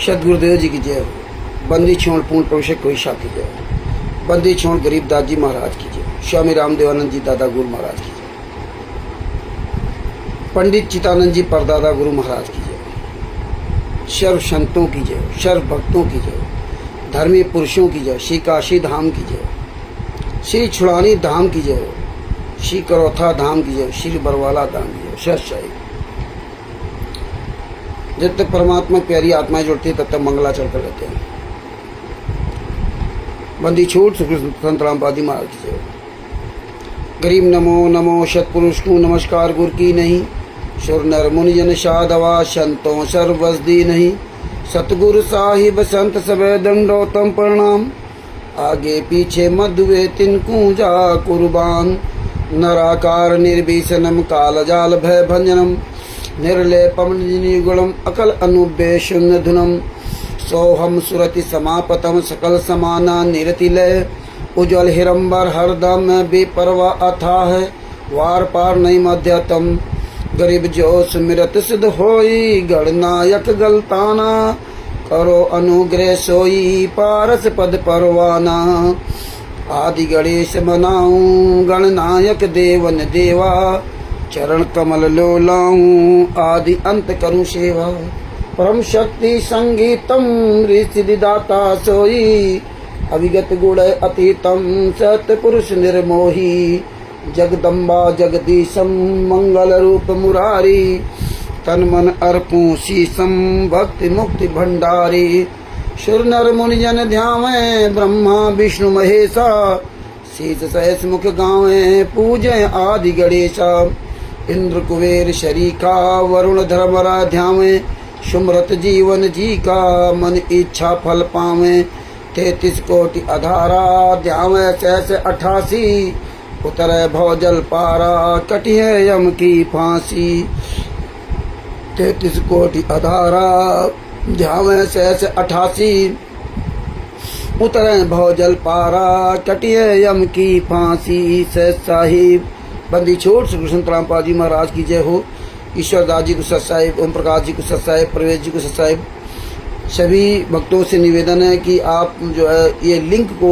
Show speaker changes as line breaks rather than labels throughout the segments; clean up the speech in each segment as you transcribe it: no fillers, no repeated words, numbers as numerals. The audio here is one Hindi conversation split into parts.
सतगुरुदेव जी की जय हो। बंदी छोड़ पूर्ण प्रवेशक कोई शाह की जय हो। बंदी छोड़ गरीबदास जी महाराज की जय हो। स्वामी रामदेवानंद जी दादा गुरु महाराज की जय। पंडित चितानंद जी परदादा गुरु महाराज की जय हो। सर्व संतों की जय हो। सर्व भक्तों की जय हो। धर्मी पुरुषों की जय हो। श्री काशी धाम की जय हो। श्री छुड़ानी धाम की जय हो। श्री करौथा धाम की जय हो। श्री बरवाला धाम की जय हो। सच सही। जब तक परमात्मा प्यारी आत्माएं जुड़ती है तब तक मंगलाचरण कर रहते हैं। बंदी छूट संत रामपादी महाराज की जय। गरीब नमो नमो सतपुरुष को नमस्कार गुर की नहीं। सुर नर मुनिजन साधवा संतों सर्वसदी नहीं। सतगुरु साहिब संत सबे दंडोतम प्रणाम। आगे पीछे मधुए तिनको जा कुर्बान। नराकार निर्भीषणम काल जाल भय भंजनम। निर्लेपम निगुणम अकल अनुबे शून्य धुनम। सोहम सुरति समापतम सकल समाना निरतिलय। उज्ज्वल हिरंबर हरदम बेपरवा अथा है। वार पार नहीं मध्यतम। गरीब जो सुमिरत सिद्ध होई। गणनायक गलताना करो अनुग्रह सोई। पारस पद परवाना आदि गणेश मनाऊं। गणनायक देवन देवा चरण कमल लो लाऊं। आदि अंत करूं सेवा। परम शक्ति संगीतम ऋषिदाता सोई। अविगत गुण अतीतम सतपुरुष निर्मोही। जगदम्बा जगदीशम मंगल रूप मुरारी। तन मन अर्पूं शीसम भक्ति मुक्ति भंडारी। सुर नर मुनिजन ध्यावे ब्रह्मा विष्णु महेशा। शीस सहस मुख गावे पूजय आदि गणेशा। इंद्र कुबेर शरीका वरुण धर्मरा ध्यावे। सुमरत जीवन जी का मन इच्छा फल पावे। 33 कोटि अधारा ध्यावे सहस 88। उतरे भवजल पारा कटिए यम की फांसी। 33 कोटि अधारा ध्यावे सहस 88। उतरे भवजल पारा कटिए यम की फांसी। सहस साहिब बंदी छोड़ श्री संत रामपाल जी महाराज की जय हो। ईश्वर दास जी को सत साहिब, ओम प्रकाश जी को सत साहिब, प्रवेश जी को सत साहिब। सभी भक्तों से निवेदन है कि आप जो है ये लिंक को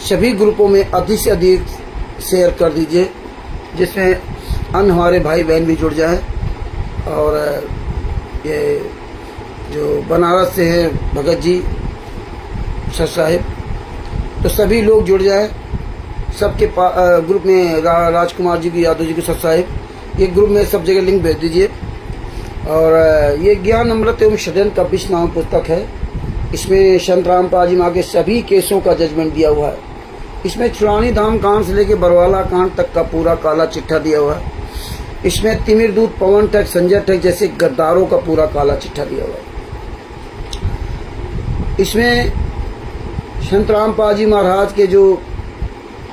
सभी ग्रुपों में अधिक से अधिक शेयर कर दीजिए, जिसमें अन्य हमारे भाई बहन भी जुड़ जाएं। और ये जो बनारस से हैं भगत जी सत साहिब, तो सभी लोग जुड़ जाएं। सबके ग्रुप में राजकुमार जी की यादव जी को सत साहिब, ये ग्रुप में सब जगह लिंक भेज दीजिए। और ये ज्ञान अमृत एवं षड्यंत्र का विश्व नाम पुस्तक है। इसमें संत रामपाल जी महाराज के सभी केसों का जजमेंट दिया हुआ है। इसमें छुड़ानी धाम कांड से लेकर बरवाला कांड तक का पूरा काला चिट्ठा दिया हुआ है। इसमें तिमिर दूत, पवन ठग, संजय ठग जैसे गद्दारों का पूरा काला चिट्ठा दिया हुआ है। इसमें संत रामपाल जी महाराज के जो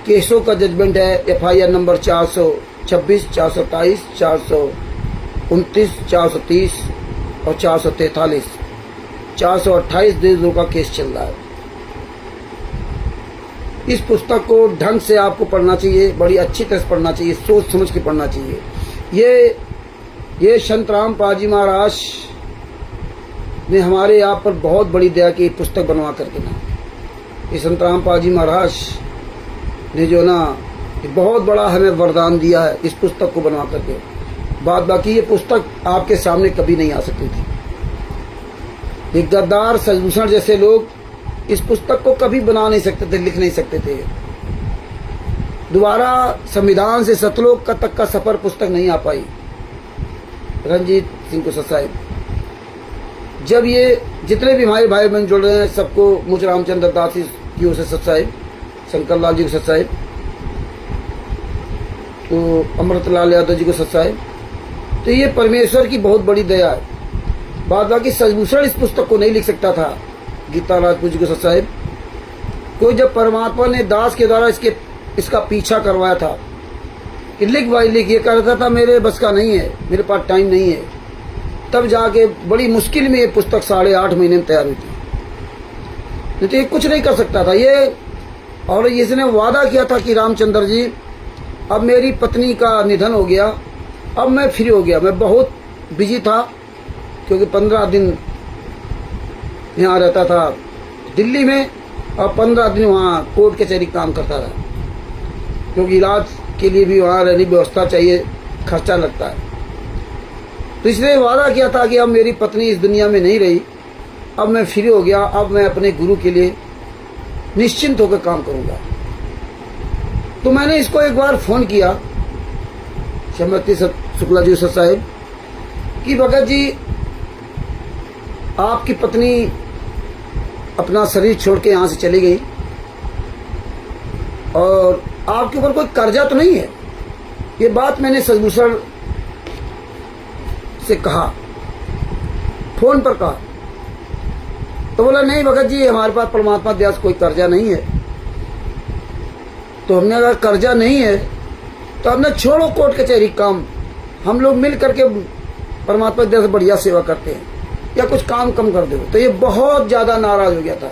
केसों का जजमेंट है, FIR नंबर 426, 427, 429, 430 और 443, 428 देशों का केस चल रहा है। इस पुस्तक को ढंग से आपको पढ़ना चाहिए, बड़ी अच्छी तरह से पढ़ना चाहिए, सोच समझ के पढ़ना चाहिए। ये संत रामपाल जी महाराज ने हमारे आप पर बहुत बड़ी दया की पुस्तक बनवा करके ना, ये संत रामपाल जी महाराज ने जो ना बहुत बड़ा हमें वरदान दिया है इस पुस्तक को बनवा करके। बात बाकी ये पुस्तक आपके सामने कभी नहीं आ सकती थी। ये गद्दार सजभूषण जैसे लोग इस पुस्तक को कभी बना नहीं सकते थे, लिख नहीं सकते थे। दोबारा संविधान से सतलोक तक का सफर पुस्तक नहीं आ पाई। रंजीत सिंह को सत साहिब, जब ये जितने भी हमारे भाई बहन जुड़ रहे हैं सबको मुझ रामचंद्र दास की ओर से सत साहिब, शंकर लाल जी को सत साहिब, तो अमृतलाल यादव जी को सत साहिब। तो ये परमेश्वर की बहुत बड़ी दया है। बात बाकी सजभूषण इस पुस्तक को नहीं लिख सकता था। गीता राजपूत जी को सत साहिब, कोई जब परमात्मा ने दास के द्वारा इसका पीछा करवाया था कि लिख भाई लिख, ये कहता था मेरे बस का नहीं है, मेरे पास टाइम नहीं है, तब जाके बड़ी मुश्किल में ये पुस्तक 8.5 महीने में तैयार हुई थी। नहीं तो ये कुछ नहीं कर सकता था ये। और इसने वादा किया था कि रामचंद्र जी अब मेरी पत्नी का निधन हो गया, अब मैं फ्री हो गया। मैं बहुत बिजी था क्योंकि 15 दिन यहाँ रहता था दिल्ली में, और 15 दिन वहाँ कोर्ट कचहरी काम करता रहा, क्योंकि इलाज के लिए भी वहाँ रहने की व्यवस्था चाहिए, खर्चा लगता है। तो इसलिए वादा किया था कि अब मेरी पत्नी इस दुनिया में नहीं रही, अब मैं फ्री हो गया, अब मैं अपने गुरु के लिए निश्चिंत होकर काम करूँगा। तो मैंने इसको एक बार फ़ोन किया, श्रीमती शुक्ला जी साहब, कि भगत जी आपकी पत्नी अपना शरीर छोड़ के यहाँ से चली गई और आपके ऊपर कोई कर्जा तो नहीं है? ये बात मैंने सदगुरु से कहा, फोन पर कहा। तो बोला नहीं भगत जी, हमारे पास परमात्मा दया से कोई कर्जा नहीं है। तो हमने कहा कर्जा नहीं है तो हमने छोड़ो कोर्ट कचहरी काम, हम लोग मिल करके परमात्मा दया से बढ़िया सेवा करते हैं, या कुछ काम कम कर दो। तो ये बहुत ज़्यादा नाराज हो गया था,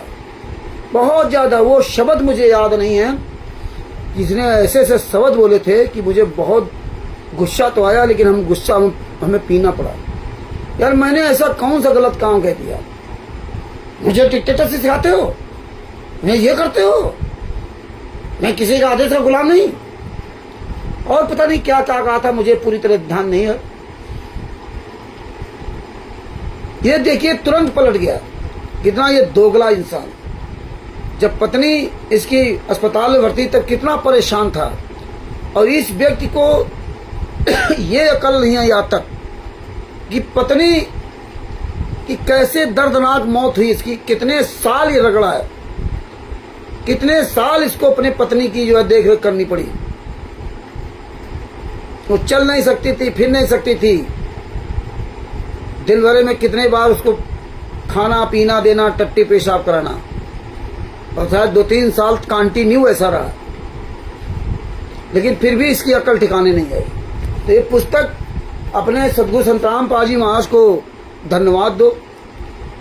बहुत ज़्यादा। वो शब्द मुझे याद नहीं है, इसने ऐसे ऐसे शब्द बोले थे कि मुझे बहुत गुस्सा तो आया, लेकिन हम गुस्सा हमें पीना पड़ा। यार मैंने ऐसा कौन सा गलत काम कह दिया? मुझे डिक्टेटर से सिखाते हो, मैं ये करते हो, मैं किसी का आदेश का गुलाम नहीं। और पता नहीं क्या क्या कहा था, मुझे पूरी तरह ध्यान नहीं है। ये देखिए तुरंत पलट गया, कितना ये दोगला इंसान। जब पत्नी इसकी अस्पताल में भर्ती तब कितना परेशान था, और इस व्यक्ति को ये अकल नहीं है यहाँ तक कि पत्नी की कैसे दर्दनाक मौत हुई इसकी, कितने साल ये रगड़ा है, कितने साल इसको अपनी पत्नी की जो है देख रेख करनी पड़ी। वो चल नहीं सकती थी, फिर नहीं सकती थी, दिन भर में कितने बार उसको खाना पीना देना, टट्टी पेशाब कराना, और शायद 2-3 साल कंटिन्यू ऐसा रहा, लेकिन फिर भी इसकी अकल ठिकाने नहीं आई। तो ये पुस्तक अपने सदगुरु संतराम पाजी महाराज को धन्यवाद दो,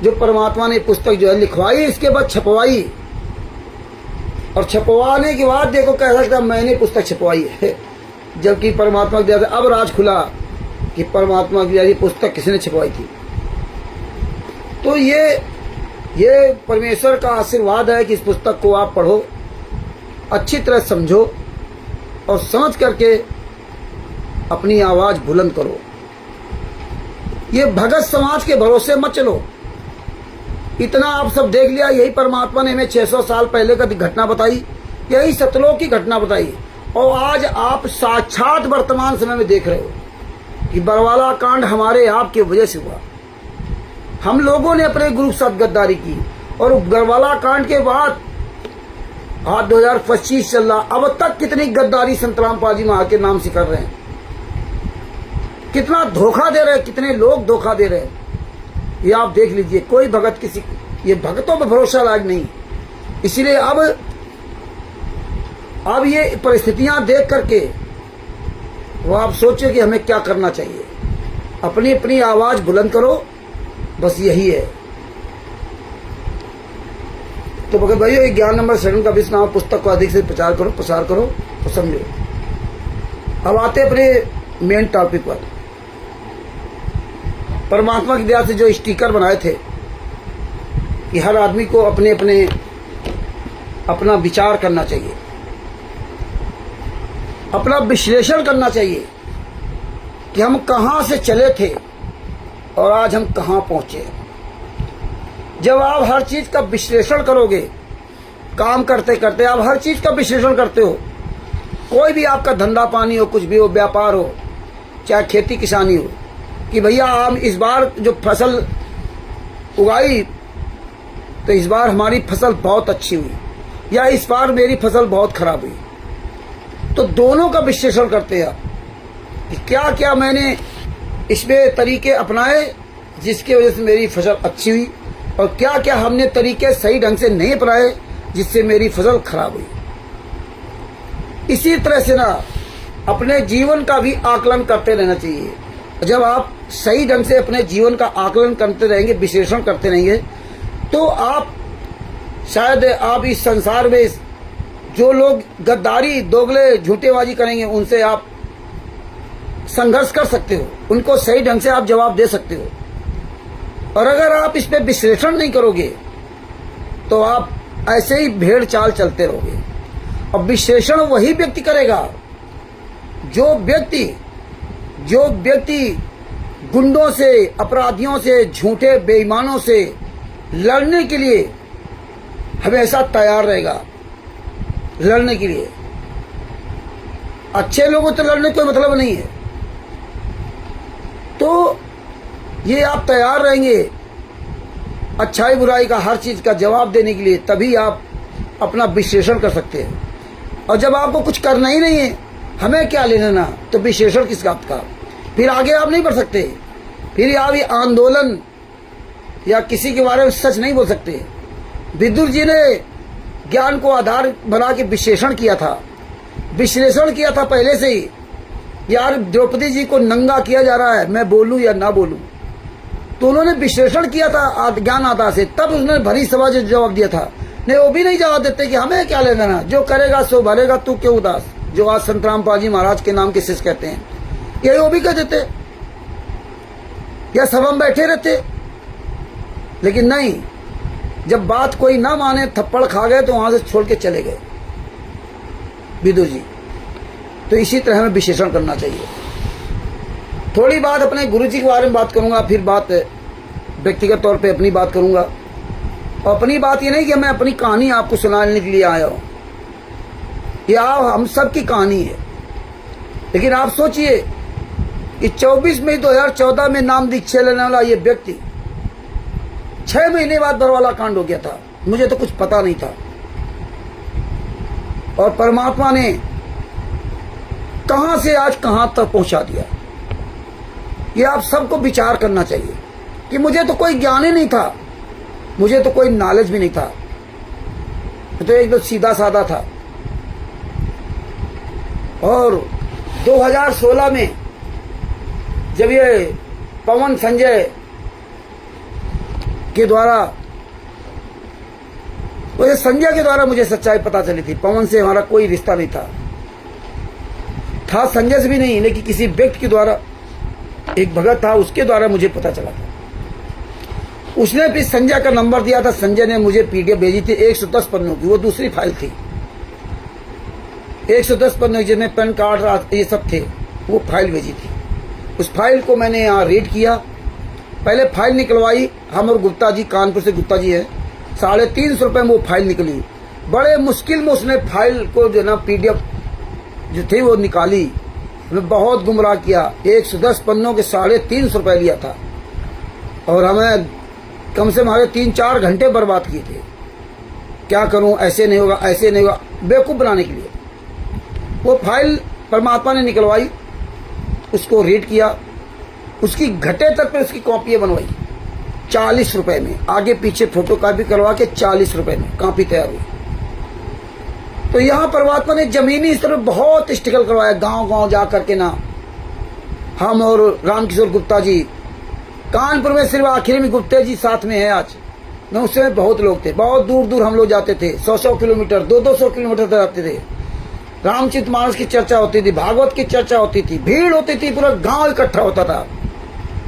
जो परमात्मा ने पुस्तक जो है लिखवाई, इसके बाद छपवाई, और छपवाने के बाद देखो कह सकता मैंने पुस्तक छपवाई है, जबकि परमात्मा की दया से अब राज खुला कि परमात्मा की दया से पुस्तक किसने छपवाई थी। तो ये परमेश्वर का आशीर्वाद है कि इस पुस्तक को आप पढ़ो, अच्छी तरह समझो, और समझ करके अपनी आवाज बुलंद करो। ये भगत समाज के भरोसे मत चलो। इतना आप सब देख लिया, यही परमात्मा ने हमें 600 साल पहले का घटना बताई, यही सतलोक की घटना बताई, और आज आप साक्षात वर्तमान समय में देख रहे हो कि बरवाला कांड हमारे आपकी वजह से हुआ। हम लोगों ने अपने गुरु के साथ गद्दारी की, और बरवाला कांड के बाद आज 2025 चल रहा, अब तक कितनी गद्दारी संतराम पाजी महाराज के नाम से कर रहे हैं, कितना धोखा दे रहे हैं, कितने लोग धोखा दे रहे हैं, ये आप देख लीजिए। कोई भगत किसी, ये भगतों पर भरोसा लायक नहीं। इसलिए अब ये परिस्थितियां देख करके वो आप सोचो कि हमें क्या करना चाहिए। अपनी अपनी आवाज बुलंद करो, बस यही है। तो भगत भाइयों, एक ज्ञान नंबर 7 का विश्व पुस्तक को अधिक से प्रसार करो तो समझो। अब आते अपने मेन टॉपिक पर। परमात्मा की दया से जो स्टिकर बनाए थे कि हर आदमी को अपना विचार करना चाहिए, अपना विश्लेषण करना चाहिए कि हम कहां से चले थे और आज हम कहां पहुंचे। जब आप हर चीज का विश्लेषण करोगे, काम करते करते आप हर चीज का विश्लेषण करते हो, कोई भी आपका धंधा पानी हो, कुछ भी हो, व्यापार हो, चाहे खेती किसानी हो, कि भैया हम इस बार जो फसल उगाई तो इस बार हमारी फसल बहुत अच्छी हुई, या इस बार मेरी फसल बहुत खराब हुई। तो दोनों का विश्लेषण करते हैं कि क्या क्या मैंने इसमें तरीके अपनाए जिसकी वजह से मेरी फसल अच्छी हुई, और क्या क्या हमने तरीके सही ढंग से नहीं अपनाए जिससे मेरी फसल खराब हुई। इसी तरह से ना अपने जीवन का भी आकलन करते रहना चाहिए। जब आप सही ढंग से अपने जीवन का आकलन करते रहेंगे, विश्लेषण करते रहेंगे, तो आप शायद आप इस संसार में जो लोग गद्दारी दोगले झूठेबाजी करेंगे उनसे आप संघर्ष कर सकते हो, उनको सही ढंग से आप जवाब दे सकते हो। और अगर आप इस पे विश्लेषण नहीं करोगे तो आप ऐसे ही भेड़ चाल चलते रहोगे। और विश्लेषण वही व्यक्ति करेगा जो व्यक्ति गुंडों से, अपराधियों से, झूठे बेईमानों से लड़ने के लिए हमेशा तैयार रहेगा, लड़ने के लिए। अच्छे लोगों तो लड़ने कोई मतलब नहीं है। तो ये आप तैयार रहेंगे अच्छाई बुराई का, हर चीज का जवाब देने के लिए, तभी आप अपना विश्लेषण कर सकते हैं। और जब आपको कुछ करना ही नहीं है, हमें क्या लेना ना, तो विश्लेषण किस बात का, फिर आगे आप नहीं बढ़ सकते। फिर आप ये आंदोलन या किसी के बारे में सच नहीं बोल सकते। विदुर जी ने ज्ञान को आधार बना के विश्लेषण किया था पहले से ही। यार द्रौपदी जी को नंगा किया जा रहा है, मैं बोलूं या ना बोलूं, तो उन्होंने विश्लेषण किया था ज्ञान आधार से। तब उसने भरी सभा से जवाब दिया था। नहीं, वो भी नहीं जवाब देते कि हमें क्या लेना ना, जो करेगा सो भरेगा, तू क्यों उदास, जो आज संत रामपाल महाराज के नाम के शिष्य कहते हैं, यही वो भी कह देते या सभा में बैठे रहते। लेकिन नहीं, जब बात कोई ना माने, थप्पड़ खा गए तो वहां से छोड़ के चले गए विदुर जी। तो इसी तरह हमें विश्लेषण करना चाहिए। थोड़ी बात अपने गुरु जी के बारे में बात करूंगा, फिर बात व्यक्तिगत तौर पे अपनी बात करूंगा। और अपनी बात ये नहीं कि मैं अपनी कहानी आपको सुनाने के लिए आया हूं, ये हम सब की कहानी है। लेकिन आप सोचिए कि 24 मई 2014 में नाम दीक्षा लेने वाला ये व्यक्ति 6 महीने बाद बरवाला कांड हो गया था। मुझे तो कुछ पता नहीं था, और परमात्मा ने कहां से आज कहां तक पहुंचा दिया। ये आप सबको विचार करना चाहिए कि मुझे तो कोई ज्ञान ही नहीं था, मुझे तो कोई नॉलेज भी नहीं था, तो एकदम सीधा साधा था। और 2016 में जब ये पवन संजय के द्वारा, वो संजय के द्वारा मुझे सच्चाई पता चली थी। पवन से हमारा कोई रिश्ता नहीं था संजय से भी नहीं, लेकिन किसी व्यक्ति के द्वारा, एक भगत था, उसके द्वारा मुझे पता चला था। उसने भी संजय का नंबर दिया था। संजय ने मुझे पीडीएफ भेजी थी 110 पन्नों की, वो दूसरी फाइल थी। 110 पन्नों जिसमें पेन कार्ड ये सब थे, वो फाइल भेजी थी। उस फाइल को मैंने यहाँ रीड किया। पहले फाइल निकलवाई, हम और गुप्ता जी, कानपुर से गुप्ता जी है, 350 रुपये में वो फाइल निकली। बड़े मुश्किल में उसने फाइल को जो ना पीडीएफ जो थी वो निकाली। हमें बहुत गुमराह किया। 110 पन्नों के 350 रुपये लिया था, और हमें कम से हमारे 3-4 घंटे बर्बाद किए थे। क्या करूं, ऐसे नहीं होगा, ऐसे नहीं होगा, बेवकूफ़ बनाने के लिए। वो फाइल परमात्मा ने निकलवाई, उसको रीड किया, उसकी घटे तक पे उसकी कॉपियाँ बनवाई 40 रुपये में, आगे पीछे फोटो कॉपी करवा के 40 रुपये में कॉपी तैयार हुई। तो यहाँ परमात्मा ने जमीनी स्तर पर बहुत स्ट्रगल करवाया, गांव गांव जा करके ना। हम और रामकिशोर गुप्ता जी कानपुर में सिर्फ आखिरी में गुप्ता जी साथ में है आज, न उस समय बहुत लोग थे, बहुत दूर दूर हम लोग जाते थे, 100-100 किलोमीटर, 200-200 किलोमीटर तक जाते थे। रामचरित मानस की चर्चा होती थी, भागवत की चर्चा होती थी, भीड़ होती थी, पूरा गांव इकट्ठा होता था।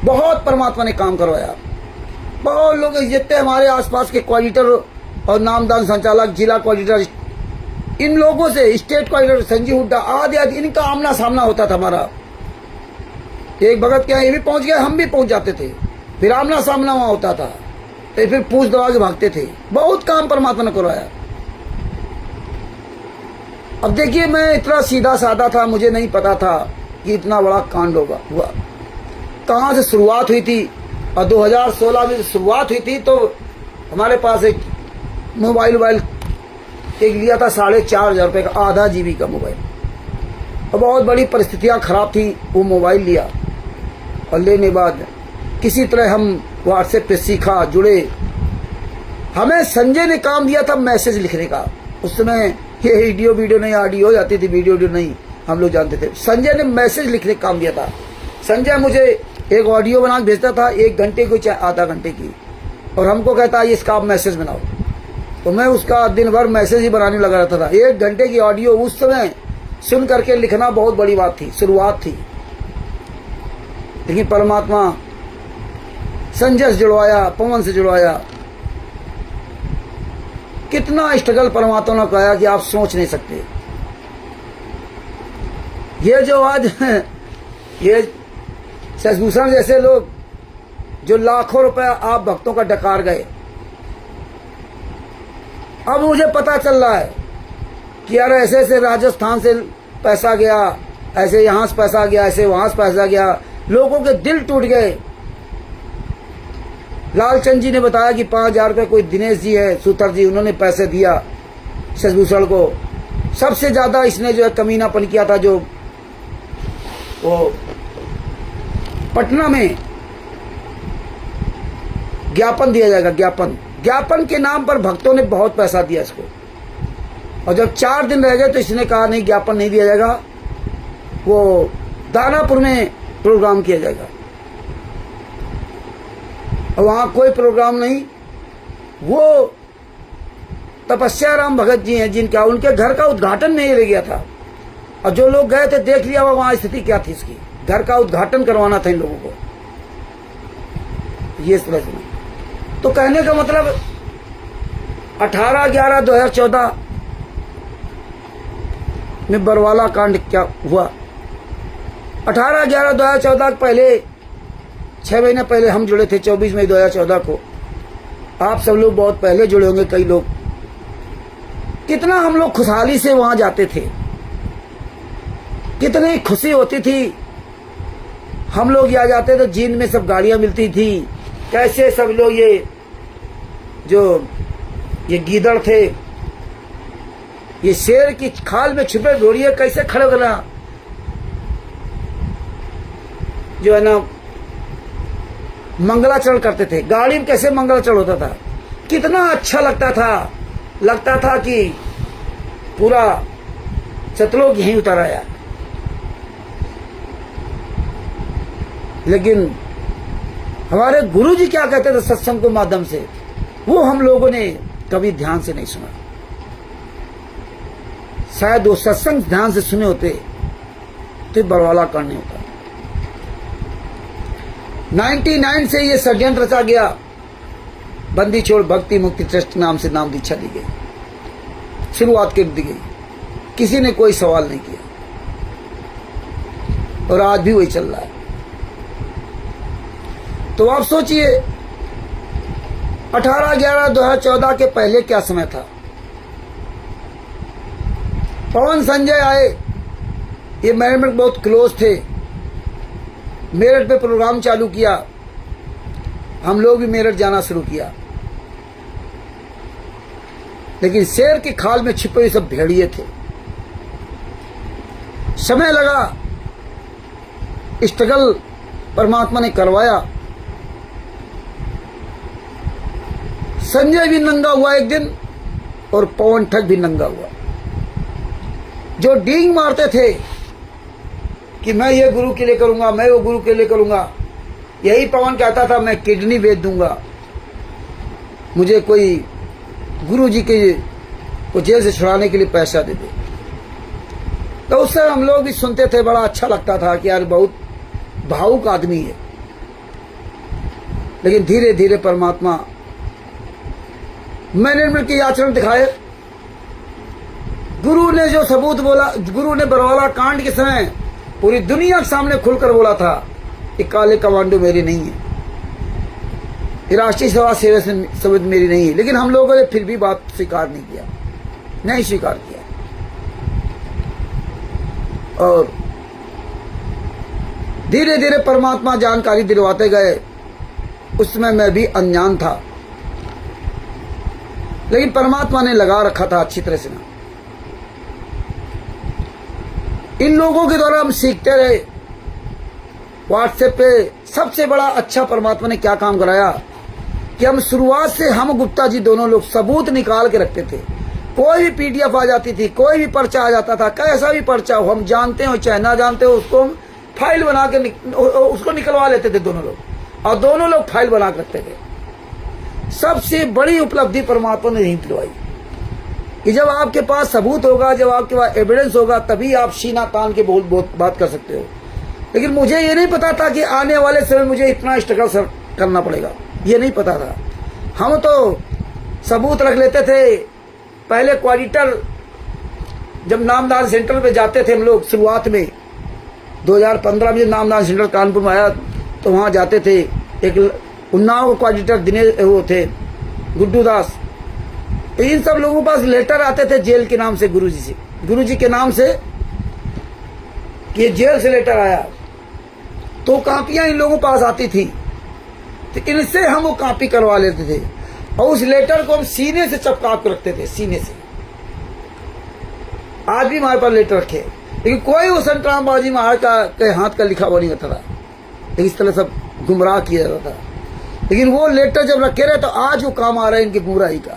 बहुत परमात्मा ने काम करवाया। बहुत लोग जितने हमारे आसपास के कोऑर्डिनेटर और नामदान संचालक, जिला कोऑर्डिनेटर, इन लोगों से, स्टेट कोऑर्डिनेटर संजीव हुड्डा आदि आदि, इनका आमना सामना होता था हमारा। एक भगत क्या ये भी पहुंच गया, हम भी पहुंच जाते थे, फिर आमना सामना वहां होता था, तो फिर पूछ दबा के भागते थे। बहुत काम परमात्मा ने करवाया। अब देखिए, मैं इतना सीधा साधा था, मुझे नहीं पता था कि इतना बड़ा कांड होगा। हुआ कहाँ से शुरुआत हुई थी, और 2016 में शुरुआत हुई थी तो हमारे पास एक मोबाइल एक लिया था 4,500 रुपये का, आधा जीबी का मोबाइल। और बहुत बड़ी परिस्थितियां खराब थी, वो मोबाइल लिया, और लेने बाद किसी तरह हम व्हाट्सएप पे सीखा, जुड़े। हमें संजय ने काम दिया था मैसेज लिखने का। उस समय ये वीडियो नहीं, ऑडियो जाती थी, वीडियो नहीं हम लोग जानते थे। संजय ने मैसेज लिखने का काम दिया था। संजय मुझे एक ऑडियो बना के भेजता था, 1 घंटे की चाहे आधा घंटे की, और हमको कहता है इसका आप मैसेज बनाओ। तो मैं उसका दिन भर मैसेज ही बनाने लगा रहता था। 1 घंटे की ऑडियो उस समय सुन करके लिखना बहुत बड़ी बात थी, शुरुआत थी। लेकिन परमात्मा संजय से जुड़वाया, पवन से जुड़वाया। कितना स्ट्रगल परमात्मा ने कहा कि आप सोच नहीं सकते। ये जो आज ये शशिभूषण जैसे लोग जो लाखों रुपए आप भक्तों का डकार गए, अब मुझे पता चल रहा है कि यार ऐसे ऐसे राजस्थान से पैसा गया, ऐसे यहां से पैसा गया, ऐसे वहां से पैसा गया, लोगों के दिल टूट गए। लालचंद जी ने बताया कि 5,000 रुपये कोई दिनेश जी है सूथर जी, उन्होंने पैसे दिया शशिभूषण को। सबसे ज्यादा इसने जो है कमीनापन किया था, जो वो पटना में ज्ञापन दिया जाएगा, ज्ञापन के नाम पर भक्तों ने बहुत पैसा दिया इसको। और जब 4 दिन रह गए तो इसने कहा नहीं, ज्ञापन नहीं दिया जाएगा, वो दानापुर में प्रोग्राम किया जाएगा। और वहां कोई प्रोग्राम नहीं। वो तपस्या राम भगत जी हैं जिनका, उनके घर का उद्घाटन नहीं रह गया था। और जो लोग गए थे देख लिया वहां स्थिति क्या थी इसकी। घर का उद्घाटन करवाना था इन लोगों को। ये समझना। तो कहने का मतलब 18/11/2014 में बरवाला कांड क्या हुआ। 18/11/2014 पहले 6 महीने पहले हम जुड़े थे, 24 मई 2014 को। आप सब लोग बहुत पहले जुड़े होंगे, कई लोग। कितना हम लोग खुशहाली से वहां जाते थे, कितनी खुशी होती थी। हम लोग यहाँ जाते तो जींद में सब गाड़ियां मिलती थी। कैसे सब लोग ये गीदड़ थे, ये शेर की खाल में छुपे घोड़िए कैसे खड़े करना, जो है ना मंगलाचरण करते थे। गाड़ी में कैसे मंगलाचरण होता था, कितना अच्छा लगता था कि पूरा सतलोक यहीं उतर आया। लेकिन हमारे गुरु जी क्या कहते थे सत्संग के माध्यम से, वो हम लोगों ने कभी ध्यान से नहीं सुना। शायद वो सत्संग ध्यान से सुने होते तो बरवाला कांड नहीं होता। 99 से ये षड्यंत्र रचा गया। बंदी छोड़ भक्ति मुक्ति ट्रस्ट नाम से नाम दीक्षा दी गई, शुरुआत कर दी गई। किसी ने कोई सवाल नहीं किया और आज भी वही चल रहा है। तो आप सोचिए 18/11/2014 के पहले क्या समय था। पवन संजय आए, ये मैनेजमेंट बहुत क्लोज थे। मेरठ पे प्रोग्राम चालू किया, हम लोग भी मेरठ जाना शुरू किया। लेकिन शेर की खाल में छिपे हुए सब भेड़िए थे। समय लगा, स्ट्रगल परमात्मा ने करवाया। संजय भी नंगा हुआ एक दिन और पवन ठग भी नंगा हुआ। जो डींग मारते थे कि मैं ये गुरु के लिए करूंगा, मैं वो गुरु के लिए करूंगा, यही पवन कहता था मैं किडनी बेच दूंगा, मुझे कोई गुरु जी के को जेल से छुड़ाने के लिए पैसा दे दे। तो उससे हम लोग भी सुनते थे, बड़ा अच्छा लगता था कि यार बहुत भावुक आदमी है। लेकिन धीरे धीरे परमात्मा मैनेजमेंट के आचरण दिखाए। गुरु ने जो सबूत बोला, गुरु ने बरवाला कांड के समय पूरी दुनिया के सामने खुलकर बोला था कि काले कमांडो मेरी नहीं है, ये राष्ट्रीय सेवा सेवा समिति मेरी नहीं है। लेकिन हम लोगों ने फिर भी बात स्वीकार नहीं किया, नहीं स्वीकार किया। और धीरे धीरे परमात्मा जानकारी दिलवाते गए। उस समय मैं भी अनजान था, लेकिन परमात्मा ने लगा रखा था अच्छी तरह से ना। इन लोगों के द्वारा हम सीखते रहे। व्हाट्सएप पे सबसे बड़ा अच्छा परमात्मा ने क्या काम कराया कि हम शुरुआत से हम गुप्ता जी दोनों लोग सबूत निकाल के रखते थे। कोई भी पीडीएफ आ जाती थी, कोई भी पर्चा आ जाता था, कैसा भी पर्चा हो, हम जानते हो चाहे ना जानते हो, उसको हम फाइल बना के उसको निकलवा लेते थे दोनों लोग, और दोनों लोग फाइल बना के रखते थे। सबसे बड़ी उपलब्धि परमात्मा ने यही दिलवाई कि जब आपके पास सबूत होगा, जब आपके पास एविडेंस होगा, तभी आप सीना तान के बात कर सकते हो। लेकिन मुझे ये नहीं पता था कि आने वाले समय मुझे इतना स्ट्रगल करना पड़ेगा, ये नहीं पता था। हम तो सबूत रख लेते थे। पहले कोऑर्डिनेटर जब नामदान सेंटर पे जाते थे हम लोग, शुरुआत में 2015 में जब नामदान सेंटर कानपुर में आया तो वहाँ जाते थे। एक उन्नाव कोऑर्डिनेटर दिनेश वो थे गुड्डू दास, तो इन सब लोगों के पास लेटर आते थे जेल के नाम से, गुरुजी से, गुरुजी के नाम से कि ये जेल से लेटर आया, तो कापियां इन लोगों के पास आती थी, तो इनसे हम वो कॉपी करवा लेते थे और उस लेटर को हम सीने से चिपका के रखते थे, सीने से। आज भी हमारे पास लेटर रखे, लेकिन कोई वो संतरामबाजी महाराज के हाथ का लिखा हुआ नहीं होता था, इस तरह सब गुमराह किया जाता था। लेकिन वो लेटर जब रखे रहे तो आज वो काम आ रहा है इनकी गुमराही का।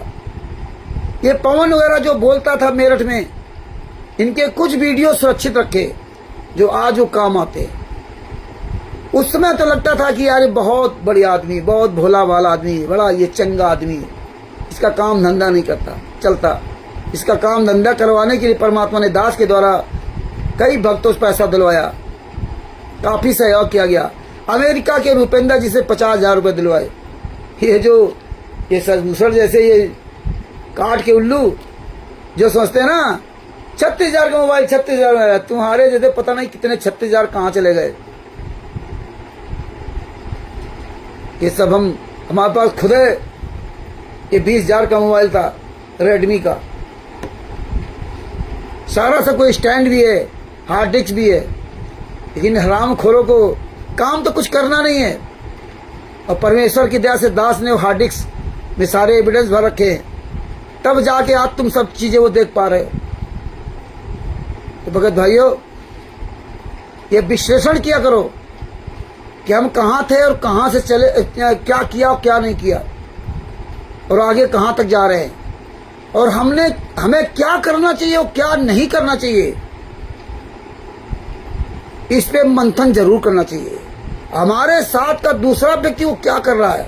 ये पवन वगैरह जो बोलता था मेरठ में, इनके कुछ वीडियो सुरक्षित रखे जो आज वो काम आते। उस समय तो लगता था कि यार बहुत बढ़िया आदमी, बहुत भोला भाला आदमी, बड़ा ये चंगा आदमी, इसका काम धंधा नहीं करता चलता। इसका काम धंधा करवाने के लिए परमात्मा ने दास के द्वारा कई भक्तों से पैसा दिलवाया, काफी सहयोग किया गया। अमेरिका के रुपेंद्र जी से 50,000 रुपये दिलवाए। ये जो ये सजमूसर जैसे ये काट के उल्लू जो समझते हैं ना 36,000 का मोबाइल, 36,000 में, तुम्हारे जैसे पता नहीं कितने 36,000 कहाँ चले गए। ये सब हमारे पास खुद है। ये 20,000 का मोबाइल था रेडमी का, सारा सब कोई स्टैंड भी है, हार्ड डिस्क भी है, लेकिन हराम खोरों को काम तो कुछ करना नहीं है। और परमेश्वर की दया से दास ने हार्ड डिस्क में सारे एविडेंस भर रखे हैं, तब जाके आज तुम सब चीजें वो देख पा रहे हो। तो भगत भाइयों, ये विश्लेषण किया करो कि हम कहाँ थे और कहाँ से चले, क्या किया और क्या नहीं किया, और आगे कहाँ तक जा रहे हैं, और हमें क्या करना चाहिए और क्या नहीं करना चाहिए। इस पे मंथन जरूर करना चाहिए। हमारे साथ का दूसरा व्यक्ति वो क्या कर रहा है।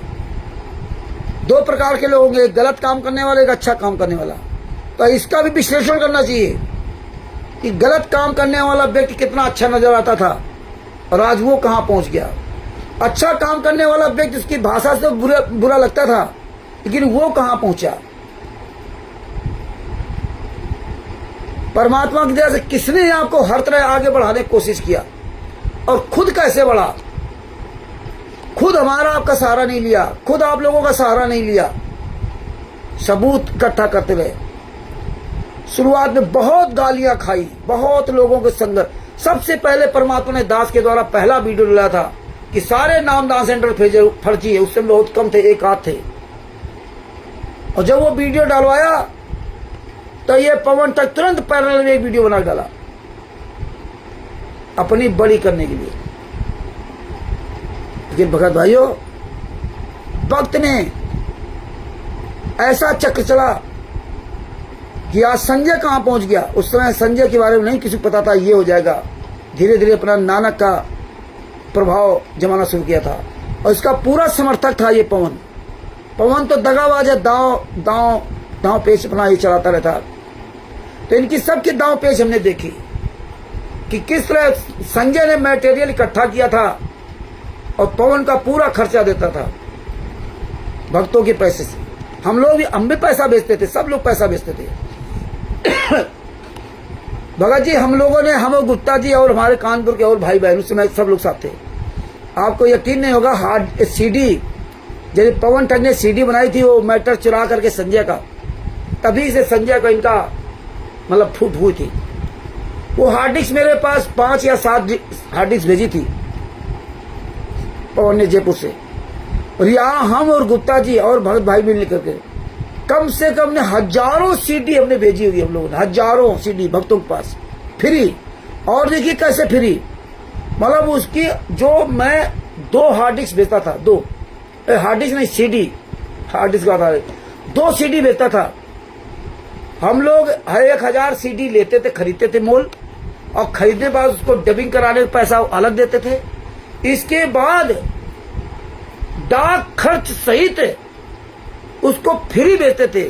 दो प्रकार के लोग होंगे, एक गलत काम करने वाला, एक अच्छा काम करने वाला। तो इसका भी विश्लेषण करना चाहिए कि गलत काम करने वाला व्यक्ति कितना अच्छा नजर आता था और आज वो कहाँ पहुंच गया। अच्छा काम करने वाला व्यक्ति, उसकी भाषा से बुरा लगता था, लेकिन वो कहाँ पहुंचा। परमात्मा की दया से किसने आपको हर तरह आगे बढ़ाने की कोशिश किया, और खुद कैसे बढ़ा। खुद हमारा आपका सहारा नहीं लिया, खुद आप लोगों का सहारा नहीं लिया, सबूत इकट्ठा करते रहे। शुरुआत में बहुत गालियां खाई, बहुत लोगों के संगत। सबसे पहले परमात्मा ने दास के द्वारा पहला वीडियो डाला था कि सारे नामदान सेंटर फर्जी है, उस समय बहुत कम थे, एक आध थे। और जब वो वीडियो डालवाया तो ये पवन तक तुरंत पैरेलल में एक वीडियो बना डाला अपनी बड़ी करने के लिए। लेकिन भगत भाइयों, वक्त ने ऐसा चक्र चला कि आज संजय कहां पहुंच गया। उस समय संजय के बारे में नहीं किसी को पता था ये हो जाएगा। धीरे धीरे अपना नानक का प्रभाव जमाना शुरू किया था, और इसका पूरा समर्थक था ये पवन। पवन तो दगाबाज है, दांव पेच अपना ही चलाता रहता। तो इनकी सबकी दांव पेच हमने देखी कि किस तरह संजय ने मटेरियल इकट्ठा किया था और पवन का पूरा खर्चा देता था भक्तों के पैसे से। हम भी पैसा बेचते थे, सब लोग पैसा बेचते थे। भगत जी, हम लोगों ने, हम गुप्ता जी और हमारे कानपुर के और भाई बहन, उस समय सब लोग साथ थे। आपको यकीन नहीं होगा, हार्ड सीडी जब पवन टन ने सीडी बनाई थी, वो मैटर चुरा करके संजय का, तभी से संजय को इनका मतलब फूट हुई थी। वो हार्ड डिस्क मेरे पास 5 या 7 हार्ड डिस्क भेजी थी पवन ने जयपुर से, और यहाँ हम और गुप्ता जी और भगत भाई मिल करके कम से कम ने हजारों सीडी हमने भेजी हुई, हम लोगों ने हजारों सीडी भक्तों के पास फ्री। और देखिए कैसे फ्री, मतलब उसकी जो मैं 2 हार्ड डिस्क बेचता था, 2 हार्ड डिस्क नहीं, सीडी, हार्ड डिस्क का था, 2 सीडी बेचता था। हम लोग 1000 सीडी लेते थे, खरीदते थे मोल, और खरीदने बाद उसको डबिंग कराने का पैसा अलग देते थे। इसके बाद डाक खर्च सहित उसको फ्री बेचते थे।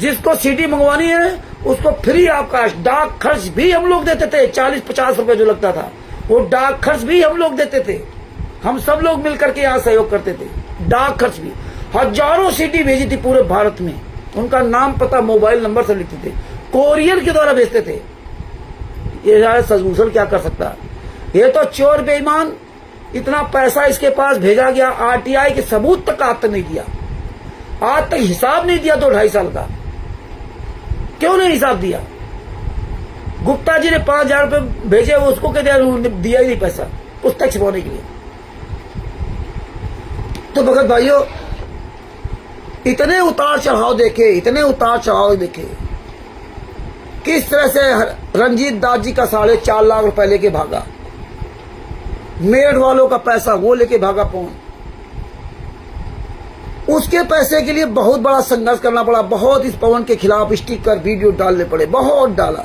जिसको सीडी मंगवानी है उसको फ्री आपका डाक खर्च भी हम लोग देते थे। 40-50 रुपए जो लगता था वो डाक खर्च भी हम लोग देते थे। हम सब लोग मिलकर के यहाँ सहयोग करते थे। डाक खर्च भी, हजारों सीडी भेजी थी पूरे भारत में, उनका नाम पता मोबाइल नंबर सब लिखते थे, कोरियर के द्वारा भेजते थे। ये सजमूसल क्या कर सकता है? ये तो चोर बेईमान, इतना पैसा इसके पास भेजा गया, आरटीआई के सबूत तक आज तक नहीं दिया, आज तक हिसाब नहीं दिया 2-2.5 साल का। क्यों नहीं हिसाब दिया? गुप्ता जी ने 5,000 रुपये भेजे, उसको क्या दिया ही नहीं पैसा पुस्तक छपवाने के लिए। तो भगत भाइयों, इतने उतार चढ़ाव देखे, इतने उतार चढ़ाव देखे, किस तरह से रंजीत दास जी का 4.5 लाख रुपए लेके भागा, मेड वालों का पैसा वो लेके भागा पवन, उसके पैसे के लिए बहुत बड़ा संघर्ष करना पड़ा, बहुत इस पवन के खिलाफ स्टिकर वीडियो डालने पड़े, बहुत डाला।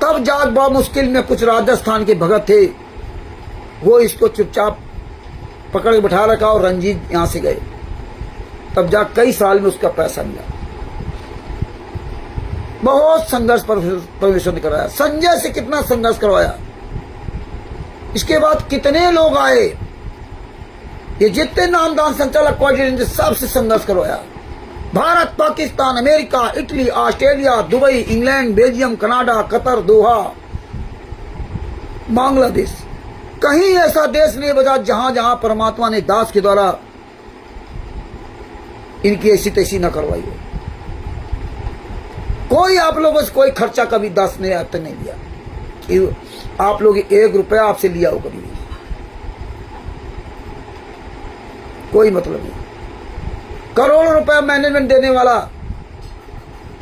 तब जाग बा मुश्किल में कुछ राजस्थान के भगत थे, वो इसको चुपचाप पकड़ के बैठा रखा और रंजीत यहां से गए। तब जा कई साल में उसका पैसा मिला। बहुत संघर्ष परमेश्वर ने कराया। संजय से कितना संघर्ष करवाया, इसके बाद कितने लोग आए, ये जितने नामदान संचालक कोऑर्डिनेटर सबसे संघर्ष करवाया। Bharat, Pakistan, America, Italy, Australia, Dubai, England, Belgium, Canada, Qatar, Doha, Bangladesh, कहीं ऐसा देश नहीं बचा जहां जहां परमात्मा ने दास के द्वारा इनकी ऐसी तैसी न करवाई हो। कोई आप लोगों से कोई खर्चा कभी दास ने अब तक नहीं लिया कि आप लोग 1 रुपया आपसे लिया हो कभी नहीं, कोई मतलब नहीं। करोड़ों रुपया मैनेजमेंट देने वाला,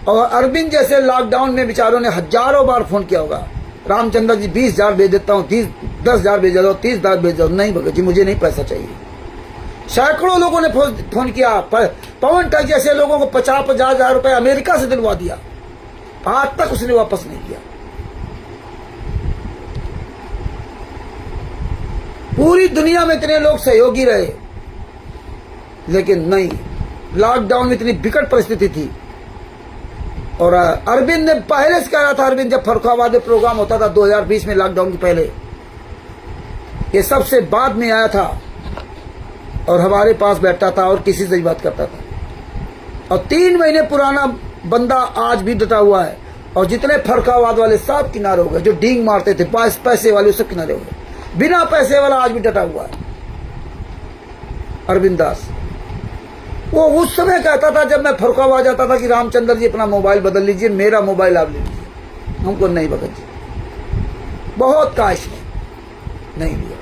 और अरविंद जैसे लॉकडाउन में बेचारों ने हजारों बार फोन किया होगा, रामचंद्र जी 20,000 भेज देता हूँ, 10,000 भेज दो, 30,000 भेज दो। नहीं भगत जी, मुझे नहीं पैसा चाहिए। सैकड़ों लोगों ने फोन किया, पवन टक जैसे लोगों को 50-50 हजार रुपए अमेरिका से दिलवा दिया, आज तक उसने वापस नहीं किया। पूरी दुनिया में इतने लोग सहयोगी रहे, लेकिन नहीं, लॉकडाउन में इतनी विकट परिस्थिति थी। और अरविंद ने पहले से कह रहा था, अरविंद जब फर्रुखाबाद में प्रोग्राम होता था 2020 में, लॉकडाउन के पहले, ये सबसे बाद में आया था और हमारे पास बैठता था और किसी से ही बात करता था। और 3 महीने पुराना बंदा आज भी डटा हुआ है, और जितने फर्रुखाबाद वाले सब किनारे हो गए, जो डींग मारते थे पैसे वाले सब किनारे हो गए, बिना पैसे वाला आज भी डटा हुआ है अरविंद दास। वो उस समय कहता था जब मैं फर्रुखाबाद जाता था कि रामचंद्र जी अपना मोबाइल बदल लीजिए, मेरा मोबाइल आप ले लीजिए। हमको नहीं भगत जी, बहुत कहा इसने, नहीं लिया।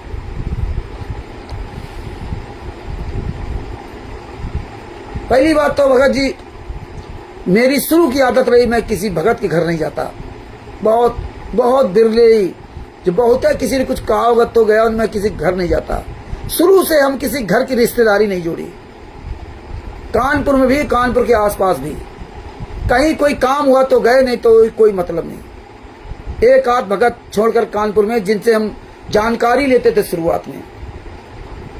पहली बात तो भगत जी, मेरी शुरू की आदत रही, मैं किसी भगत के घर नहीं जाता। बहुत बहुत बिरले ही, जो बहुत है किसी ने कुछ कहा होगा तो गया, मैं किसी घर नहीं जाता। शुरू से हम किसी घर की रिश्तेदारी नहीं जोड़ी, कानपुर में भी, कानपुर के आसपास भी। कहीं कोई काम हुआ तो गए, नहीं तो कोई मतलब नहीं। एक आध भगत छोड़कर कानपुर में जिनसे हम जानकारी लेते थे शुरुआत में,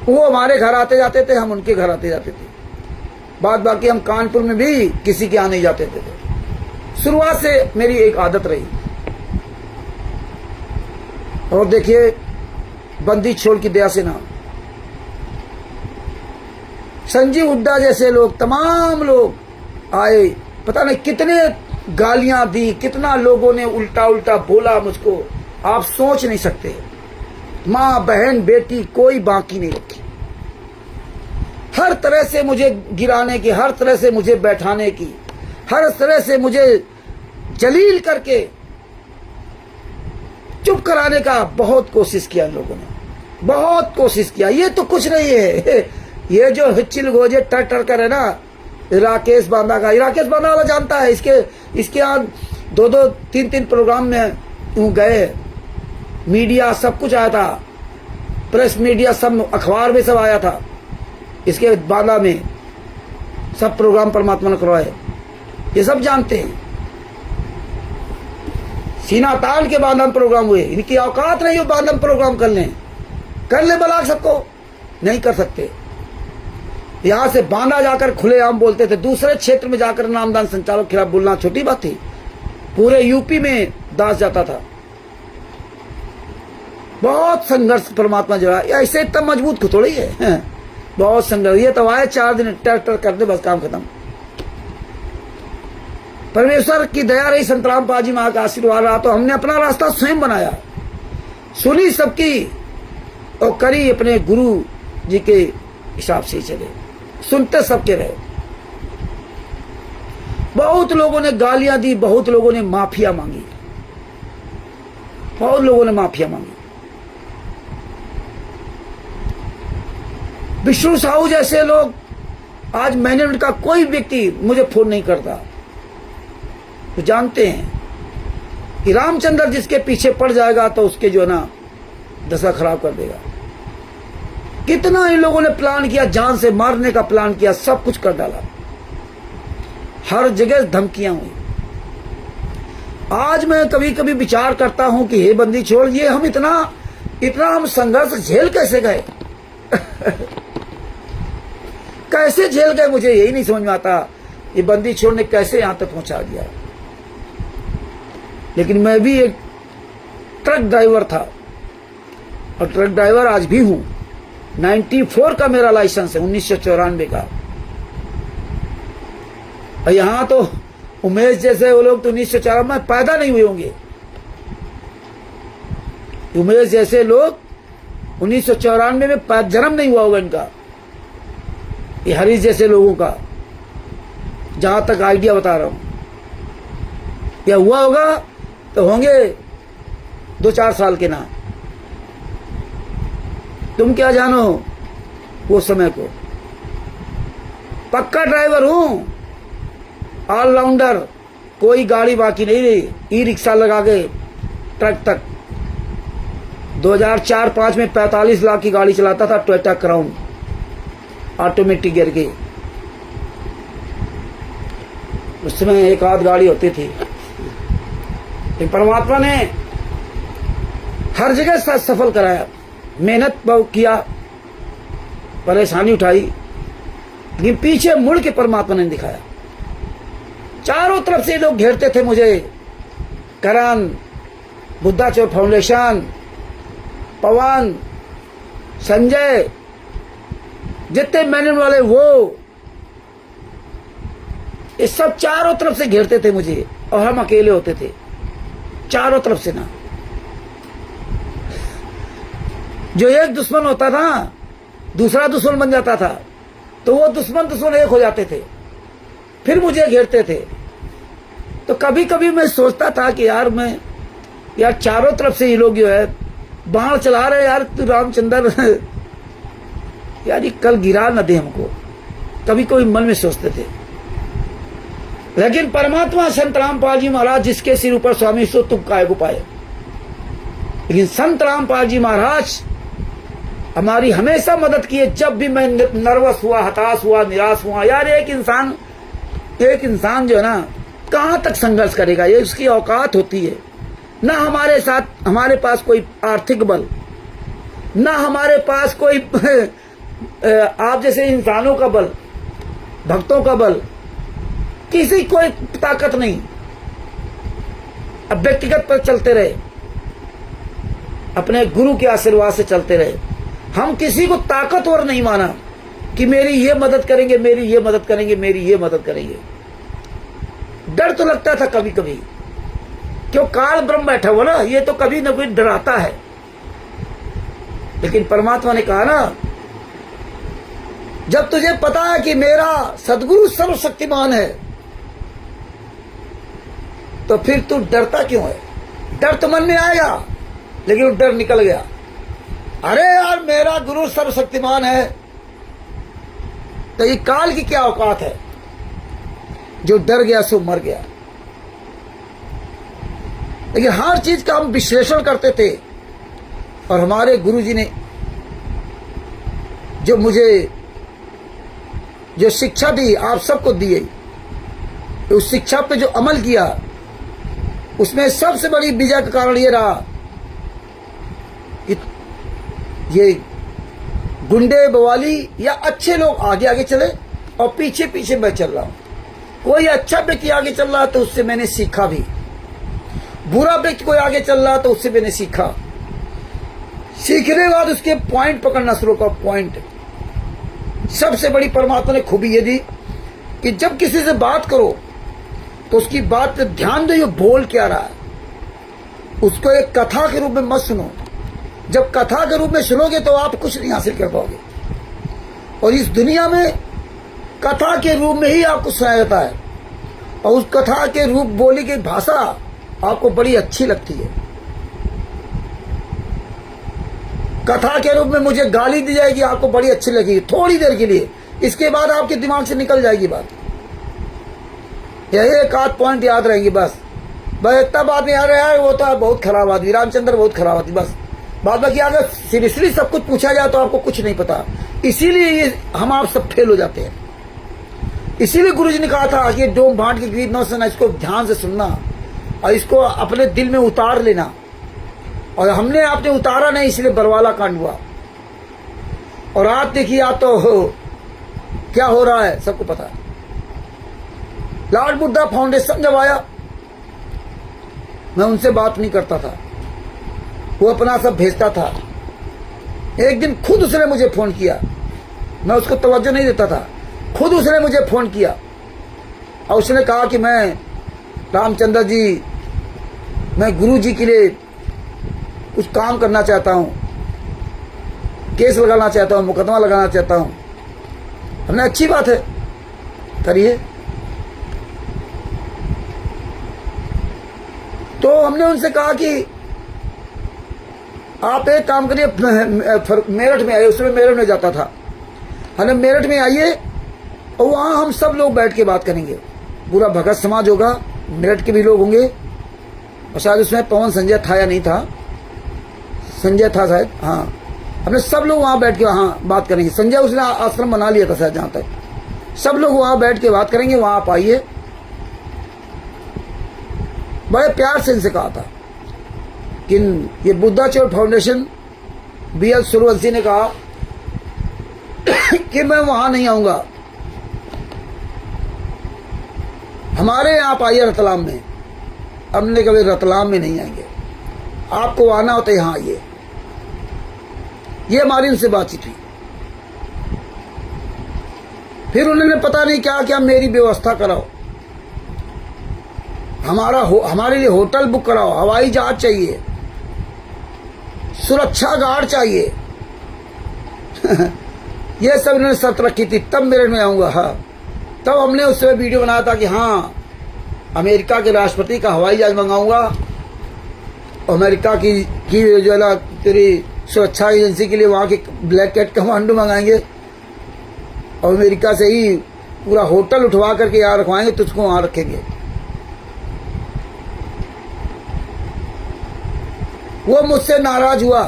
वो हमारे घर आते जाते थे, हम उनके घर आते जाते थे। बाद बाकी हम कानपुर में भी किसी के यहाँ नहीं जाते थे। शुरुआत से मेरी एक आदत रही। और देखिए, बंदी छोड़ की दया से ना, संजीव हुड्डा जैसे लोग, तमाम लोग आए, पता नहीं कितने गालियां दी, कितना लोगों ने उल्टा उल्टा बोला मुझको, आप सोच नहीं सकते। माँ बहन बेटी कोई बाकी नहीं रखी, हर तरह से मुझे गिराने की, हर तरह से मुझे बैठाने की, हर तरह से मुझे जलील करके चुप कराने का बहुत कोशिश किया लोगों ने, बहुत कोशिश किया। ये तो कुछ नहीं है, ये जो हिच्चिल गोजे टर टर कर है ना, राकेश बांधा का, राकेश बांधा वाला जानता है, इसके यहाँ 2-2, 3-3 प्रोग्राम में यूं गए, मीडिया सब कुछ आया था, प्रेस मीडिया सब, अखबार में सब आया था। इसके बांधा में सब प्रोग्राम परमात्मा ने करवाए, ये सब जानते हैं। सीना ताल के बांधा प्रोग्राम हुए, इनकी औकात नहीं हो बांधा प्रोग्राम कर ले बलाक सबको, नहीं कर सकते। यहां से बांधा जाकर खुलेआम बोलते थे, दूसरे क्षेत्र में जाकर नामदान संचालक के खिलाफ बोलना छोटी बात थी। पूरे यूपी में दास जाता था। बहुत संघर्ष परमात्मा जो है, ऐसे इतना मजबूत को थोड़ी है, बहुत संघर्ष। ये तो आए 4 दिन ट्रैक्टर कर दे, बस काम खत्म। परमेश्वर की दया रही, संत रामपाल जी महाराज का आशीर्वाद रहा, तो हमने अपना रास्ता स्वयं बनाया, सुनी सबकी और करी अपने गुरु जी के हिसाब से चले, सुनते सबके रहे। बहुत लोगों ने गालियां दी, बहुत लोगों ने माफिया मांगी, बहुत लोगों ने माफिया मांगी। विष्णु साहू जैसे लोग, आज मैनेजमेंट का कोई व्यक्ति मुझे फोन नहीं करता, तो जानते हैं कि रामचंद्र जिसके पीछे पड़ जाएगा तो उसके जो है ना दशा खराब कर देगा। कितना इन लोगों ने प्लान किया, जान से मारने का प्लान किया, सब कुछ कर डाला, हर जगह धमकियां हुई। आज मैं कभी कभी विचार करता हूं कि हे बंदी छोड़, ये हम इतना हम संघर्ष झेल कैसे गए कैसे झेल गए, मुझे यही नहीं समझ में आता। ये बंदी छोड़ ने कैसे यहां तक पहुंचा दिया। लेकिन मैं भी एक ट्रक ड्राइवर था, और ट्रक ड्राइवर आज भी हूं। 94 का मेरा लाइसेंस है, 1994 का। और यहां तो उमेश जैसे वो लोग तो 1994 में पैदा नहीं हुए होंगे। उमेश जैसे लोग 1994 में जन्म नहीं हुआ होगा इनका, ये हरीश जैसे लोगों का, जहां तक आइडिया बता रहा हूं। या हुआ होगा तो होंगे 2-4 साल के ना, तुम क्या जानो वो समय को। पक्का ड्राइवर हूं, ऑलराउंडर, कोई गाड़ी बाकी नहीं रही। ई रिक्शा लगा के ट्रक तक 2004-05 में 45 लाख की गाड़ी चलाता था, टोयोटा क्राउन ऑटोमेटिक गियर की। उस समय एक आध गाड़ी होती थी। लेकिन परमात्मा ने हर जगह सफल कराया, मेहनत बहुत किया, परेशानी उठाई, लेकिन पीछे मुड़ के परमात्मा ने दिखाया। चारों तरफ से लोग घेरते थे मुझे, करण, बुद्धा चौर फाउंडेशन, पवन, संजय, जितने मैनेजमेंट वाले वो, ये सब चारों तरफ से घेरते थे मुझे, और हम अकेले होते थे चारों तरफ से ना। जो एक दुश्मन होता था दूसरा दुश्मन बन जाता था, तो वो दुश्मन एक हो जाते थे, फिर मुझे घेरते थे। तो कभी कभी मैं सोचता था कि यार चारों तरफ से ये लोग जो है बाण चला रहे, यार तू रामचंद्र यार ये कल गिरा न दे हमको, कभी कोई मन में सोचते थे। लेकिन परमात्मा संत रामपाल जी महाराज जिसके सिर ऊपर स्वामी सो तुम काय को पाए। लेकिन संत रामपाल जी महाराज हमारी हमेशा मदद किए, जब भी मैं नर्वस हुआ, हताश हुआ, निराश हुआ। यार एक इंसान जो है ना कहां तक संघर्ष करेगा, ये उसकी औकात होती है ना। हमारे पास कोई आर्थिक बल, ना हमारे पास कोई आप जैसे इंसानों का बल, भक्तों का बल, किसी कोई ताकत नहीं। अब व्यक्तिगत पर चलते रहे, अपने गुरु के आशीर्वाद से चलते रहे। हम किसी को ताकतवर नहीं माना कि मेरी ये मदद करेंगे, मेरी ये मदद करेंगे, मेरी ये मदद करेंगे। डर तो लगता था कभी कभी, क्यों काल ब्रह्म बैठा हुआ ना, ये तो कभी ना कोई डराता है। लेकिन परमात्मा ने कहा ना, जब तुझे पता है कि मेरा सदगुरु सर्वशक्तिमान है, तो फिर तू डरता क्यों है। डर तो मन में आएगा, लेकिन वो डर निकल गया। अरे यार मेरा गुरु सर्वशक्तिमान है, तो ये काल की क्या औकात है। जो डर गया सो मर गया। लेकिन हर चीज का हम विश्लेषण करते थे, और हमारे गुरुजी ने जो मुझे जो शिक्षा दी, आप सबको दी है, उस शिक्षा पे जो अमल किया, उसमें सबसे बड़ी विजय का कारण ये रहा कि ये गुंडे बवाली या अच्छे लोग आगे आगे चले, और पीछे पीछे मैं चल रहा हूं। कोई अच्छा व्यक्ति आगे चल रहा तो उससे मैंने सीखा भी, बुरा व्यक्ति कोई आगे चल रहा तो उससे मैंने सीखा। सीखने के बाद उसके पॉइंट पकड़ना शुरू करो। पॉइंट सबसे बड़ी परमात्मा ने खूबी ये दी कि जब किसी से बात करो तो उसकी बात पे ध्यान दो, ये बोल क्या रहा है। उसको एक कथा के रूप में मत सुनो। जब कथा के रूप में सुनोगे तो आप कुछ नहीं हासिल कर पाओगे। और इस दुनिया में कथा के रूप में ही आपको सुनाया जाता है, और उस कथा के रूप बोली गई भाषा आपको बड़ी अच्छी लगती है। कथा के रूप में मुझे गाली दी जाएगी, आपको बड़ी अच्छी लगेगी थोड़ी देर के लिए, इसके बाद आपके दिमाग से निकल जाएगी बात। यही एक आध पॉइंट याद रहेंगी बस इतना बात याद रहा है। वो तो बहुत खराब आदमी, रामचंद्र बहुत खराब आदमी। बस बाद बाकी अगर सीरियसली सब कुछ पूछा जाए तो आपको कुछ नहीं पता, इसीलिए ये हम आप सब फेल हो जाते हैं। इसीलिए गुरुजी ने कहा था कि डोम भांट के गीत न सुनना, इसको ध्यान से सुनना और इसको अपने दिल में उतार लेना। और हमने आपने उतारा नहीं, इसलिए बरवाला कांड हुआ। और आज देखिए आप तो क्या हो रहा है सबको पता है। लाल बुद्धा फाउंडेशन जब आया, मैं उनसे बात नहीं करता था, वो अपना सब भेजता था। एक दिन खुद उसने मुझे फोन किया, मैं उसको तवज्जो नहीं देता था। खुद उसने मुझे फोन किया और उसने कहा कि मैं रामचंद्र जी, मैं गुरु जी के लिए कुछ काम करना चाहता हूँ, केस लगाना चाहता हूँ, मुकदमा लगाना चाहता हूँ। हमने अच्छी बात है, करिए। तो हमने उनसे कहा कि आप एक काम करिए, मेरठ में आइए। उसमें मेरठ में जाता था, हमने मेरठ में आइए और वहाँ हम सब लोग बैठ के बात करेंगे। पूरा भगत समाज होगा, मेरठ के भी लोग होंगे, और शायद उसमें पवन संजय था या नहीं था, संजय था शायद, हाँ। हमने सब लोग वहाँ बैठ के वहाँ बात करेंगे। संजय उसने आश्रम बना लिया था शायद, जहाँ तक सब लोग वहाँ बैठ के बात करेंगे। वहाँ आप आइए। बड़े प्यार से इनसे कहा था कि ये बुद्धाचौर फाउंडेशन, BL सूर्यवंशी ने कहा कि मैं वहां नहीं आऊंगा, हमारे यहाँ आप आइए रतलाम में। हमने कभी रतलाम में नहीं आएंगे, आपको आना हो तो यहाँ आइए। ये हमारी उनसे बातचीत हुई। फिर उन्होंने पता नहीं क्या क्या मेरी व्यवस्था कराओ, हमारे लिए होटल बुक कराओ, हवाई जहाज चाहिए, सुरक्षा गार्ड चाहिए। ये सब इन्होंने शर्त रखी थी, तब मेरठ में आऊंगा। हाँ, तब हमने उस समय वीडियो बनाया था कि हाँ, अमेरिका के राष्ट्रपति का हवाई जहाज मंगाऊंगा, अमेरिका की जो है ना तेरी सुरक्षा एजेंसी के लिए वहाँ के ब्लैक कैट कमांडो मंगाएंगे, और अमेरिका से ही पूरा होटल उठवा करके यहाँ रखवाएंगे, तुझको वहाँ रखेंगे। वो मुझसे नाराज हुआ,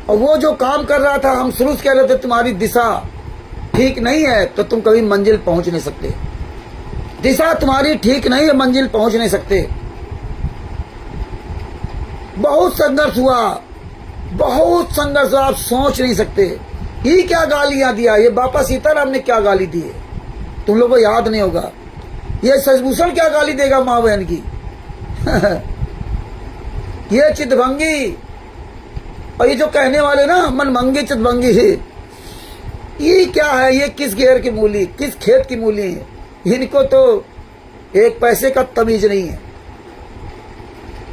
और वो जो काम कर रहा था, हम शुरू से कह रहे थे तुम्हारी दिशा ठीक नहीं है तो तुम कभी मंजिल पहुंच नहीं सकते। दिशा तुम्हारी ठीक नहीं है, मंजिल पहुंच नहीं सकते। बहुत संघर्ष हुआ, बहुत संघर्ष हुआ, आप सोच नहीं सकते। ये क्या गालियां दिया, ये बापा सीताराम ने क्या गाली दी है, तुम लोगों को याद नहीं होगा। ये शशिभूषण क्या गाली देगा माँ बहन की। ये चितभंगी, और ये जो कहने वाले ना मनभंगी चितभंगी है, ये क्या है, ये किस घेर की मूली, किस खेत की मूली है। इनको तो एक पैसे का तमीज नहीं है।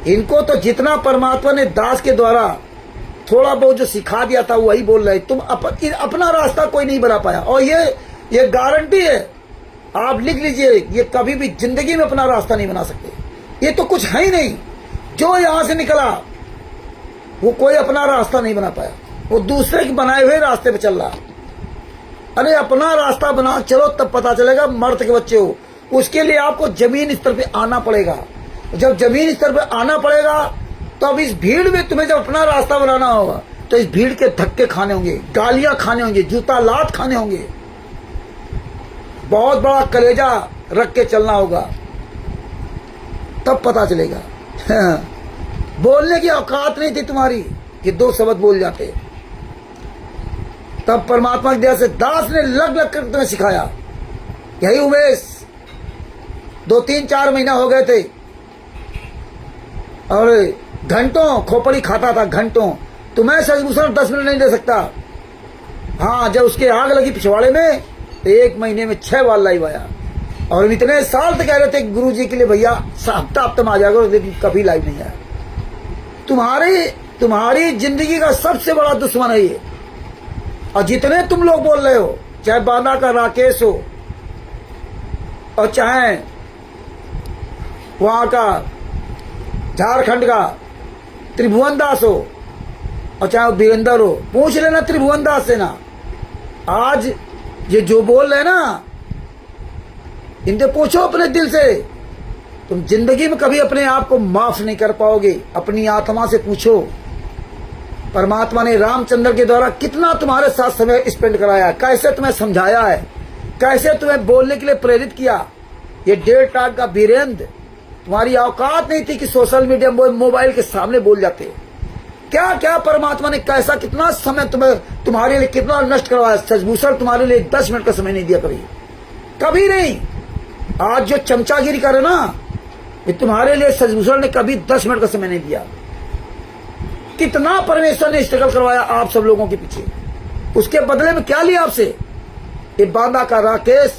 इनको तो जितना परमात्मा ने दास के द्वारा थोड़ा बहुत जो सिखा दिया था वही बोल रहे। तुम अपना रास्ता कोई नहीं बना पाया, और ये गारंटी है, आप लिख लीजिए, ये कभी भी जिंदगी में अपना रास्ता नहीं बना सकते। ये तो कुछ है ही नहीं। जो यहां से निकला वो कोई अपना रास्ता नहीं बना पाया, वो दूसरे के बनाए हुए रास्ते पे चल रहा। अरे अपना रास्ता बना चलो, तब पता चलेगा मर्द के बच्चे हो। उसके लिए आपको जमीन स्तर पे आना पड़ेगा। जब जमीन स्तर पे आना पड़ेगा तो अब इस भीड़ में तुम्हें जब अपना रास्ता बनाना होगा तो इस भीड़ के धक्के खाने होंगे, गालियां खाने होंगे, जूता लात खाने होंगे, बहुत बड़ा कलेजा रख के चलना होगा, तब पता चलेगा। बोलने की औकात नहीं थी तुम्हारी कि दो शब्द बोल जाते। तब परमात्मा की दया से दास ने लग लग कर तुम्हें सिखाया। यही उमेश 2-3-4 महीना हो गए थे और घंटों खोपड़ी खाता था, घंटों। तुम्हें शशिभूषण 10 मिनट नहीं दे सकता। हाँ, जब उसके आग लगी पिछवाड़े में तो 1 महीने में 6 बार लाइव आया, और हम इतने साल तक कह रहे थे गुरु जी के लिए भैया हफ्ता हफ्ता में आ जाएगा, लेकिन कभी लाइव नहीं आया। तुम्हारी जिंदगी का सबसे बड़ा दुश्मन है ये। और जितने तुम लोग बोल रहे हो, चाहे बांदा का राकेश हो और चाहे वहां का झारखंड का त्रिभुवन दास हो और चाहे वीरेंद्र हो, पूछ लेना त्रिभुवन दास से ना। आज ये जो बोल रहे ना, इनसे पूछो अपने दिल से। तुम जिंदगी में कभी अपने आप को माफ नहीं कर पाओगे। अपनी आत्मा से पूछो, परमात्मा ने रामचंद्र के द्वारा कितना तुम्हारे साथ समय स्पेंड कराया, कैसे तुम्हें समझाया है, कैसे तुम्हें बोलने के लिए प्रेरित किया। ये 1.5 लाख का वीरेंद्र, तुम्हारी औकात नहीं थी कि सोशल मीडिया मोबाइल के सामने बोल जाते। क्या क्या परमात्मा ने कैसा कितना समय तुम्हारे लिए कितना नष्ट करवाया। शशिभूषण तुम्हारे लिए 10 मिनट का समय नहीं दिया, कभी नहीं। आज जो चमचागिरी करे ना, ये तुम्हारे लिए शशिभूषण ने कभी 10 मिनट का समय नहीं दिया। कितना परमेश्वर ने स्ट्रगल करवाया आप सब लोगों के पीछे, उसके बदले में क्या लिया आपसे? ये बांदा का राकेश,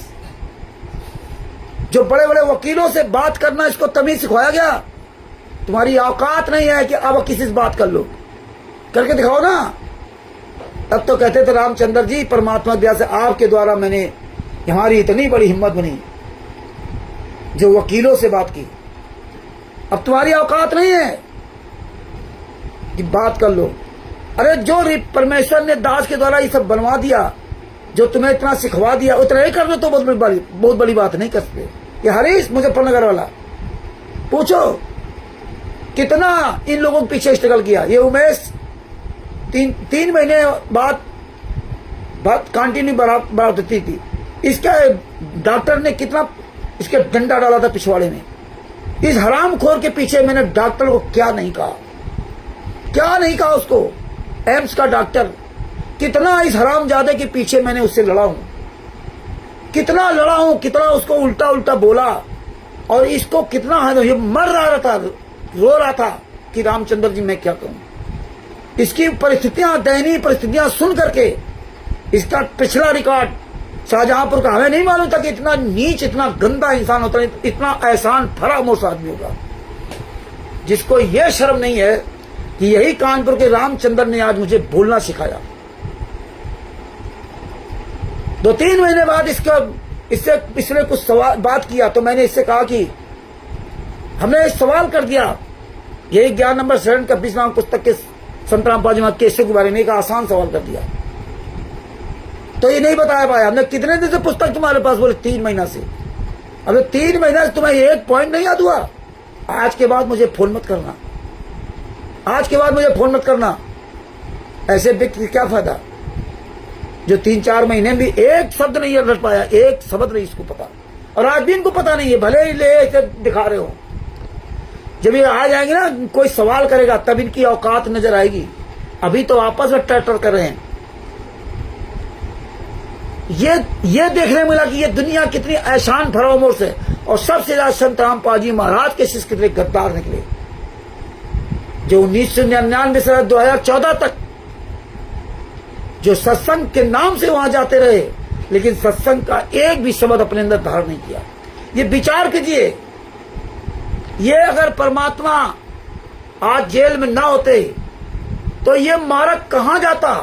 जो बड़े बड़े वकीलों से बात करना, इसको तमीज सिखाया गया। तुम्हारी औकात नहीं है कि अब किसी से बात कर लो, करके दिखाओ ना। तब तो कहते थे रामचंद्र जी, परमात्मा की दया से आपके द्वारा मैंने, हमारी इतनी बड़ी हिम्मत बनी जो वकीलों से बात की। अब तुम्हारी औकात नहीं है कि बात कर लो। अरे जो परमेश्वर ने दास के द्वारा ये सब बनवा दिया, जो तुम्हें इतना सिखवा दिया, उतना ही कर लो तो बहुत बड़ी बात नहीं कर सकते। ये हरीश मुजफ्फरनगर वाला, पूछो कितना इन लोगों के पीछे स्ट्रगल किया। ये उमेश 3 महीने बाद कंटिन्यू बढ़ा देती थी। इसका डॉक्टर ने कितना इसके डंडा डाला था पिछवाड़े में। इस हरामखोर के पीछे मैंने डॉक्टर को क्या नहीं कहा, क्या नहीं कहा उसको। एम्स का डॉक्टर, कितना इस हरामजादे के पीछे मैंने उससे लड़ा हूं, कितना लड़ा हूं, कितना उसको उल्टा उल्टा बोला। और इसको कितना ये मर रहा था, रो रहा था कि रामचंद्र जी मैं क्या कहूं। इसकी परिस्थितियां, दयनीय परिस्थितियां सुन करके, इसका पिछला रिकॉर्ड शाहजहांपुर का, हमें नहीं मालूम था कि इतना नीच, इतना गंदा इंसान होता है, इतना एहसान फरामोश आदमी होगा, जिसको ये शर्म नहीं है कि यही कानपुर के रामचंद्र ने आज मुझे बोलना सिखाया। 2-3 महीने बाद इसने कुछ सवाल बात किया तो मैंने इससे कहा कि हमने सवाल कर दिया, यही ज्ञान नंबर 7 का 20 नाम पुस्तक के संत रामपाल जी केसव के बारे में एक आसान सवाल कर दिया, तो ये नहीं बताया पाया। हमने कितने दिन से पुस्तक तुम्हारे पास, बोले 3 महीना से। अब 3 महीना से तुम्हें एक पॉइंट नहीं याद हुआ? आज के बाद मुझे फोन मत करना, आज के बाद मुझे फोन मत करना। ऐसे व्यक्ति का क्या फायदा जो 3-4 महीने में भी एक शब्द नहीं रट पाया, एक शब्द नहीं इसको पता, और आज भी इनको पता नहीं है, भले ही ले ऐसे दिखा रहे हो। जब ये आ जाएंगे ना, कोई सवाल करेगा तब इनकी औकात नजर आएगी। अभी तो आपस में टर्टर कर रहे हैं। ये देखने मिला कि ये दुनिया कितनी एहसान फरामोश है, और सबसे ज्यादा संत रामपाल जी महाराज के शिष्य कितने गद्दार निकले, जो 1999 से 2014 तक जो सत्संग के नाम से वहां जाते रहे, लेकिन सत्संग का एक भी शब्द अपने अंदर धारण नहीं किया। ये विचार कीजिए, ये अगर परमात्मा आज जेल में ना होते तो ये मारक कहां जाता।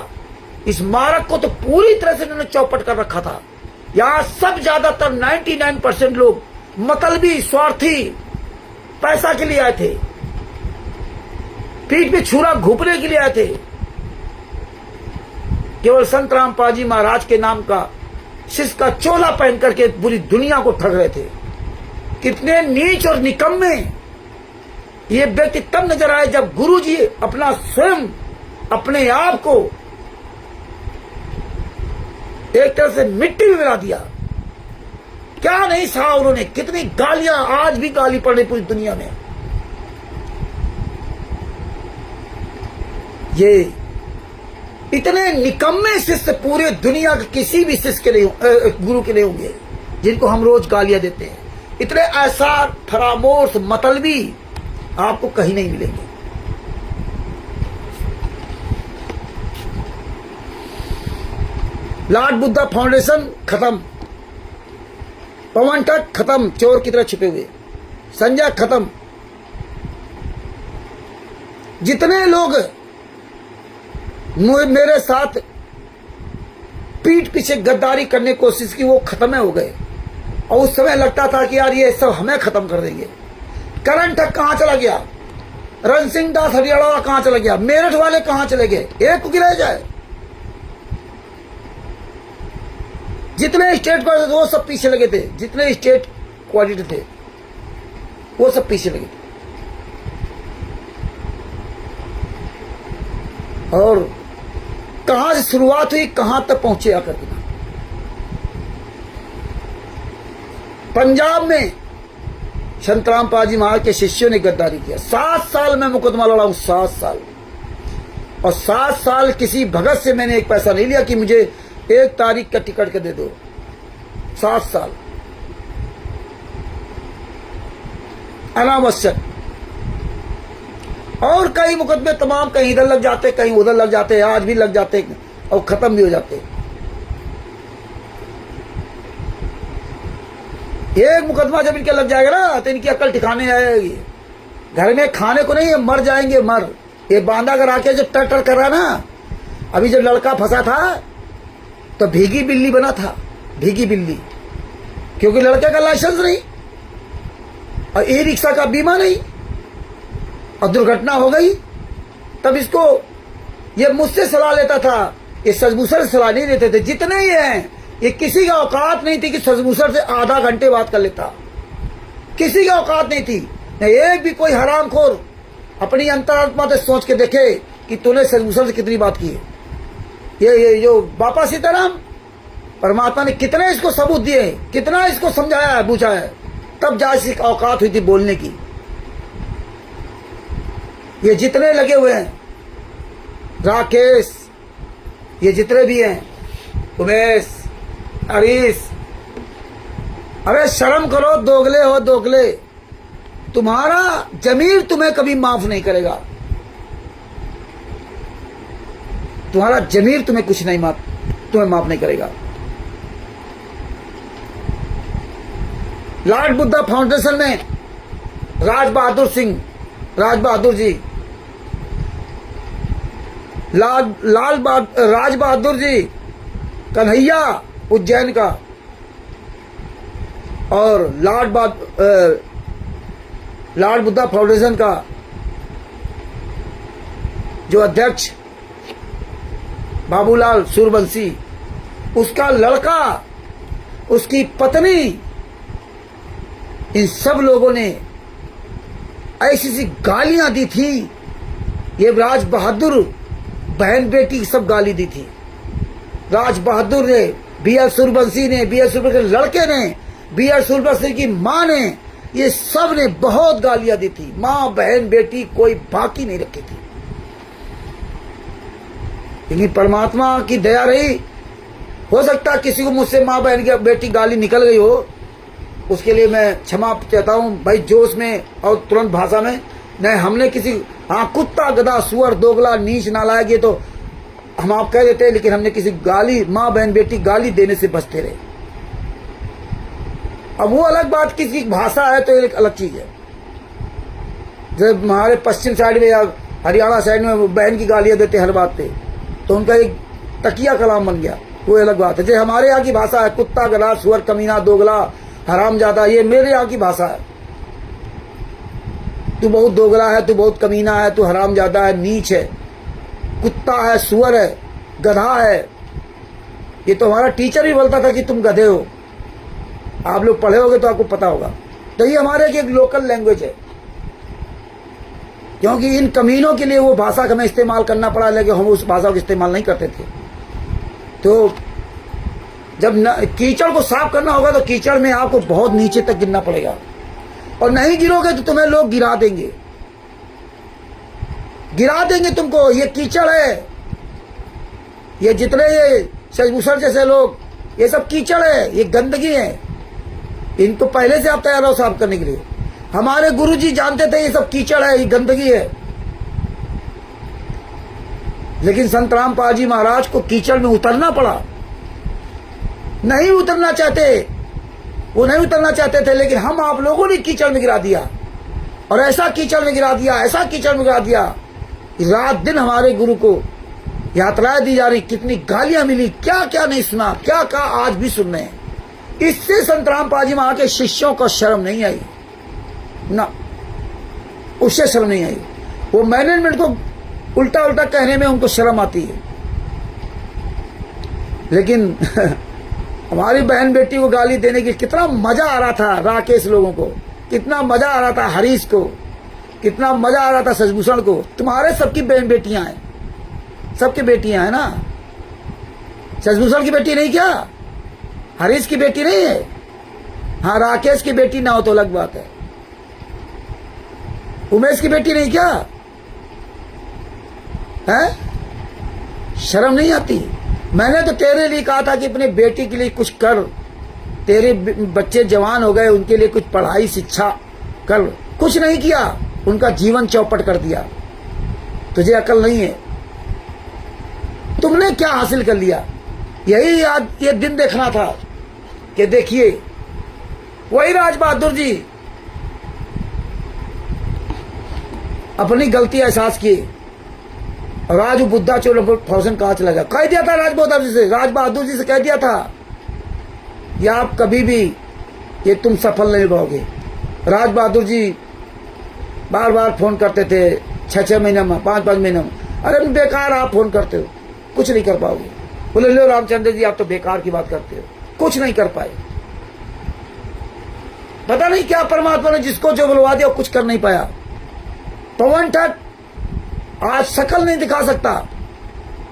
इस मारक को तो पूरी तरह से इन्होंने चौपट कर रखा था। यहां सब ज्यादातर 99% लोग मतलबी, स्वार्थी, पैसा के लिए आए थे, पीठ पे छुरा घुपने के लिए आए थे। केवल संत रामपाल जी महाराज के नाम का शिष्य का चोला पहन करके पूरी दुनिया को ठग रहे थे। कितने नीच और निकम्मे ये व्यक्ति तब नजर आए जब गुरु जी अपना स्वयं अपने आप को एक तरह से मिट्टी में मिला दिया। क्या नहीं सहा उन्होंने, कितनी गालियां, आज भी गाली पड़ रही पूरी दुनिया में। ये इतने निकम्मे शिष्य पूरे दुनिया के किसी भी शिष्य के नहीं, गुरु के नहीं होंगे जिनको हम रोज गालियां देते हैं। इतने ऐसा फरामोश मतलबी आपको कहीं नहीं मिलेंगे। लॉर्ड बुद्धा फाउंडेशन खत्म, पवन टक खत्म, चोर की तरह छिपे हुए, संजय खत्म। जितने लोग मेरे साथ पीठ पीछे गद्दारी करने की कोशिश की वो खत्म हो गए। और उस समय लगता था कि यार ये सब हमें खत्म कर देंगे। करण ठग कहां चला गया, रण सिंह दास हरियाणा कहां चला गया, मेरठ वाले कहां चले गए, एक को गिराया जाए। जितने स्टेट पर वो सब पीछे लगे थे, जितने स्टेट कोऑर्डिनेटर थे वो सब पीछे लगे थे। और कहां से शुरुआत हुई कहां तक पहुंचे आकर के। पंजाब में संतराम पाजी महाराज के शिष्यों ने गद्दारी किया। 7 साल में मुकदमा लड़ा हूं, 7 साल। और 7 साल किसी भगत से मैंने एक पैसा नहीं लिया कि मुझे 1 तारीख का टिकट के दे दो। 7 साल अनावश्यक। और कई मुकदमे तमाम कहीं इधर लग जाते, कहीं उधर लग जाते, आज भी लग जाते और खत्म भी हो जाते। एक मुकदमा जब इनके लग जाएगा ना तो इनकी अकल ठिकाने आएगी। घर में खाने को नहीं है, मर जाएंगे, मर। ये बांधा कर आके जो टर टर कर रहा ना, अभी जब लड़का फंसा था तो भीगी बिल्ली बना था, भीगी बिल्ली, क्योंकि लड़के का लाइसेंस नहीं और ई रिक्शा का बीमा नहीं और दुर्घटना हो गई। तब इसको ये मुझसे सलाह लेता था, ये सजभूषण से सलाह नहीं देते थे। जितने ही हैं ये किसी का औकात नहीं थी कि सजभूषण से आधा घंटे बात कर लेता, किसी का औकात नहीं थी। नहीं एक भी कोई हरामखोर अपनी अंतरात्मा से सोच के देखे कि तूने सजभूषण से कितनी बात की है। ये जो बापा सीताराम परमात्मा ने कितने इसको सबूत दिए, कितना इसको समझाया है, बुझाया है, तब जा इसकी औकात हुई थी बोलने की। ये जितने लगे हुए हैं, राकेश, ये जितने भी हैं, उमेश, हरीश, अरे शर्म करो, दोगले हो दोगले। तुम्हारा जमीर तुम्हें कभी माफ नहीं करेगा, तुम्हारा जमीर तुम्हें कुछ नहीं तुम्हें माफ नहीं करेगा। लॉर्ड बुद्धा फाउंडेशन में राज बहादुर सिंह, राज बहादुर जी, राज बहादुर जी कन्हैया उज्जैन का, और लॉर्ड बुद्धा फाउंडेशन का जो अध्यक्ष बाबूलाल सूरवंशी, उसका लड़का, उसकी पत्नी, इन सब लोगों ने ऐसी सी गालियां दी थी। ये राज बहादुर बहन बेटी की सब गाली दी थी। राज बहादुर ने, बी.आर. सूरवंशी ने, बी.आर. सूरवंशी के लड़के ने, बी.आर. सूरवंशी की मां ने, ये सब ने बहुत गालियां दी थी। मां बहन बेटी कोई बाकी नहीं रखी थी। लेकिन परमात्मा की दया रही, हो सकता किसी को मुझसे मां बहन की बेटी गाली निकल गई हो, उसके लिए मैं क्षमा चाहता हूं भाई, जोश में और तुरंत भाषा में नहीं। हमने किसी, हाँ, कुत्ता गधा सुअर दोगला नीच नालायक ये तो हम आप कह देते हैं, लेकिन हमने किसी गाली, मां बहन बेटी गाली देने से बचते रहे। अब वो अलग बात, किसी की भाषा है तो एक अलग चीज है। जब हमारे पश्चिम साइड में या हरियाणा साइड में बहन की गालियां देते हर बात पे, तो उनका एक तकिया कलाम बन गया, वो अलग बात है। जैसे हमारे यहाँ की भाषा है कुत्ता गधा सुअर कमीना दोगला हरामजादा, ये मेरे यहाँ की भाषा है। तू बहुत दोगला है, तू बहुत कमीना है, तू हरामजादा है, नीच है, कुत्ता है, सुअर है, गधा है। ये तो हमारा टीचर भी बोलता था कि तुम गधे हो। आप लोग पढ़े होगे तो आपको पता होगा। तो ये हमारे की एक लोकल लैंग्वेज है, क्योंकि इन कमीनों के लिए वो भाषा हमें इस्तेमाल करना पड़ा, लेकिन हम उस भाषा को इस्तेमाल नहीं करते थे। तो जब कीचड़ को साफ करना होगा तो कीचड़ में आपको बहुत नीचे तक गिरना पड़ेगा, और नहीं गिरोगे तो तुम्हें लोग गिरा देंगे, गिरा देंगे तुमको। ये कीचड़ है, ये जितने ये सजभूषण जैसे लोग, ये सब कीचड़ है, ये गंदगी है। इनको पहले से आप तैयार हो साफ करने के लिए। हमारे गुरुजी जानते थे ये सब कीचड़ है, ये गंदगी है, लेकिन संत रामपाल जी महाराज को कीचड़ में उतरना पड़ा। नहीं उतरना चाहते, वो नहीं उतरना चाहते थे, लेकिन हम आप लोगों ने कीचड़ में गिरा दिया, और ऐसा कीचड़ में गिरा दिया, ऐसा कीचड़ में गिरा दिया, रात दिन हमारे गुरु को यात्राएं दी जा रही, कितनी गालियां मिली, क्या क्या नहीं सुना, क्या क्या आज भी सुन रहे हैं। इससे संत रामपाल जी महाराज के शिष्यों को शर्म नहीं आई ना, उससे शर्म नहीं आई। वो मैनेजमेंट को उल्टा उल्टा कहने में उनको शर्म आती है, लेकिन हमारी बहन बेटी को गाली देने की कितना मजा आ रहा था राकेश लोगों को, कितना मजा आ रहा था हरीश को, कितना मजा आ रहा था शशिभूषण को। तुम्हारे सबकी बहन बेटियां हैं, सबकी बेटियां हैं ना। शशिभूषण की बेटी नहीं क्या, हरीश की बेटी नहीं है, हाँ राकेश की बेटी ना हो तो अलग बात है। उमेश की बेटी नहीं क्या है? शर्म नहीं आती? मैंने तो तेरे लिए कहा था कि अपने बेटी के लिए कुछ कर, तेरे बच्चे जवान हो गए, उनके लिए कुछ पढ़ाई शिक्षा कर, कुछ नहीं किया, उनका जीवन चौपट कर दिया। तुझे अकल नहीं है, तुमने क्या हासिल कर लिया? यही आज ये दिन देखना था कि देखिए वही राज बहादुर जी अपनी गलती एहसास किए, और आज वो बुद्धा चोर फौजन कहाँ चला गया। कह दिया था राज बहादुर जी से कह दिया था कि आप कभी भी ये तुम सफल नहीं रहोगे। राज बहादुर जी बार बार फोन करते थे, 6-6 महीने में, 5-5 महीने में, अरे बेकार आप फोन करते हो, कुछ नहीं कर पाओगे। बोले लो रामचंद्र जी आप तो बेकार की बात करते हो, कुछ नहीं कर पाए। पता नहीं क्या परमात्मा ने जिसको जो बुलवा दिया कुछ कर नहीं पाया। पवन ठग आज शकल नहीं दिखा सकता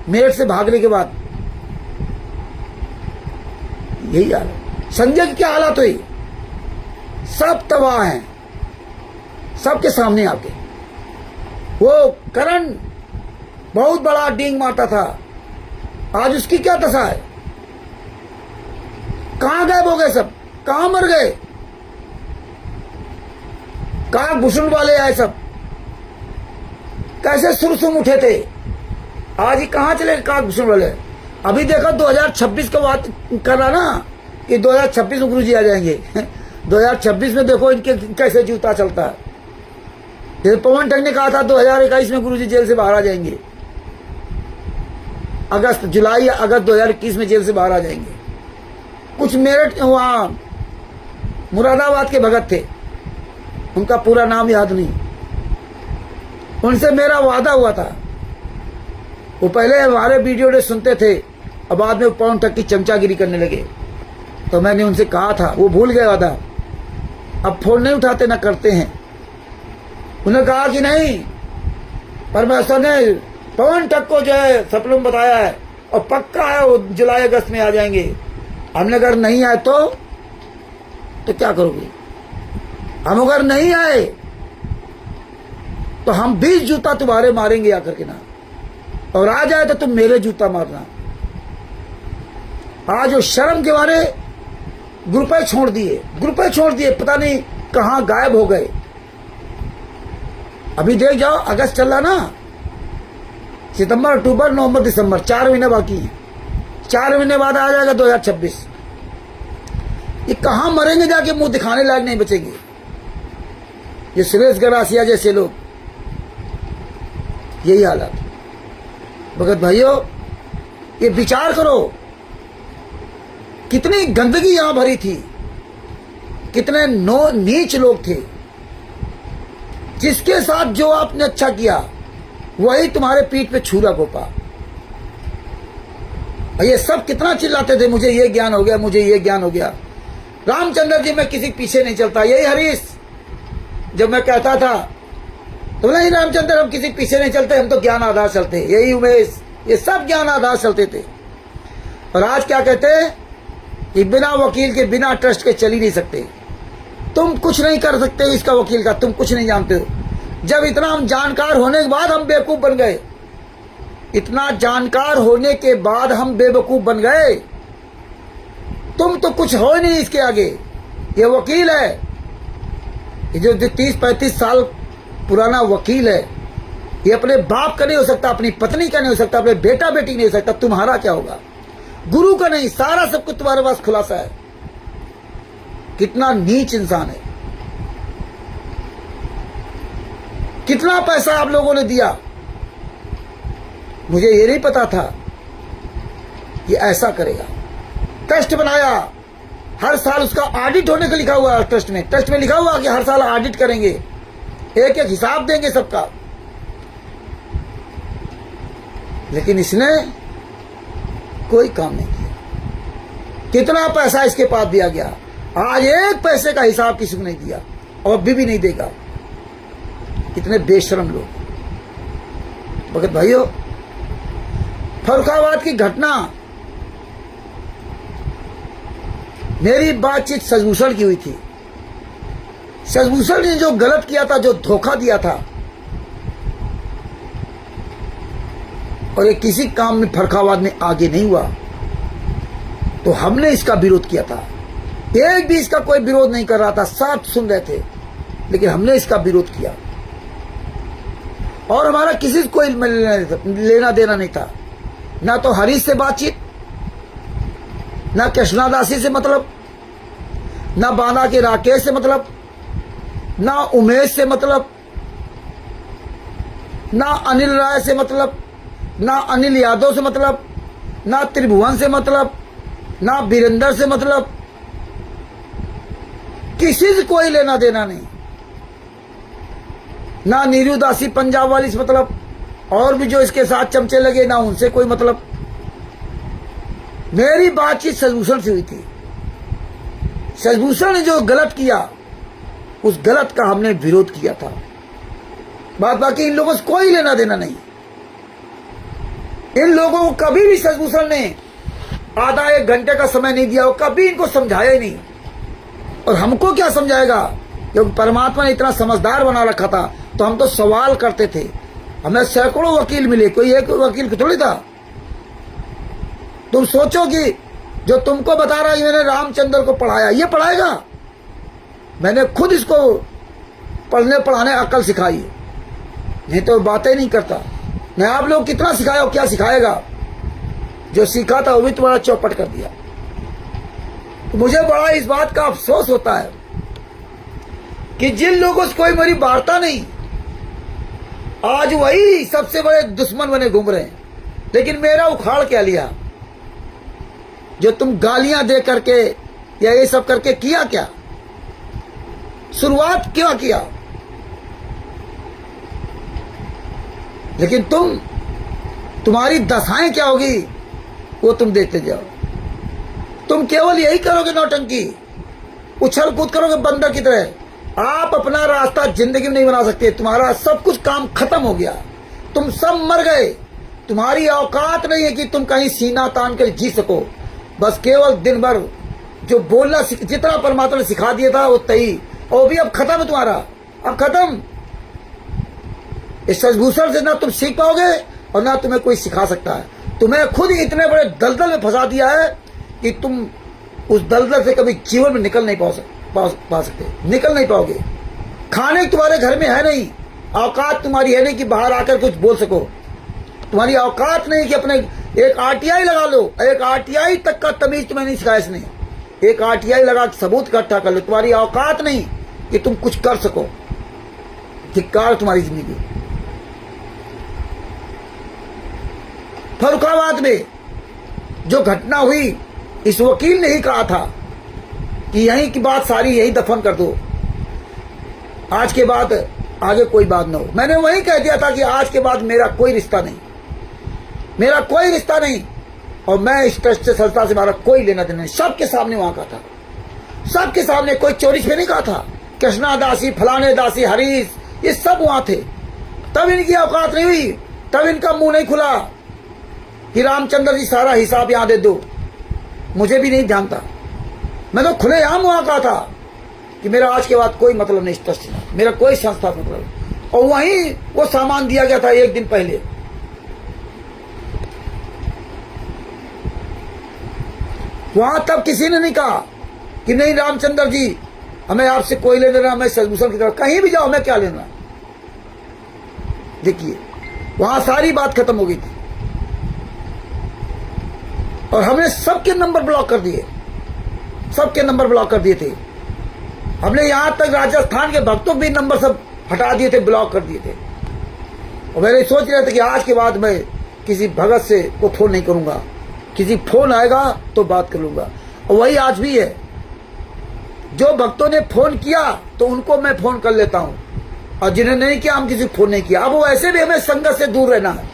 मेरठ से भागने के बाद, यही हाल है। संजय की क्या हालत हुई, सब तबाह हैं, सबके सामने आके। वो करण बहुत बड़ा डींग मारता था, आज उसकी क्या दशा है? कहां गायब हो गए सब, कहां मर गए? कहां भूषण वाले आए सब, कैसे सुरसुम उठे थे, आज ही कहां चले काकभूषण वाले? अभी देखो 2026 का बात कर रहा ना कि 2026 में गुरुजी आ जाएंगे। 2026 में देखो इनके कैसे जूता चलता है। जैसे पवन ठग ने कहा था 2021 में गुरुजी जेल से बाहर आ जाएंगे, जुलाई या अगस्त 2021 में जेल से बाहर आ जाएंगे। कुछ मेरठ वहां मुरादाबाद के भगत थे, उनका पूरा नाम याद नहीं, उनसे मेरा वादा हुआ था। वो पहले हमारे वीडियो ने सुनते थे, अब बाद में पवन ठग की चमचागिरी करने लगे, तो मैंने उनसे कहा था, वो भूल गए वादा, अब फोन नहीं उठाते ना करते हैं। उन्होंने कहा कि नहीं, परमेश्वर ने पवन ठग को जो है सपनों में बताया है और पक्का है वो जुलाई अगस्त में आ जाएंगे। हमने अगर नहीं आए तो क्या करोगे? हम अगर नहीं आए तो हम 20 जूता तुम्हारे मारेंगे आकर के ना, और आ जाए तो तुम मेरे जूता मारना। आज वो शर्म के मारे ग्रुपे छोड़ दिए, पता नहीं कहां गायब हो गए। अभी देख जाओ, अगस्त चल रहा ना, सितंबर, अक्टूबर, नवंबर, दिसंबर, 4 महीने बाकी हैं। 4 महीने बाद आ जाएगा 2026। ये कहां मरेंगे जाके, मुंह दिखाने लायक नहीं बचेंगे। ये सुरेश गरासिया जैसे लोग, यही हालत। भगत भाइयों, ये विचार करो, कितनी गंदगी यहां भरी थी, कितने नीच लोग थे। जिसके साथ जो आपने अच्छा किया वही तुम्हारे पीठ पे छुरा घोपा। ये सब कितना चिल्लाते थे, मुझे ये ज्ञान हो गया, मुझे ये ज्ञान हो गया। रामचंद्र जी मैं किसी पीछे नहीं चलता। यही हरीश जब मैं कहता था तो नहीं रामचंद्र हम किसी पीछे नहीं चलते, हम तो ज्ञान आधार चलते। यही उमेश, ये सब ज्ञान आधार चलते थे। और आज क्या कहते हैं कि बिना वकील के, बिना ट्रस्ट के चल ही नहीं सकते। तुम कुछ नहीं कर सकते इसका वकील का, तुम कुछ नहीं जानते हो। जब इतना हम जानकार होने के बाद हम बेवकूफ बन गए, इतना जानकार होने के बाद हम बेवकूफ बन गए। तुम तो कुछ हो नहीं इसके आगे। ये वकील है, ये जो 30-35 साल पुराना वकील है, ये अपने बाप का नहीं हो सकता, अपनी पत्नी का नहीं हो सकता, अपने बेटा बेटी नहीं हो सकता। तुम्हारा क्या होगा? गुरु का नहीं, सारा सब कुछ तुम्हारे पास खुलासा है। कितना नीच इंसान है। कितना पैसा आप लोगों ने दिया, मुझे ये नहीं पता था कि ऐसा करेगा। ट्रस्ट बनाया, हर साल उसका ऑडिट होने का लिखा हुआ है। ट्रस्ट में लिखा हुआ कि हर साल ऑडिट करेंगे, एक एक हिसाब देंगे सबका। लेकिन इसने कोई काम नहीं किया। कितना पैसा इसके पास दिया गया, आज एक पैसे का हिसाब किसी को नहीं दिया और भी नहीं देगा। कितने बेशरम लोग। भगत भाइयों, फर्रुखाबाद की घटना, मेरी बातचीत सजभूषण की हुई थी। सजभूषण ने जो गलत किया था, जो धोखा दिया था, और ये किसी काम में फर्रुखाबाद में आगे नहीं हुआ, तो हमने इसका विरोध किया था। एक भी इसका कोई विरोध नहीं कर रहा था, सब सुन रहे थे, लेकिन हमने इसका विरोध किया। और हमारा किसी से कोई लेना देना नहीं था, ना तो हरीश से बातचीत, ना कृष्णादासी से मतलब, ना बांदा के राकेश से मतलब, ना उमेश से मतलब, ना अनिल राय से मतलब, ना अनिल यादव से मतलब, ना त्रिभुवन से मतलब, ना वीरेंद्र से मतलब, किसी से कोई लेना देना नहीं। ना नीरू दासी पंजाब वाली से मतलब, और भी जो इसके साथ चमचे लगे, ना उनसे कोई मतलब। मेरी बातचीत सजभूषण से हुई थी। सजभूषण ने जो गलत किया, उस गलत का हमने विरोध किया था। बाकी इन लोगों से कोई लेना देना नहीं। इन लोगों को कभी भी सजभूषण ने आधा एक घंटे का समय नहीं दिया, वो कभी इनको समझाया ही नहीं। और हमको क्या समझाएगा, क्योंकि परमात्मा ने इतना समझदार बना रखा था। तो हम तो सवाल करते थे, हमें सैकड़ों वकील मिले, कोई एक वकील थोड़ी था। तुम सोचो कि जो तुमको बता रहा है, मैंने रामचंद्र को पढ़ाया, ये पढ़ाएगा? मैंने खुद इसको पढ़ने पढ़ाने अकल सिखाई, नहीं तो बातें नहीं करता। मैं आप लोग कितना सिखाया और क्या सिखाएगा? जो सीखा था वो भी तुम्हारा चौपट कर दिया। तो मुझे बड़ा इस बात का अफसोस होता है कि जिन लोगों से कोई मेरी वार्ता नहीं, आज वही सबसे बड़े दुश्मन बने घूम रहे हैं। लेकिन मेरा उखाड़ क्या लिया? जो तुम गालियां दे करके या ये सब करके किया क्या? शुरुआत क्यों किया? लेकिन तुम्हारी दशाएं क्या होगी वो तुम देखते जाओ। तुम केवल यही करोगे, नौटंकी, उछल कूद करोगे बंदर की तरह। आप अपना रास्ता जिंदगी में नहीं बना सकते। तुम्हारा सब कुछ काम खत्म हो गया, तुम सब मर गए। तुम्हारी औकात नहीं है कि तुम कहीं सीना तान कर जी सको। बस केवल दिन भर जो बोलना, जितना परमात्मा ने सिखा दिया था वो तही, और भी अब खत्म है तुम्हारा, अब खत्म। इस सजभूषण से ना तुम सीख पाओगे और ना तुम्हें कोई सिखा सकता है। तुम्हें खुद ही इतने बड़े दलदल में फंसा दिया है कि तुम उस दलदल से कभी जीवन में निकल नहीं पा सकते, निकल नहीं पाओगे। खाने तुम्हारे घर में है नहीं, औकात तुम्हारी है नहीं कि बाहर आकर कुछ बोल सको। तुम्हारी औकात नहीं कि अपने एक आरटीआई लगा लो। एक आरटीआई तक का तमीज तुम्हें नहीं सिखाया इसने। एक आरटीआई लगा सबूत इकट्ठा कर लो। तुम्हारी औकात नहीं कि तुम कुछ कर सको। धिक्कार तुम्हारी जिंदगी। फर्रुखाबाद में जो घटना हुई, इस वकील ने ही कहा था कि यहीं की बात सारी यही दफन कर दो, आज के बाद आगे कोई बात ना हो। मैंने वही कह दिया था कि आज के बाद मेरा कोई रिश्ता नहीं, मेरा कोई रिश्ता नहीं, और मैं इस ट्रस्ट से, संस्था से हमारा कोई लेना देना नहीं। सबके सामने वहां का था, सबके सामने। कोई चोरी से नहीं कहा था। कृष्णा दासी, फलाने दासी, हरीश, ये सब वहां थे। तब इनकी औकात नहीं हुई, तब इनका मुंह नहीं खुला कि रामचंद्र जी सारा हिसाब यहां दे दो। मुझे भी नहीं ध्यान था। मैं तो खुलेआम वहां कहा था कि मेरा आज के बाद कोई मतलब नहीं इस ट्रस्ट से, मेरा कोई संस्था मतलब। और वहीं वो सामान दिया गया था एक दिन पहले। वहां तब किसी ने नहीं कहा कि नहीं रामचंद्र जी हमें आपसे कोई लेना देना, हमें सजभूषण की तरफ कहीं भी जाओ हमें क्या लेना। देखिए वहां सारी बात खत्म हो गई थी।
और हमने सबके नंबर ब्लॉक कर दिए, सबके नंबर ब्लॉक कर दिए थे। हमने यहां तक राजस्थान के भक्तों के भी नंबर सब हटा दिए थे, ब्लॉक कर दिए थे। और मैंने सोच रहा था कि आज के बाद मैं किसी भगत से को फोन नहीं करूंगा, किसी फोन आएगा तो बात कर लूंगा। और वही आज भी है, जो भक्तों ने फोन किया तो उनको मैं फोन कर लेता हूं, और जिन्हें नहीं किया हम किसी को फोन नहीं किया। अब वो ऐसे भी हमें संगत से दूर रहना है।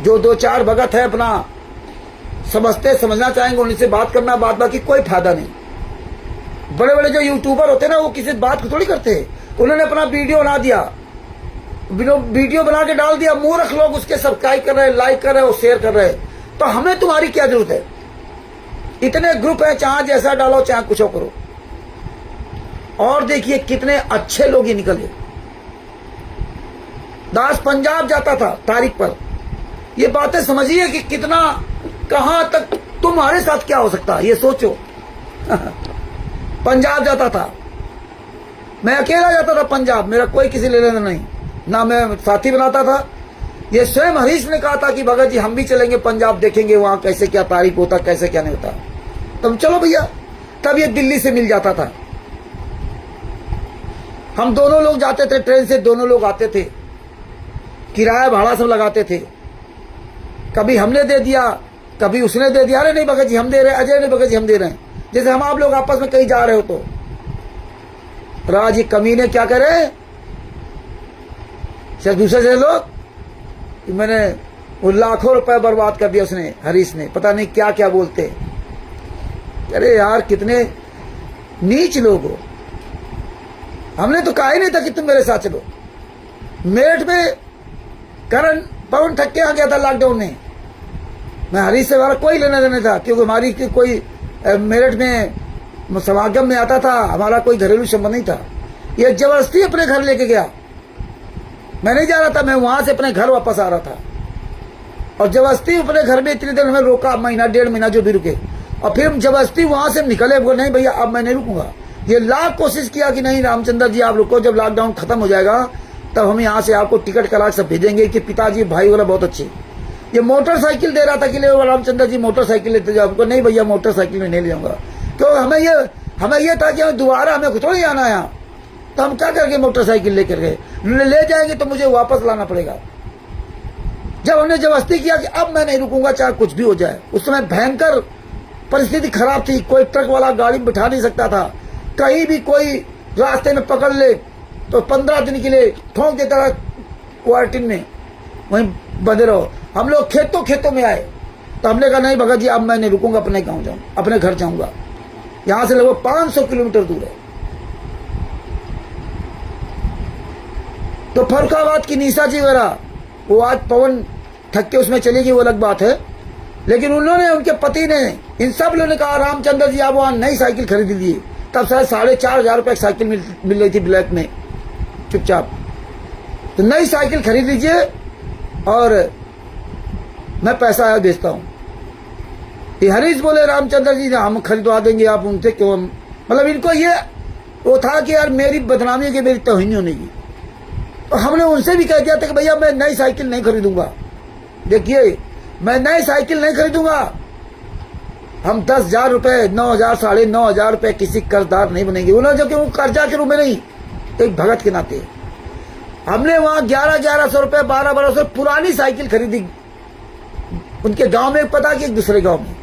जो दो चार भगत है अपना समझते समझना चाहेंगे उनसे बात करना, बात बाकी कोई फायदा नहीं। बड़े बड़े जो यूट्यूबर होते हैं ना, वो किसी बात को थोड़ी करते हैं। उन्होंने अपना वीडियो बना दिया, वीडियो बना के डाल दिया, मूर्ख लोग उसके सब्सक्राइब कर रहे हैं, लाइक कर रहे हैं और शेयर कर रहे हैं। तो हमें तुम्हारी क्या जरूरत है? इतने ग्रुप है, चाहे जैसा डालो चाहे कुछ करो। और देखिए कितने अच्छे लोग ही निकले। दास पंजाब जाता था तारीख पर, ये बातें समझिए कि कितना कहां तक तुम्हारे साथ क्या हो सकता है, ये सोचो। पंजाब जाता था, मैं अकेला जाता था पंजाब, मेरा कोई किसी लेने देना नहीं, ना मैं साथी बनाता था। ये स्वयं हरीश ने कहा था कि भगत जी हम भी चलेंगे पंजाब, देखेंगे वहां कैसे क्या तारीख होता, कैसे क्या नहीं होता। तब चलो भैया, तब ये दिल्ली से मिल जाता था। हम दोनों लोग जाते थे ट्रेन से, दोनों लोग आते थे, किराया भाड़ा सब लगाते थे। कभी हमने दे दिया, कभी उसने दे दिया। अरे नहीं भगत जी हम दे रहे हैं, अजय नहीं भगत जी हम दे रहे हैं। जैसे हम आप लोग आपस में कहीं जा रहे हो तो राज, ये कमीने क्या करे, शायद दूसरे से लोग, मैंने वो लाखों रुपए बर्बाद कर दिया उसने, हरीश ने, पता नहीं क्या क्या बोलते। अरे यार कितने नीच लोग हो। हमने तो कहा ही नहीं था कि तुम मेरे साथ चलो। मेरठ में करण पवन ठक्के आ गया था लॉकडाउन में, मैं हरीश से हमारा कोई लेना देना था, क्योंकि हमारी कोई मेरठ में समागम में आता था, हमारा कोई घरेलू संबंध नहीं था। ये जबरदस्ती अपने घर लेके गया, मैं नहीं जा रहा था, मैं वहां से अपने घर वापस आ रहा था। और जबरदस्ती अपने घर में इतनी देर हमें रोका, महीना डेढ़ महीना जो भी रुके। और फिर हम जबरदस्ती वहां से निकले, बोले नहीं भैया अब मैं नहीं रुकूंगा। ये लाख कोशिश किया कि नहीं रामचंद्र जी आप रुको, जब लॉकडाउन खत्म हो जाएगा तब हम यहाँ से आपको टिकट करा सब भेजेंगे। कि पिताजी भाई वाला बहुत अच्छे, ये मोटरसाइकिल दे रहा था कि ले रामचंद्र जी मोटरसाइकिल लेते जाओ। आपको नहीं भैया मोटरसाइकिल में नहीं ले जाऊंगा, क्यों हमें ये था कि हमें दोबारा हमें थोड़ी आना है। तो हम क्या करके मोटरसाइकिल लेकर गए, ले जाएंगे तो मुझे वापस लाना पड़ेगा। जब हमने जबरदस्ती किया कि अब मैं नहीं रुकूंगा चाहे कुछ भी हो जाए, उस समय भयंकर परिस्थिति खराब थी, कोई ट्रक वाला गाड़ी में बिठा नहीं सकता था, कहीं भी कोई रास्ते में पकड़ ले तो 15 दिन के लिए ठोंक देता था क्वारंटीन में, वहीं बंधे रहो। हम लोग खेतों में आए, तो हमने कहा नहीं भगत जी अब मैं नहीं रुकूंगा, अपने गाँव जाऊँ, अपने घर जाऊंगा। यहाँ से लगभग 500 किलोमीटर दूर है। तो फरुखाबाद की निशा जी वगैरह वो आज पवन ठक्के उसमें चली गई, वो अलग बात है। लेकिन उन्होंने, उनके पति ने, इन सब लोगों ने कहा रामचंद्र जी आप वहां नई साइकिल खरीद लीजिए। तब शायद 4,500 रुपए की साइकिल मिल रही थी ब्लैक में चुपचाप। तो नई साइकिल खरीद लीजिए और मैं पैसा आया भेजता हूं। ये हरीश बोले रामचंद्र जी हम खरीदवा देंगे, आप उनसे क्यों, मतलब इनको ये वो था कि यार मेरी बदनामी की, मेरी तौहीन होने की। तो हमने उनसे भी कह दिया था कि भैया मैं नई साइकिल नहीं खरीदूंगा, देखिए मैं नई साइकिल नहीं खरीदूंगा। हम 10,000 रुपए, 9,000, 9,500 रुपए किसी कर्जदार नहीं बनेंगे। उन्होंने जो कि वो कर्जा के रूप में नहीं, एक भगत के नाते हमने वहां 11,100 रुपए, 12,100 पुरानी साइकिल खरीदी। उनके गांव में पता कि एक दूसरे गांव में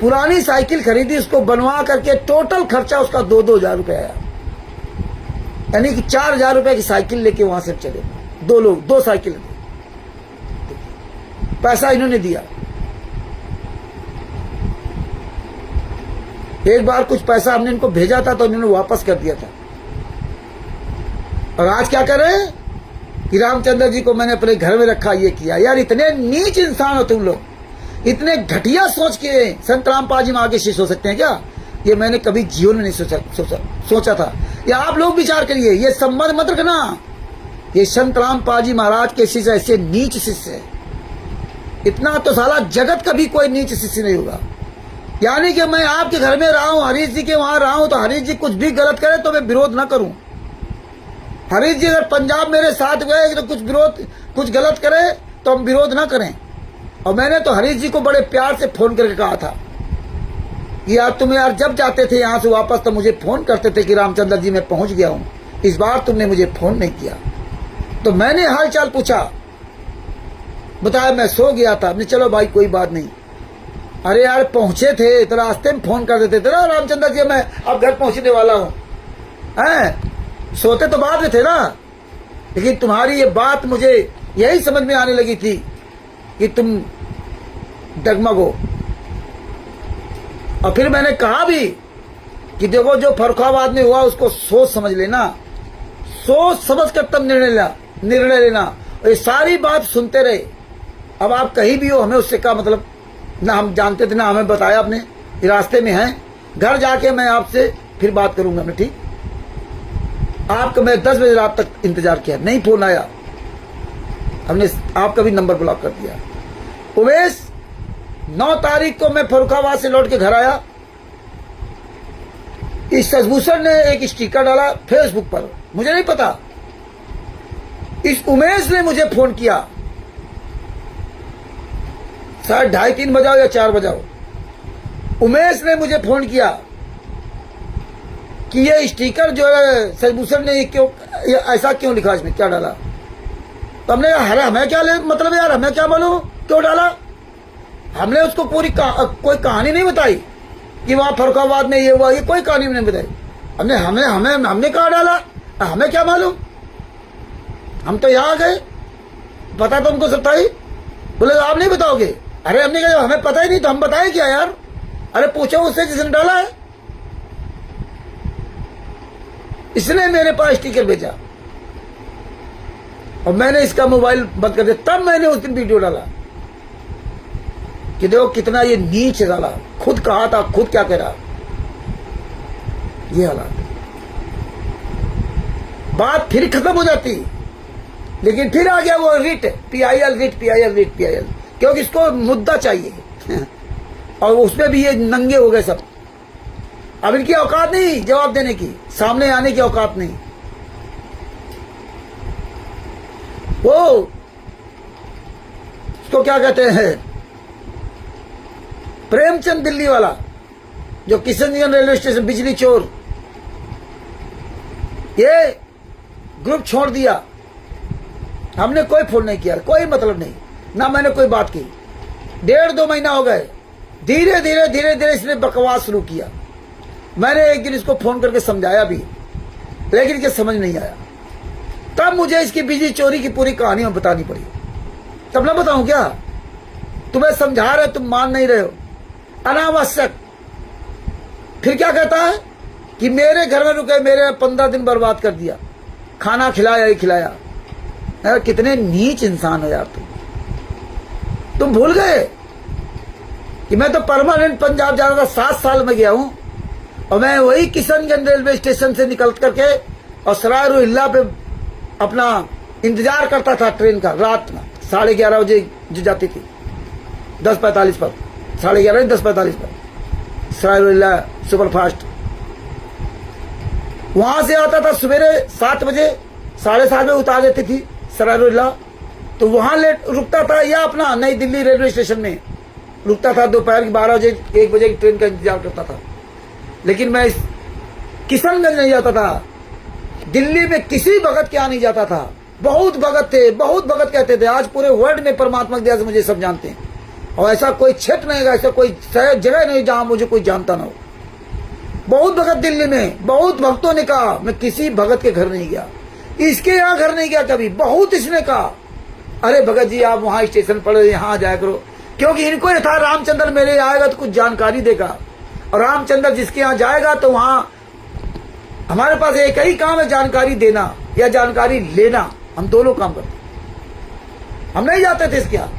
पुरानी साइकिल खरीदी, उसको बनवा करके टोटल खर्चा उसका 2,000 रुपए आया। यानी कि 4,000 रुपए की साइकिल लेके वहां से चले, दो लोग, 2 साइकिल, पैसा इन्होंने दिया। एक बार कुछ पैसा हमने इनको भेजा था तो इन्होंने वापस कर दिया था। और आज क्या करें कि रामचंद्र जी को मैंने अपने घर में रखा, ये किया। यार इतने नीच इंसान हो तुम लोग, इतने घटिया सोच के संत रामपाल जी में आगे शिष्य हो सकते हैं क्या? ये मैंने कभी जीवन में नहीं सोचा था। या आप लोग विचार करिए, ये संबंध मत रखना, ये संत रामपाल जी महाराज के शिष्य ऐसे नीच शिष्य है, इतना तो साला जगत का भी कोई नीच शिष्य नहीं होगा। यानी कि मैं आपके घर में रहा हूं, हरीश जी के वहां रहा हूं, तो हरीश जी कुछ भी गलत करे तो मैं विरोध ना करूं। हरीश जी अगर पंजाब मेरे साथ गए तो कुछ विरोध, कुछ गलत करे तो हम विरोध ना करें। और मैंने तो हरीश जी को बड़े प्यार से फोन करके कहा था कि यार तुम यार जब जाते थे यहाँ से वापस तो मुझे फोन करते थे कि रामचंद्र जी मैं पहुंच गया हूँ, इस बार तुमने मुझे फोन नहीं किया। तो मैंने हाल चाल पूछा, बताया मैं सो गया था। हमने चलो भाई कोई बात नहीं। अरे यार पहुंचे थे तो रास्ते में फोन कर देते थे ना, रामचंद्र जी मैं अब घर पहुंचने वाला हूँ। सोते तो बाद में थे ना, लेकिन तुम्हारी ये बात मुझे यही समझ में आने लगी थी कि तुम डगमग हो। और फिर मैंने कहा भी कि देखो जो फर्रुखाबाद में हुआ उसको सोच समझ लेना, सोच समझ कर तब निर्णय लेना। और ये सारी बात सुनते रहे। अब आप कहीं भी हो, हमें उससे क्या मतलब, ना हम जानते थे ना हमें बताया आपने। रास्ते में हैं, घर जाके मैं आपसे फिर बात करूंगा मैं, ठीक। आपका मैं 10 बजे रात तक इंतजार किया, नहीं फोन आया। हमने आपका भी नंबर ब्लॉक कर दिया। उमेश 9 तारीख को मैं फर्रुखाबाद से लौट के घर आया। इस सजभूषण ने एक स्टिकर डाला फेसबुक पर, मुझे नहीं पता। इस उमेश ने मुझे फोन किया, शायद 2:30-3 बजाओ या 4 बजाओ। उमेश ने मुझे फोन किया कि ये स्टिकर जो है सजभूषण ने क्यों ऐसा क्यों लिखा, इसमें क्या डाला। तो हमने हमें क्या मतलब यार, हमें क्या मालूम क्यों डाला। हमने उसको पूरी कोई कहानी नहीं बताई कि वहां फर्रुखाबाद में ये हुआ, ये कोई कहानी नहीं बताई। हमने कहा डाला, हमें क्या मालूम। हम तो यहाँ गए, पता तो हमको सब था ही। बोले आप नहीं बताओगे। अरे हमने कहा हमें पता ही नहीं तो हम बताए क्या यार। अरे पूछो उससे जिसने डाला है। इसने मेरे पास स्टिकर भेजा और मैंने इसका मोबाइल बंद कर दिया। तब मैंने उस दिन वीडियो डाला कि देखो कितना ये नीच डाला। खुद कहा था, खुद क्या कह रहा, ये हालात। बात फिर खत्म हो जाती, लेकिन फिर आ गया वो रिट, PIL, क्योंकि इसको मुद्दा चाहिए। और उसमें भी ये नंगे हो गए सब। अब इनकी औकात नहीं जवाब देने की, सामने आने की औकात नहीं। वो उसको क्या कहते हैं, प्रेमचंद दिल्ली वाला जो किशनगंज रेलवे स्टेशन बिजली चोर, ये ग्रुप छोड़ दिया। हमने कोई फोन नहीं किया, कोई मतलब नहीं, ना मैंने कोई बात की। 1.5-2 महीना हो गए। धीरे धीरे इसने बकवास शुरू किया। मैंने एक दिन इसको फोन करके समझाया भी, लेकिन इसे समझ नहीं आया। तब मुझे इसकी बिजली चोरी की पूरी कहानी बतानी पड़ी। तब ना बताऊं क्या, तुम्हें समझा रहे तुम मान नहीं रहे हो, अनावश्यक। फिर क्या कहता है कि मेरे घर में रुके, मेरे 15 दिन बर्बाद कर दिया, खाना खिलाया ही खिलाया। यार कितने नीच इंसान हो यार तुम भूल गए कि मैं तो परमानेंट पंजाब जा रहा था। 7 साल में गया हूं और मैं वही किशनगंज रेलवे स्टेशन से निकल करके और सराय रोहिल्ला पे अपना इंतजार करता था ट्रेन का। रात में 11:30 बजे जो जाती थी, 10:45 पर, 11:30 10:45 पर सराय रोहिल्ला सुपरफास्ट। वहां से आता था सवेरे 7 बजे, 7:30 बजे उतार देती थी सराय रोहिल्ला। तो वहां लेट रुकता था, या अपना नई दिल्ली रेलवे स्टेशन में रुकता था। दोपहर की 12 बजे 1 बजे की ट्रेन का इंतजार करता था। लेकिन मैं किशनगंज नहीं जाता था, दिल्ली में किसी भगत के यहाँ नहीं जाता था। बहुत भगत थे, बहुत भगत कहते थे। आज पूरे वर्ल्ड में परमात्मा की दया से मुझे सब जानते हैं। और ऐसा कोई क्षेत्र नहीं, ऐसा कोई जगह नहीं जहां मुझे कोई जानता ना हो। बहुत भगत दिल्ली में, बहुत भक्तों ने कहा मैं किसी भगत के घर नहीं गया, इसके यहाँ घर नहीं गया कभी। बहुत इसने कहा अरे भगत जी आप वहां स्टेशन पर यहाँ जाया करो, क्योंकि इनको ये था रामचंद्र मेरे आएगा तो कुछ जानकारी देगा। और रामचंद्र जिसके यहाँ जाएगा तो वहां हमारे पास एक ही काम है, जानकारी देना या जानकारी लेना। हम दोनों काम करते, हम नहीं जाते थे इसके यहाँ।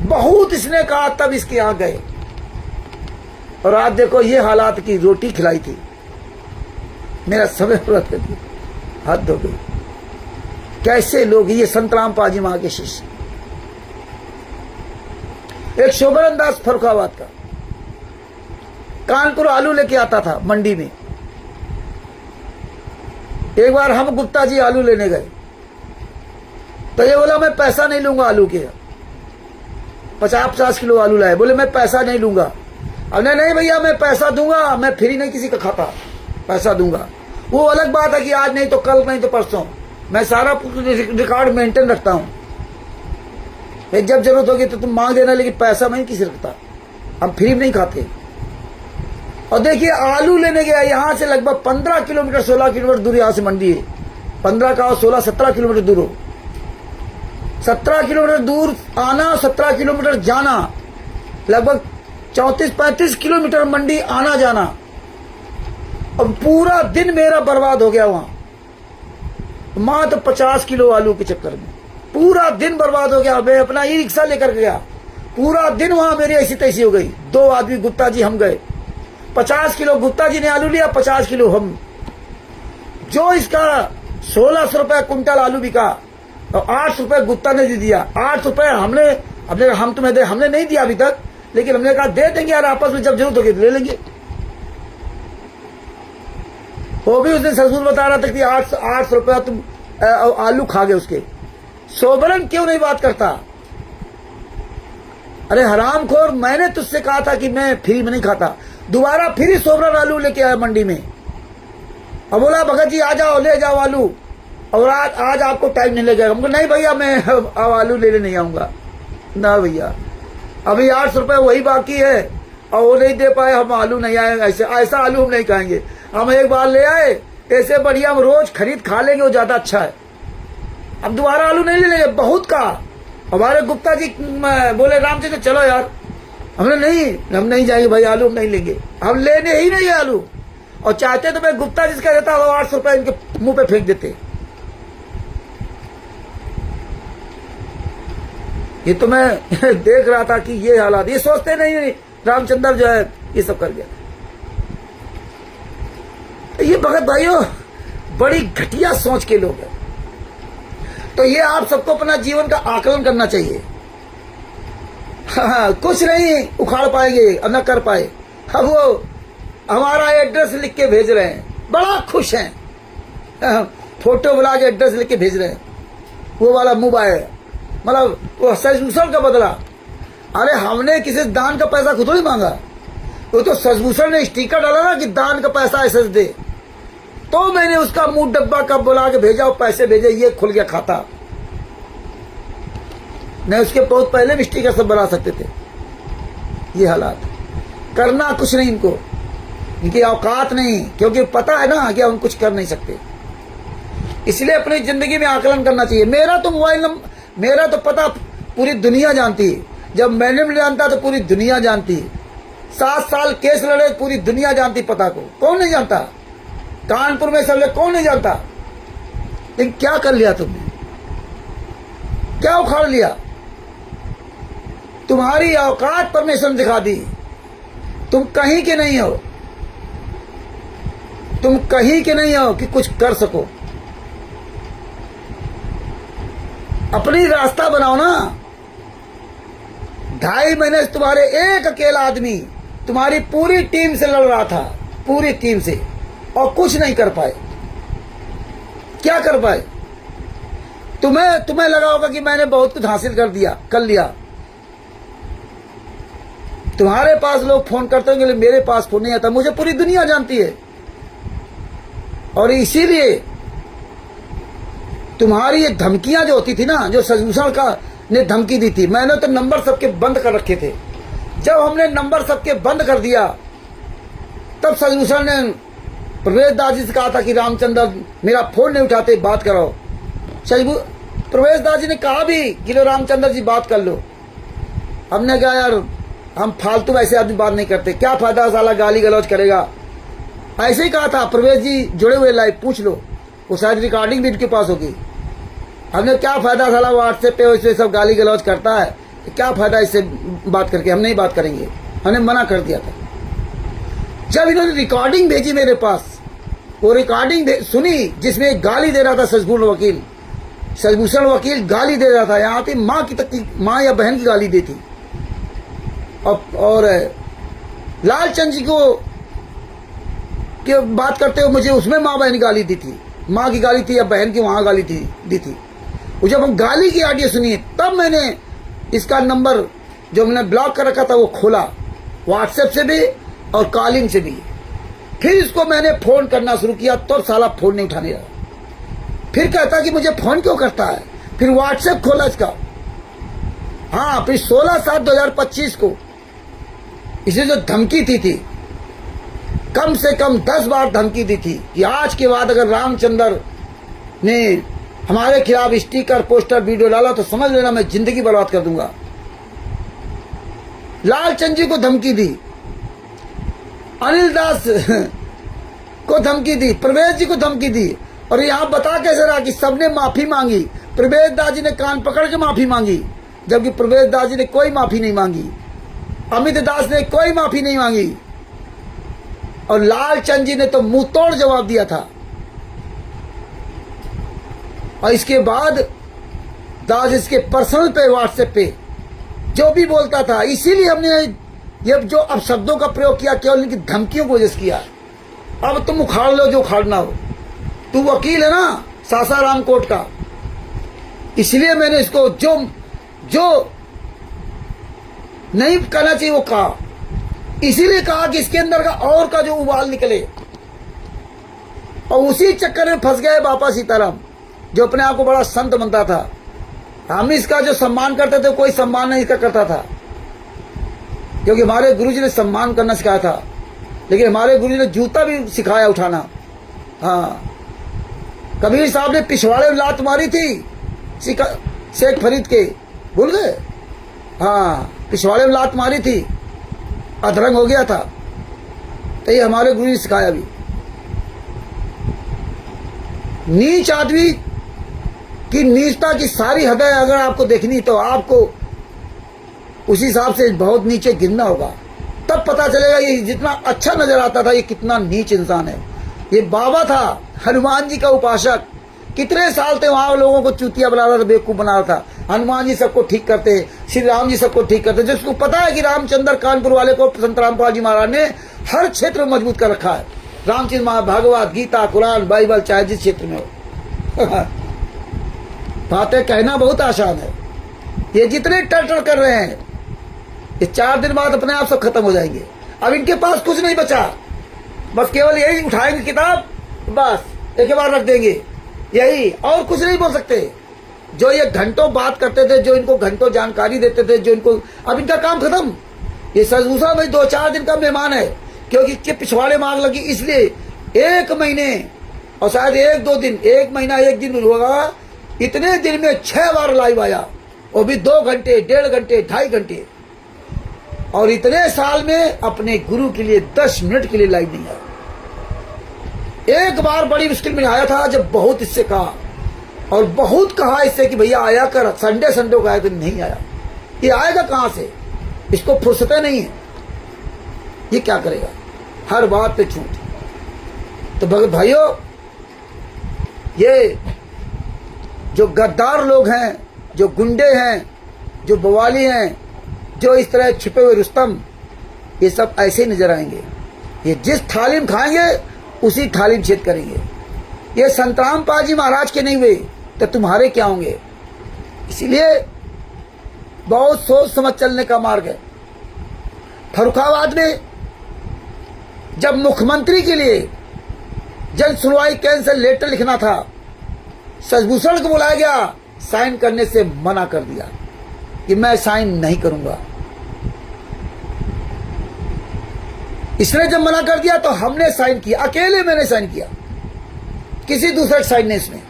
बहुत इसने कहा, तब इसके यहाँ गए। और आज देखो ये हालात की रोटी खिलाई थी, मेरा समय व्रत कर दिया, हद हो गई। कैसे लोग, ये संतराम पाजी मां के शिष्य। एक शोभरन दास फर्रुखाबाद का कानपुर आलू लेके आता था मंडी में। एक बार हम गुप्ता जी आलू लेने गए तो ये बोला मैं पैसा नहीं लूंगा आलू के, 50 किलो आलू लाए, बोले मैं पैसा नहीं लूंगा। हमने नहीं भैया मैं पैसा दूंगा, मैं फ्री नहीं किसी का खाता, पैसा दूंगा। वो अलग बात है कि आज नहीं तो कल, नहीं तो परसों, मैं सारा रिकॉर्ड मेंटेन रखता हूँ। जब जरूरत होगी तो तुम मांग देना, लेकिन पैसा मैं किसी रखता, हम फ्री में नहीं खाते। और देखिए आलू लेने गया, यहाँ से लगभग 15 किलोमीटर 16 किलोमीटर दूर यहाँ से मंडी है। 15 का 16 17 किलोमीटर दूर हो, 17 किलोमीटर दूर आना, 17 किलोमीटर जाना, लगभग 34-35 किलोमीटर मंडी आना जाना। अब पूरा दिन मेरा बर्बाद हो गया वहां, मात्र 50 किलो आलू के चक्कर में पूरा दिन बर्बाद हो गया। मैं अपना ई रिक्शा लेकर गया, पूरा दिन वहां मेरी ऐसी तैसी हो गई। 2 आदमी गुप्ता जी हम गए, 50 किलो गुप्ता जी ने आलू लिया, 50 किलो हम। जो इसका 1600 रुपए कुंटल आलू बिका और 8 रुपए गुप्ता ने दे दिया। 8 रुपए हम तुम्हें दे, हमने नहीं दिया अभी तक, लेकिन हमने कहा दे देंगे यार, आपस में जब जरूरत होगी ले लेंगे। वो भी उसने ससुर बता रहा था कि 8 रुपया तुम आलू खा गए उसके। सोबरन क्यों नहीं बात करता? अरे हरामखोर, मैंने तुझसे कहा था कि मैं फ्री में नहीं खाता। दोबारा फिर सोबरन आलू लेके आया मंडी में, अब बोला भगत जी आ जाओ ले जाओ आलू, और आज आपको टाइम नहीं लगेगा। हमको नहीं भैया मैं अब आलू लेने नहीं आऊंगा ना भैया, अभी 8 रुपए वही बाकी है और वो नहीं दे पाए, हम आलू नहीं आए। ऐसा आलू हम नहीं खाएंगे, हम एक बार ले आए ऐसे बढ़िया हम रोज खरीद खा लेंगे, वो ज्यादा अच्छा है। अब दोबारा आलू नहीं ले लेंगे, बहुत का। हमारे गुप्ता जी बोले रामचंद्र चलो यार, हमने नहीं, हम नहीं जाएंगे भाई, आलू हम नहीं लेंगे, हम लेने ही नहीं आलू। और चाहते तो मैं गुप्ता जिसका देता वो 800 रुपए इनके मुंह पे फेंक देते। ये तो मैं देख रहा था कि ये हालात, ये सोचते नहीं रामचंद्र जो है ये सब कर गया। ये भगत भाइयों बड़ी घटिया सोच के लोग हैं। तो ये आप सबको अपना जीवन का आकलन करना चाहिए। हाँ, कुछ नहीं उखाड़ पाएंगे और न कर पाए। अब वो हमारा एड्रेस लिख के भेज रहे हैं, बड़ा खुश हैं, फोटो बुला के एड्रेस लिख के भेज रहे हैं। वो वाला मोबाइल मतलब वो सजभूषण का बदला। अरे हमने किसी दान का पैसा खुद ही मांगा, वो तो सजभूषण ने स्टिकर डाला ना कि दान का पैसा ऐसे दे, तो मैंने उसका मुंह डब्बा कब बुला के भेजा और पैसे भेजे, ये खुल गया खाता। नहीं उसके बहुत पहले भी स्टिकर सब बना सकते थे। ये हालात, करना कुछ नहीं इनको, इनकी औकात नहीं, क्योंकि पता है ना कि हम कुछ कर नहीं सकते। इसलिए अपनी जिंदगी में आकलन करना चाहिए। मेरा तो मोबाइल नंबर, मेरा तो पता पूरी दुनिया जानती है। जब मैंने नहीं जानता तो पूरी दुनिया जानती है। 7 साल केस लड़े, पूरी दुनिया जानती पता को, कौन नहीं जानता? कानपुर में सब लोग कौन नहीं जानता? लेकिन क्या कर लिया तुमने? क्या उखाड़ लिया? तुम्हारी औकात परमेश्वर ने दिखा दी। तुम कहीं के नहीं हो, तुम कहीं के नहीं हो कि कुछ कर सको। अपनी रास्ता बनाओ ना। 2.5 महीने से तुम्हारे एक अकेला आदमी तुम्हारी पूरी टीम से लड़ रहा था, पूरी टीम से, और कुछ नहीं कर पाए। क्या कर पाए? तुम्हें लगा होगा कि मैंने बहुत कुछ हासिल कर लिया। तुम्हारे पास लोग फोन करते होंगे, मेरे पास फोन नहीं आता। मुझे पूरी दुनिया जानती है, और इसीलिए तुम्हारी ये धमकियां जो होती थी ना, जो सजभूषण का ने धमकी दी थी, मैंने तो नंबर सबके बंद कर रखे थे। जब हमने नंबर सबके बंद कर दिया, तब सजभूषण ने प्रवेश दास जी से कहा था कि रामचंद्र मेरा फोन नहीं उठाते, बात करो। प्रवेश दास जी ने कहा भी कि लो रामचंद्र जी बात कर लो। हमने कहा यार हम फालतू ऐसे आदमी बात नहीं करते, क्या फायदा, साला गाली गलौज करेगा। ऐसे ही कहा था। प्रवेश जी जुड़े हुए लाइव, पूछ लो, वो शायद रिकॉर्डिंग भी इनके पास होगी। हमने क्या फायदा, साला व्हाट्सएप पे वैसे सब गाली गलौज करता है, क्या फायदा इससे बात करके, हम नहीं बात करेंगे, हमने मना कर दिया था। जब इन्होंने रिकॉर्डिंग भेजी मेरे पास, वो रिकॉर्डिंग सुनी जिसमें गाली दे रहा था सजभूषण वकील गाली दे रहा था। यहाँ पे माँ की तक की, माँ या बहन की गाली दी थी। और लालचंद जी को की बात करते हुए मुझे उसमें माँ बहन की गाली दी थी, माँ की गाली थी या बहन की वहां गाली दी थी। वो जब हम गाली की ऑडियो सुनी, तब मैंने इसका नंबर जो हमने ब्लॉक कर रखा था वो खोला, व्हाट्सएप से भी और कॉलिंग से भी। फिर इसको मैंने फोन करना शुरू किया तो साला फोन नहीं उठाने लगा। फिर कहता कि मुझे फोन क्यों करता है। फिर व्हाट्सएप खोला इसका। हाँ, फिर 16/7/2025 को इसे जो धमकी दी थी, कम से कम 10 बार धमकी दी थी कि आज के बाद अगर रामचंद्र ने हमारे खिलाफ स्टिकर, पोस्टर, वीडियो डाला तो समझ लेना मैं जिंदगी बर्बाद कर दूंगा। लालचंद जी को धमकी दी, अनिल दास को धमकी दी, प्रवेश जी को धमकी दी। और यहां बता कैसे रहा कि सबने माफी मांगी। प्रवेश दास जी ने कान पकड़ के माफी मांगी, जबकि प्रवेश दास जी ने कोई माफी नहीं मांगी। अमित दास ने कोई माफी नहीं मांगी। और लालचंद जी ने तो मुंह तोड़ जवाब दिया था। और इसके बाद दास इसके पर्सनल पे, व्हाट्सएप पे जो भी बोलता था, इसीलिए हमने ये जो अब शब्दों का प्रयोग किया केवल इनकी धमकियों को वजह से किया। अब तुम उखाड़ लो जो उखाड़ना हो। तू वकील है ना सासाराम कोर्ट का, इसलिए मैंने इसको जो नहीं कहना चाहिए वो कहा। इसीलिए कहा कि इसके अंदर का और का जो उबाल निकले। और उसी चक्कर में फंस गए बापा सीताराम, जो अपने आप को बड़ा संत बनता था। हम इसका जो सम्मान करते थे, कोई सम्मान नहीं इसका करता था, क्योंकि हमारे गुरुजी ने सम्मान करना सिखाया था। लेकिन हमारे गुरुजी ने जूता भी सिखाया उठाना। हाँ, कबीर साहब ने पिछवाड़े में लात मारी थी शेख फरीद के, भूल गए? हाँ, पिछवाड़े में लात मारी थी, अधरंग हो गया था। तो ये हमारे गुरु ने सिखाया भी। नीच आदमी की नीचता की सारी हदें अगर आपको देखनी तो आपको उसी हिसाब से बहुत नीचे गिरना होगा, तब पता चलेगा ये जितना अच्छा नजर आता था ये कितना नीच इंसान है। ये बाबा था, हनुमान जी का उपासक, कितने साल थे वहां लोगों को चूतिया बना रहा था, बेवकूफ बना रहा था। हनुमान जी सबको ठीक करते, श्री राम जी सबको ठीक करते, जिसको पता है कि रामचंद्र कानपुर वाले को संत रामपाल जी महाराज ने हर क्षेत्र में मजबूत कर रखा है। रामचंद्र महाभागवत, गीता, कुरान, बाइबल, चाहे जिस क्षेत्र में हो। बातें कहना बहुत आसान है। ये जितने टर कर रहे हैं, ये 4 दिन बाद अपने आप सब खत्म हो जाएंगे। अब इनके पास कुछ नहीं बचा, बस केवल यही उठाएंगे किताब, बस एक बार रख देंगे, यही, और कुछ नहीं बोल सकते। जो ये घंटों बात करते थे, जो इनको घंटों जानकारी देते थे, जो इनको, अब इनका काम खत्म। ये सजभूषण भाई 2-4 दिन का मेहमान है, क्योंकि इसके पिछवाड़े मांग लगी, इसलिए 1 महीने और शायद 1-2 दिन, 1 महीना 1 दिन होगा, इतने दिन में 6 बार लाइव आया, वो भी 2 घंटे, 1.5 घंटे, 2.5 घंटे। और इतने साल में अपने गुरु के लिए 10 मिनट के लिए लाइव नहीं आया। एक बार बड़ी मुश्किल में आया था, जब बहुत इससे कहा और बहुत कहा इससे कि भैया आया कर, संडे को आया, तो नहीं आया। ये आएगा कहां से? इसको फुर्सतें नहीं है, ये क्या करेगा? हर बात पे झूठ। तो भगत भाइयों, ये जो गद्दार लोग हैं, जो गुंडे हैं, जो बवाली हैं, जो इस तरह छिपे हुए रुस्तम, ये सब ऐसे ही नजर आएंगे। ये जिस थाली में खाएंगे उसी थाली में छेद करेंगे। ये संत रामपाल जी महाराज के नहीं हुए तो तुम्हारे क्या होंगे? इसीलिए बहुत सोच समझ चलने का मार्ग है। फर्रुखाबाद में जब मुख्यमंत्री के लिए जन सुनवाई कैंसिल लेटर लिखना था, सजभूषण को बुलाया गया, साइन करने से मना कर दिया कि मैं साइन नहीं करूंगा। इसने जब मना कर दिया तो हमने साइन किया, अकेले मैंने साइन किया, किसी दूसरे साइन नहीं। इसमें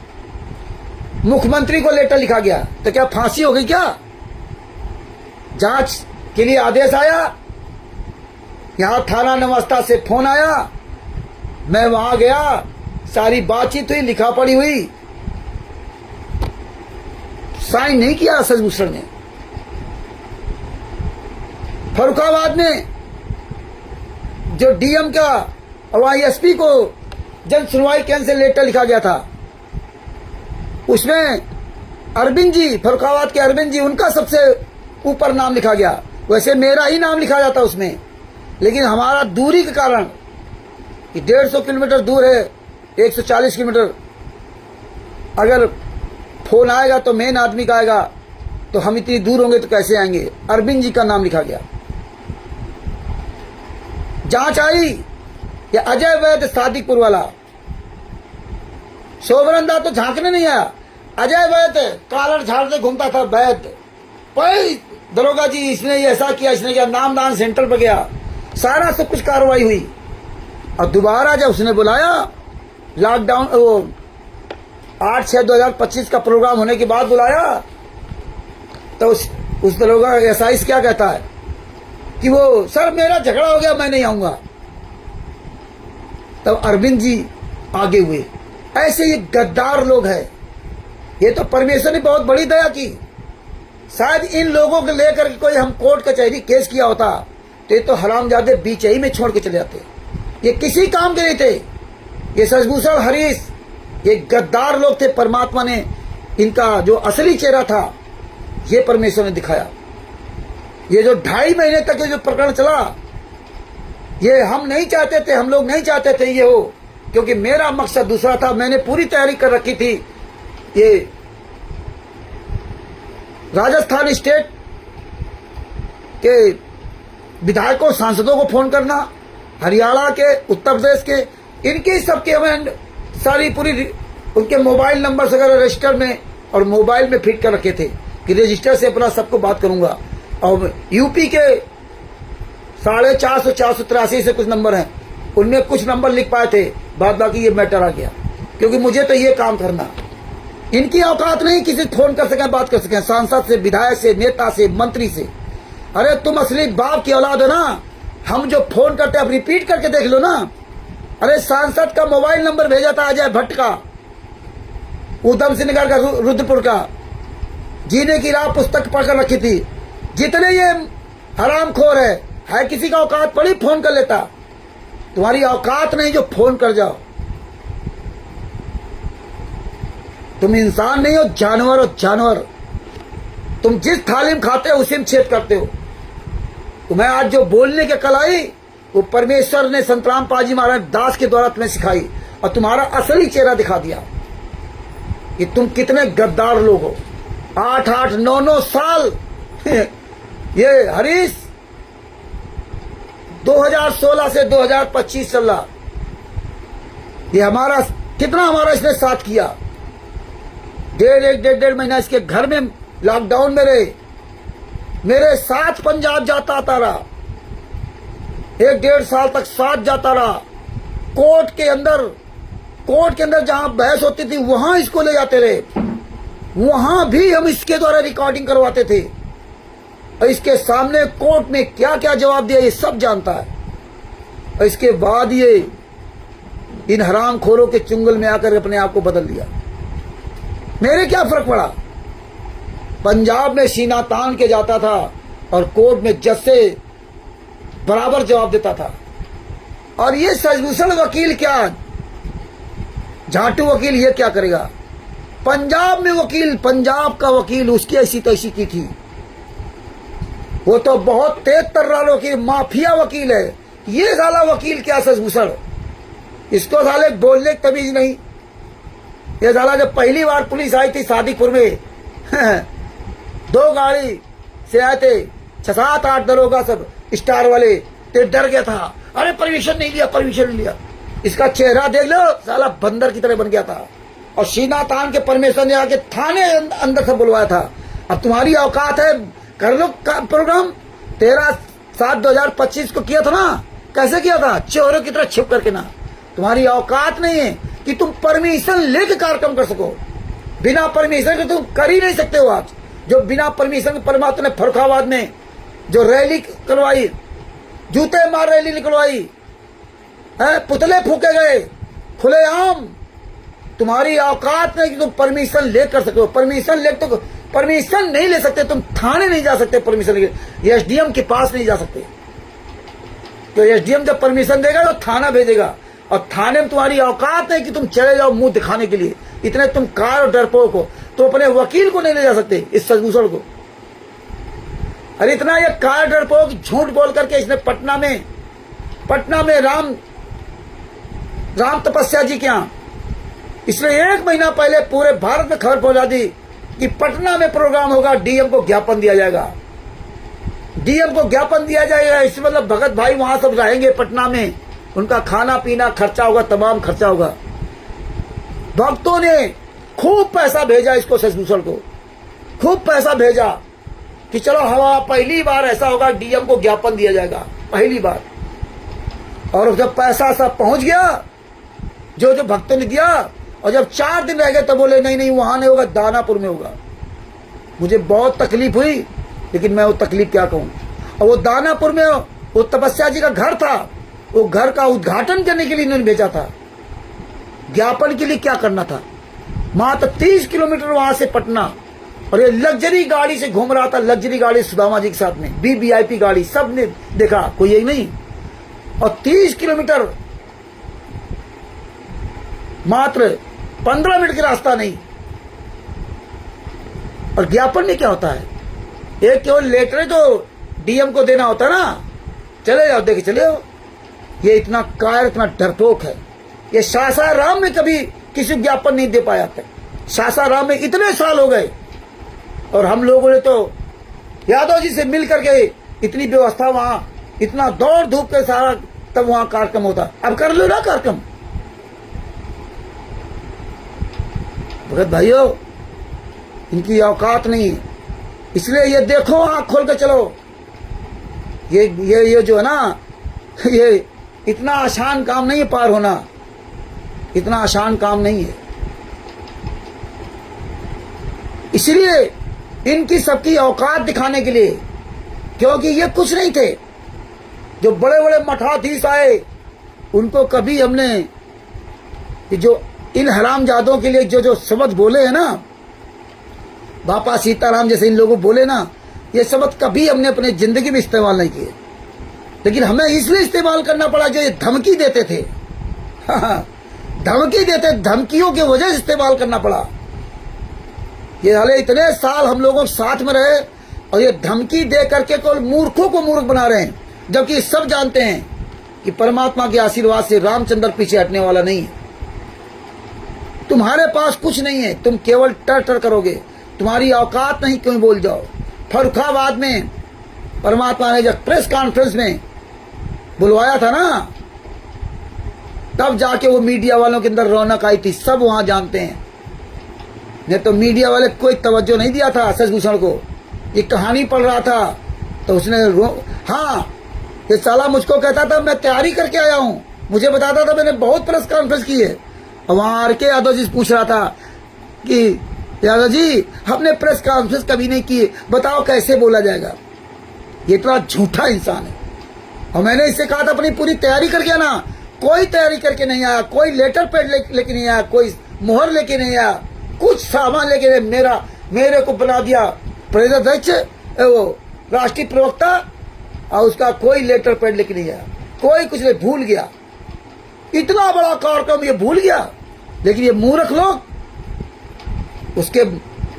मुख्यमंत्री को लेटर लिखा गया तो क्या फांसी हो गई क्या? जांच के लिए आदेश आया, यहां थाना नमस्ता से फोन आया, मैं वहां गया, सारी बातचीत हुई, लिखा पढ़ी हुई, साइन नहीं किया सजभूषण ने। फर्रुखाबाद में जो डीएम का और वहां एसपी को जन सुनवाई कैंसिल लेटर लिखा गया था, उसमें अरविंद जी, फर्रुखाबाद के अरविंद जी, उनका सबसे ऊपर नाम लिखा गया। वैसे मेरा ही नाम लिखा जाता उसमें, लेकिन हमारा दूरी के कारण, 150 किलोमीटर दूर है, 140 किलोमीटर, अगर फोन आएगा तो मेन आदमी का आएगा, तो हम इतनी दूर होंगे तो कैसे आएंगे। अरविंद जी का नाम लिखा गया। जांच आई ये अजय वैद्य सादिकपुर वाला, सोबरंदा तो झांकने नहीं आया। अजय वैद्य कॉलर झाड़ते घूमता था वैद्य, कोई दरोगा जी इसने ऐसा किया, इसने किया, नामदान सेंटर पर गया, सारा सब कुछ कार्रवाई हुई। और दोबारा जब उसने बुलाया लॉकडाउन वो 8/6/2025 का प्रोग्राम होने के बाद बुलाया, तो उस दरोगा एसआई क्या कहता है कि वो सर मेरा झगड़ा हो गया, मैं नहीं आऊंगा। तब अरविंद जी आगे हुए। ऐसे ये गद्दार लोग हैं। ये तो परमेश्वर ने बहुत बड़ी दया की। शायद इन लोगों को लेकर के कोई हम कोर्ट कचहरी केस किया होता तो ये तो हरामजादे बीच ही में छोड़ के चले जाते। ये किसी काम के नहीं थे। ये सजभूषण हरीश ये गद्दार लोग थे। परमात्मा ने इनका जो असली चेहरा था ये परमेश्वर ने दिखाया। ये जो 2.5 महीने तक ये जो प्रकरण चला, ये हम नहीं चाहते थे, हम लोग नहीं चाहते थे ये हो, क्योंकि मेरा मकसद दूसरा था। मैंने पूरी तैयारी कर रखी थी। ये राजस्थान स्टेट के विधायकों सांसदों को फोन करना, हरियाणा के, उत्तर प्रदेश के, इनके सबके हमें सारी पूरी उनके मोबाइल नंबर से अगर रजिस्टर में और मोबाइल में फिट कर रखे थे कि रजिस्टर से अपना सबको बात करूंगा। और यूपी के 450 483 से कुछ नंबर हैं, उनमें कुछ नंबर लिख पाए थे, बाद बाकी ये मैटर आ गया। क्योंकि मुझे तो ये काम करना, इनकी औकात नहीं किसी फोन कर सकें, बात कर सकें, सांसद से, विधायक से, नेता से, मंत्री से। अरे तुम असली बाप की औलाद हो ना। हम जो फोन करते हैं, अब रिपीट करके देख लो ना। अरे सांसद का मोबाइल नंबर भेजा था अजय भट्ट का, ऊधम सिंह नगर का, रुद्रपुर का, जीने की राह पुस्तक पढ़कर रखी थी। जितने ये हरामखोर है किसी का औकात पड़ी फोन कर लेता। तुम्हारी औकात नहीं जो फोन कर जाओ। तुम इंसान नहीं हो, जानवर हो, जानवर। तुम जिस थाली में खाते हो उसी में छेद करते हो। तुम्हें आज जो बोलने की कला आई वो परमेश्वर ने संतराम पाजी महाराज दास के द्वारा तुम्हें सिखाई और तुम्हारा असली चेहरा दिखा दिया कि तुम कितने गद्दार लोग हो। 8-8, 9-9 साल ये हरीश 2016 से 2025 चल रहा। ये हमारा कितना हमारा इसने साथ किया। डेढ़ महीना इसके घर में लॉकडाउन में रहे, मेरे साथ पंजाब जाता आता रहा, 1-1.5 साल तक साथ जाता रहा। कोर्ट के अंदर जहां बहस होती थी वहां इसको ले जाते रहे, वहां भी हम इसके द्वारा रिकॉर्डिंग करवाते थे। और इसके सामने कोर्ट में क्या क्या जवाब दिया ये सब जानता है। और इसके बाद ये इन हरामखोरों के चुंगल में आकर अपने आप को बदल दिया। मेरे क्या फर्क पड़ा। पंजाब में सीना तान के जाता था और कोर्ट में जज से बराबर जवाब देता था। और ये सजभूषण वकील क्या, झाटू वकील, ये क्या करेगा। पंजाब में वकील, पंजाब का वकील, उसकी ऐसी तैसी की थी। वो तो बहुत तेज तर्रार वकील, माफिया वकील है। ये साला वकील क्या सजभूषण, इसको साले बोलने की तमीज नहीं। ये साला जब पहली बार पुलिस आई थी सादिकपुर में 2 गाड़ी से आए थे, 6-7-8 दरोगा सब स्टार वाले, तो डर गया था। अरे परमिशन नहीं लिया। इसका चेहरा देख लो, साला बंदर की तरह बन गया था। और सीना तान के परमेश्वर ने आके थाने अंदर से बुलवाया था। अब तुम्हारी औकात है, कर लो प्रोग्राम। 13/7/2025 को किया था ना, कैसे किया था, चोरों की तरह छिप करके ना। तुम्हारी औकात नहीं है कि तुम परमिशन लेकर कार्यक्रम कर सको। बिना परमिशन के तुम कर ही नहीं सकते हो। आज जो बिना परमिशन के परमात्मा ने फरुखाबाद में जो रैली करवाई, जूते मार रैली निकलवाई, पुतले फूके गए खुलेआम। तुम्हारी औकात नहीं कि तुम परमिशन ले कर सको। परमिशन नहीं ले सकते, तुम थाने नहीं जा सकते परमिशन लेके, एसडीएम के पास नहीं जा सकते। तो एसडीएम जब परमिशन देगा तो थाना भेजेगा, और थाने में तुम्हारी औकात नहीं कि तुम चले जाओ मुंह दिखाने के लिए। इतने तुम कार और डरपोक हो, तो अपने वकील को नहीं ले जा सकते, इस सजभूषण को। अरे इतना ये कार डरपोक झूठ बोल करके इसने पटना में राम तपस्या जी के यहाँ इसने 1 महीना पहले पूरे भारत में खबर पहुंचा दी कि पटना में प्रोग्राम होगा, डीएम को ज्ञापन दिया जाएगा, डीएम को ज्ञापन दिया जाएगा। इस मतलब भगत भाई वहां सब रहेंगे पटना में, उनका खाना पीना खर्चा होगा, तमाम खर्चा होगा। भक्तों ने खूब पैसा भेजा इसको, शशिभूषण को खूब पैसा भेजा कि चलो हमारा पहली बार ऐसा होगा, डीएम को ज्ञापन दिया जाएगा, पहली बार। और जब पैसा सब पहुंच गया, जो जो भक्तों ने दिया, और जब 4 दिन रह गए तो बोले नहीं नहीं वहां नहीं होगा, दानापुर में होगा। मुझे बहुत तकलीफ हुई, लेकिन मैं वो तकलीफ क्या कहूं। और वो दानापुर में वो तपस्या जी का घर था, वो घर का उद्घाटन करने के लिए इन्होंने भेजा था। ज्ञापन के लिए क्या करना था? मात्र 30 किलोमीटर वहां से पटना, और ये लग्जरी गाड़ी से घूम रहा था, लग्जरी गाड़ी सुदामा जी के साथ में, वीवीआईपी गाड़ी, सबने देखा, कोई यही नहीं। और 30 किलोमीटर मात्र 15 मिनट का रास्ता नहीं। और ज्ञापन में क्या होता है? एक केवल लेटर जो डीएम को देना होता है ना, चले जाओ देखे चले जाओ। ये इतना कायर, इतना डरपोक है। ये सासाराम में कभी किसी ज्ञापन नहीं दे पाया था। सासाराम में इतने साल हो गए, और हम लोगों ने तो यादव जी से मिल करके इतनी व्यवस्था वहां, इतना दौड़ धूप के सारा, तब वहां कार्यक्रम होता। अब कर लो ना कार्यक्रम। भगत भाइयों, इनकी औकात नहीं है, इसलिए ये देखो, आंख खोल के चलो। ये जो है ना, ये इतना आसान काम नहीं है पार होना, इतना आसान काम नहीं है। इसलिए इनकी सबकी औकात दिखाने के लिए, क्योंकि ये कुछ नहीं थे। जो बड़े बड़े मठाधीश आए, उनको कभी हमने जो इन हरामजादों के लिए जो जो शब्द बोले हैं ना, बापा सीताराम जैसे इन लोगों बोले ना, ये शब्द कभी हमने अपने जिंदगी में इस्तेमाल नहीं किए। लेकिन हमें इसलिए इस्तेमाल करना पड़ा जो ये धमकी देते थे। धमकी देते, धमकियों की वजह से इस्तेमाल करना पड़ा। ये हाले इतने साल हम लोगों साथ में रहे, और ये धमकी दे करके कोई मूर्खों को मूर्ख बना रहे हैं, जबकि सब जानते हैं कि परमात्मा के आशीर्वाद से रामचंद्र पीछे हटने वाला नहीं है। तुम्हारे पास कुछ नहीं है, तुम केवल टर टर करोगे, तुम्हारी औकात नहीं, क्यों बोल जाओ। फर्रुखाबाद में परमात्मा ने जब प्रेस कॉन्फ्रेंस में बुलवाया था ना, तब जाके वो मीडिया वालों के अंदर रौनक आई थी, सब वहां जानते हैं। नहीं तो मीडिया वाले कोई तवज्जो नहीं दिया था शशिभूषण को। ये कहानी पढ़ रहा था तो उसने हाँ, ये साला मुझको कहता था मैं तैयारी करके आया हूं, मुझे बताता था मैंने बहुत प्रेस कॉन्फ्रेंस की है। और वहां आर के यादव जी पूछ रहा था कि यादव जी हमने प्रेस कॉन्फ्रेंस कभी नहीं की, बताओ कैसे बोला जाएगा। ये इतना झूठा इंसान है। और मैंने इससे कहा था अपनी पूरी तैयारी करके आना, कोई तैयारी करके नहीं आया, कोई लेटर पैड लेके नहीं आया, कोई मोहर लेके नहीं आया, कुछ सामान लेके मेरे को बना दिया प्रदेश अध्यक्ष, वो राष्ट्रीय प्रवक्ता, और उसका कोई लेटर पैड लेके नहीं आया, कोई कुछ नहीं, भूल गया। इतना बड़ा कार्यक्रम ये भूल गया। लेकिन ये मूर्ख लोग उसके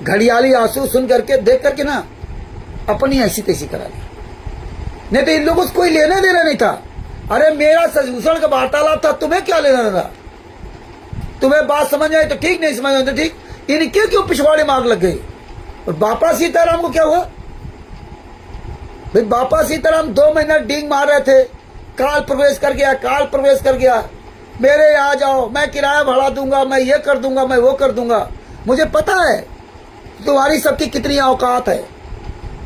घड़ियाली आंसू सुन करके, देख करके ना, अपनी ऐसी तैसी करा ली। नहीं तो इन लोगों से कोई लेना देना नहीं था। अरे मेरा शशिभूषण का वार्तालाप था, तुम्हें क्या लेना देना? तुम्हें बात समझ आई तो ठीक, नहीं समझ आई तो ठीक। इनके क्यों पिछवाड़े मार लग गई? और बापा सीताराम को क्या हुआ भाई? बापा सीताराम 2 महीना डींग मार रहे थे, काल प्रवेश कर गया, काल प्रवेश कर गया, मेरे आ जाओ, मैं किराया बढ़ा दूंगा, मैं ये कर दूंगा, मैं वो कर दूंगा। मुझे पता है तुम्हारी सबकी कितनी औकात है,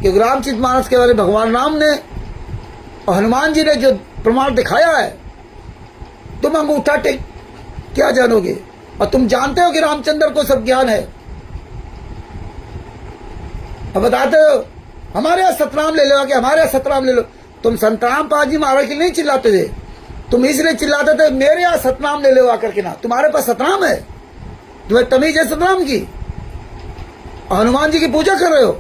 क्योंकि रामचरितमानस के बारे में भगवान राम ने और हनुमान जी ने जो प्रमाण दिखाया है, तुम अंगूठा टेक क्या जानोगे? और तुम जानते हो कि रामचंद्र को सब ज्ञान है। अब बताते हो हमारे यहाँ सतनाम ले लो, कि हमारे यहाँ सतनाम ले लो। तुम संतराम पाजी महाराज के नहीं चिल्लाते थे, तुम इसलिए चिल्लाते थे मेरे यहाँ सतनाम ले लो आकर के ना। तुम्हारे पास सतनाम है? तुम्हें तमीज है सतनाम की? हनुमान जी की पूजा कर रहे हो,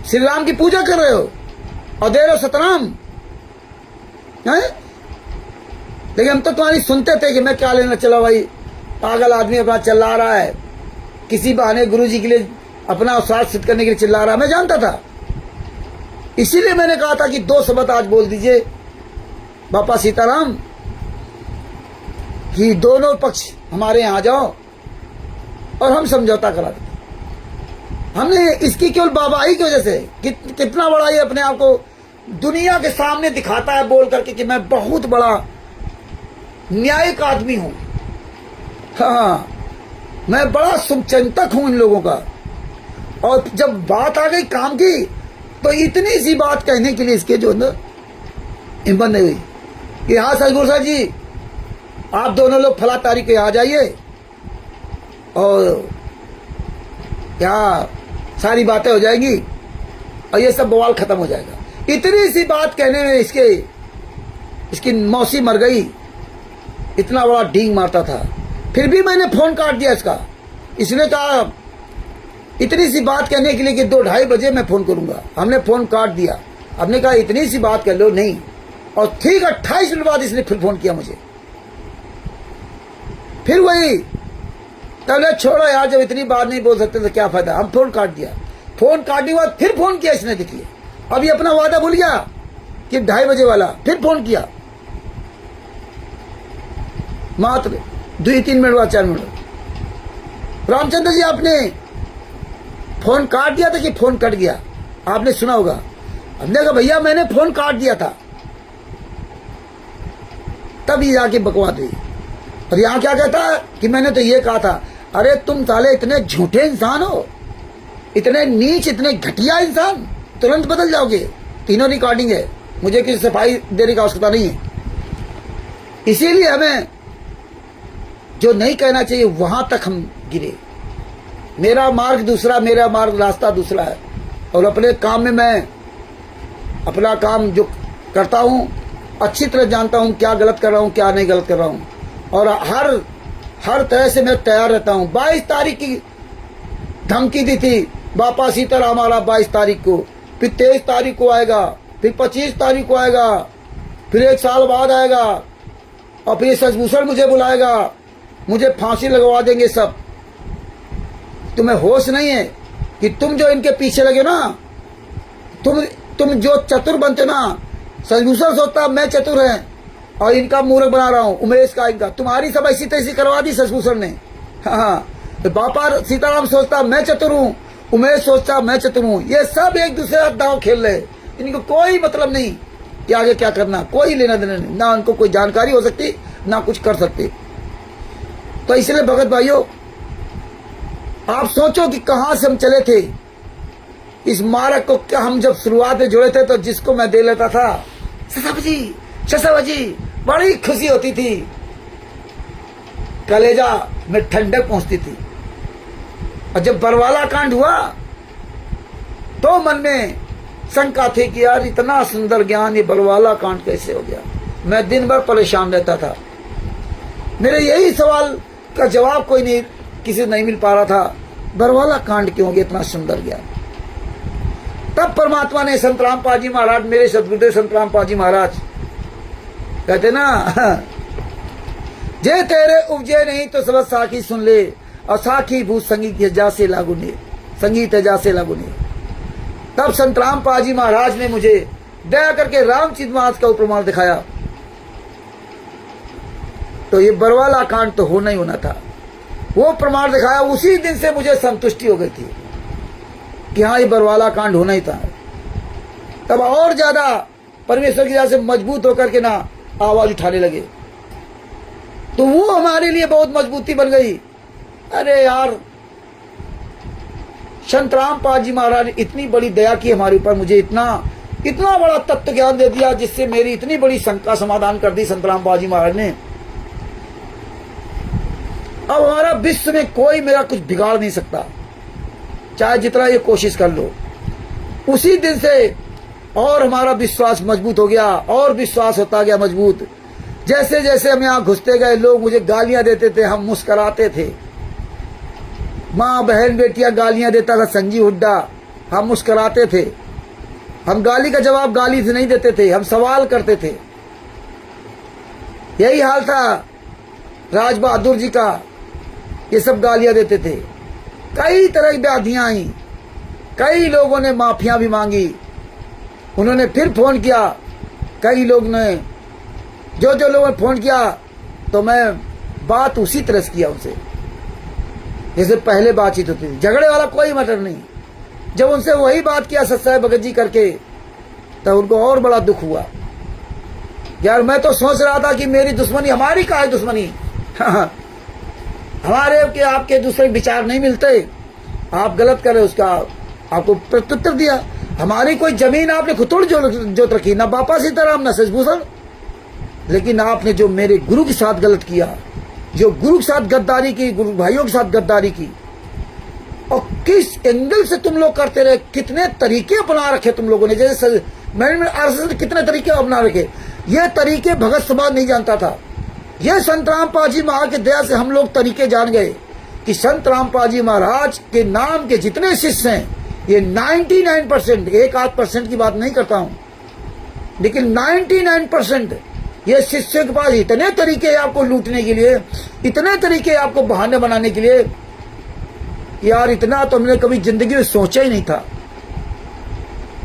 श्री राम की पूजा कर रहे हो, और दे रहे हो सतनाम है? लेकिन हम तो तुम्हारी सुनते थे कि मैं क्या लेना, चला भाई पागल आदमी अपना चिल्ला रहा है, किसी बहाने गुरु जी के लिए अपना स्वार्थ सिद्ध करने के लिए चिल्ला रहा है। मैं जानता था, इसीलिए मैंने कहा था कि 2 शब्द आज बोल दीजिए बापा सीताराम, कि दोनों पक्ष हमारे यहाँ आ जाओ और हम समझौता करा देते। हमने इसकी केवल बाबाई की वजह से कितना बड़ा ये अपने आप को दुनिया के सामने दिखाता है बोल करके कि मैं बहुत बड़ा न्यायिक आदमी हूं। हाँ, मैं बड़ा शुभचिंतक हूं इन लोगों का। और जब बात आ गई काम की तो इतनी सी बात कहने के लिए इसके जो ना हिम्मत नहीं हुई कि हाँ सजगुरु साहब जी, आप दोनों लोग फला तारीख के आ जाइए और क्या सारी बातें हो जाएंगी और ये सब बवाल खत्म हो जाएगा। इतनी सी बात कहने में इसकी मौसी मर गई। इतना बड़ा डींग मारता था, फिर भी मैंने फोन काट दिया इसका। इसने कहा इतनी सी बात कहने के लिए कि 2-2:30 बजे मैं फोन करूंगा। हमने फोन काट दिया। हमने कहा इतनी सी बात कर लो, नहीं। और ठीक 28 मिनट बाद इसने फिर फोन किया मुझे। फिर वही तब छोड़ो यार, जब इतनी बात नहीं बोल सकते तो क्या फायदा। हम फोन काट दिया। फोन काटने के बाद फिर फोन किया इसने। देखिए अब ये अपना वादा भूल गया कि 2:30 बजे वाला। फिर फोन किया मात्र 2-3 मिनट बाद 4 मिनट। रामचंद्र जी आपने फोन काट दिया था कि फोन कट गया? आपने सुना होगा। हमने कहा भैया मैंने फोन काट दिया था। तब ये जाके बकवास हुई। और यहां क्या कहता है कि मैंने तो ये कहा था। अरे तुम साले इतने झूठे इंसान हो, इतने नीच, इतने घटिया इंसान, तुरंत बदल जाओगे। तीनों रिकॉर्डिंग है, मुझे किसी सफाई देने की आवश्यकता नहीं है। इसीलिए हमें जो नहीं कहना चाहिए वहां तक हम गिरे। मेरा मार्ग दूसरा, मेरा मार्ग रास्ता दूसरा है। और अपने काम में मैं अपना काम जो करता हूं अच्छी तरह जानता हूं क्या गलत कर रहा हूं, क्या नहीं गलत कर रहा हूं। और हर तरह से मैं तैयार रहता हूं। 22 तारीख की धमकी दी थी बापा सीताराम वाला, 22 तारीख को, फिर 23 तारीख को आएगा, फिर 25 तारीख को आएगा, फिर 1 साल बाद आएगा, और फिर सचभूषण मुझे बुलाएगा, मुझे फांसी लगवा देंगे सब। तुम्हें होश नहीं है कि तुम जो इनके पीछे लगे ना, तुम जो चतुर बनते ना, सचभूषण सोचता मैं चतुर है और इनका मूर्ख बना रहा हूं, उमेश का इनका। तुम्हारी सब ऐसी तैसी करवा दी सचभूषण ने। हाँ, तो बापा सीताराम सोचता मैं चतुर हूं, उमेश सोचता मैं चतुर हूं। ये सब एक दूसरे का दांव खेल रहे। इनको कोई मतलब नहीं कि आगे क्या करना, कोई लेना देना नहीं, ना उनको कोई जानकारी हो सकती, ना कुछ कर सकते। तो इसलिए भगत भाइयों, आप सोचो कि कहां से हम चले थे। इस मार्ग को क्या हम जब शुरुआत में जुड़े थे तो जिसको मैं दे लेता था शशा जी, बड़ी खुशी होती थी, कलेजा में ठंडक पहुंचती थी। और जब बरवाला कांड हुआ तो मन में शंका थी कि यार इतना सुंदर ज्ञान, ये बरवाला कांड कैसे हो गया। मैं दिन भर परेशान रहता था। मेरे यही सवाल का जवाब कोई नहीं, किसी नहीं मिल पा रहा था, बरवाला कांड क्यों हो गया इतना सुंदर ज्ञान। तब परमात्मा ने संत रामपाल जी महाराज, मेरे सदगुरुदेव संत रामपाल जी महाराज कहते ना, जे तेरे उपजे नहीं तो सब साखी सुन ले, और साखी भूत संगीत जासे लागू ने, संगीत जासे लागू ने। तब संत रामपाल जी महाराज ने मुझे दया करके रामचरित मानस का प्रमाण दिखाया। तो ये बरवाला कांड तो होना ही होना था। वो प्रमाण दिखाया, उसी दिन से मुझे संतुष्टि हो गई थी कि हाँ ये बरवाला कांड होना ही था। तब और ज्यादा परमेश्वर की दया से मजबूत होकर के ना आवाज उठाने लगे। तो वो हमारे लिए बहुत मजबूती बन गई। अरे यार, संत रामपाल जी महाराज ने इतनी बड़ी दया की हमारे ऊपर, मुझे इतना बड़ा तत्व ज्ञान दे दिया, जिससे मेरी इतनी बड़ी शंका समाधान कर दी संत रामपाल जी महाराज ने। अब हमारा विश्व में कोई मेरा कुछ बिगाड़ नहीं सकता, चाहे जितना ये कोशिश कर लो। उसी दिन से और हमारा विश्वास मजबूत हो गया, और विश्वास होता गया मजबूत। जैसे जैसे हम यहाँ घुसते गए, लोग मुझे गालियां देते थे, हम मुस्कुराते थे। माँ बहन बेटियां गालियां देता था संजीव हुड्डा, हम मुस्कुराते थे। हम गाली का जवाब गाली से नहीं देते थे, हम सवाल करते थे। यही हाल था राज बहादुर जी का, ये सब गालियां देते थे। कई तरह की व्याधियां आई, कई लोगों ने माफियां भी मांगी। उन्होंने फिर फोन किया, कई लोग ने, जो लोगों ने फोन किया, तो मैं बात उसी तरह से किया उनसे जैसे पहले बातचीत होती थी। झगड़े वाला कोई मैटर नहीं, जब उनसे वही बात किया सत्साई भगत जी करके, तब उनको और बड़ा दुख हुआ। यार मैं तो सोच रहा था कि मेरी दुश्मनी, हमारी का है दुश्मनी हमारे के आपके दूसरे विचार नहीं मिलते, आप गलत करे, उसका आपको प्रत्युत्तर दिया। हमारी कोई जमीन आपने खुद जोत रखी, ना बापा सीताराम ना शशिभूषण, लेकिन आपने जो मेरे गुरु के साथ गलत किया, जो गुरु के साथ गद्दारी की, गुरु भाइयों के साथ गद्दारी की, और किस एंगल से तुम लोग करते रहे, कितने तरीके अपना रखे तुम लोगों ने। जैसे मैंने आरएसएस कितने तरीके अपना रखे, ये तरीके भगत समाज नहीं जानता था। ये संत रामपाल जी महाराज की दया से हम लोग तरीके जान गए कि संत रामपाल जी महाराज के नाम के जितने शिष्य हैं, ये 99%, 1-8% की बात नहीं करता हूं, लेकिन 99% ये शिष्य के पास इतने तरीके हैं आपको लूटने के लिए, इतने तरीके आपको बहाने बनाने के लिए। यार इतना तो हमने कभी जिंदगी में सोचा ही नहीं था।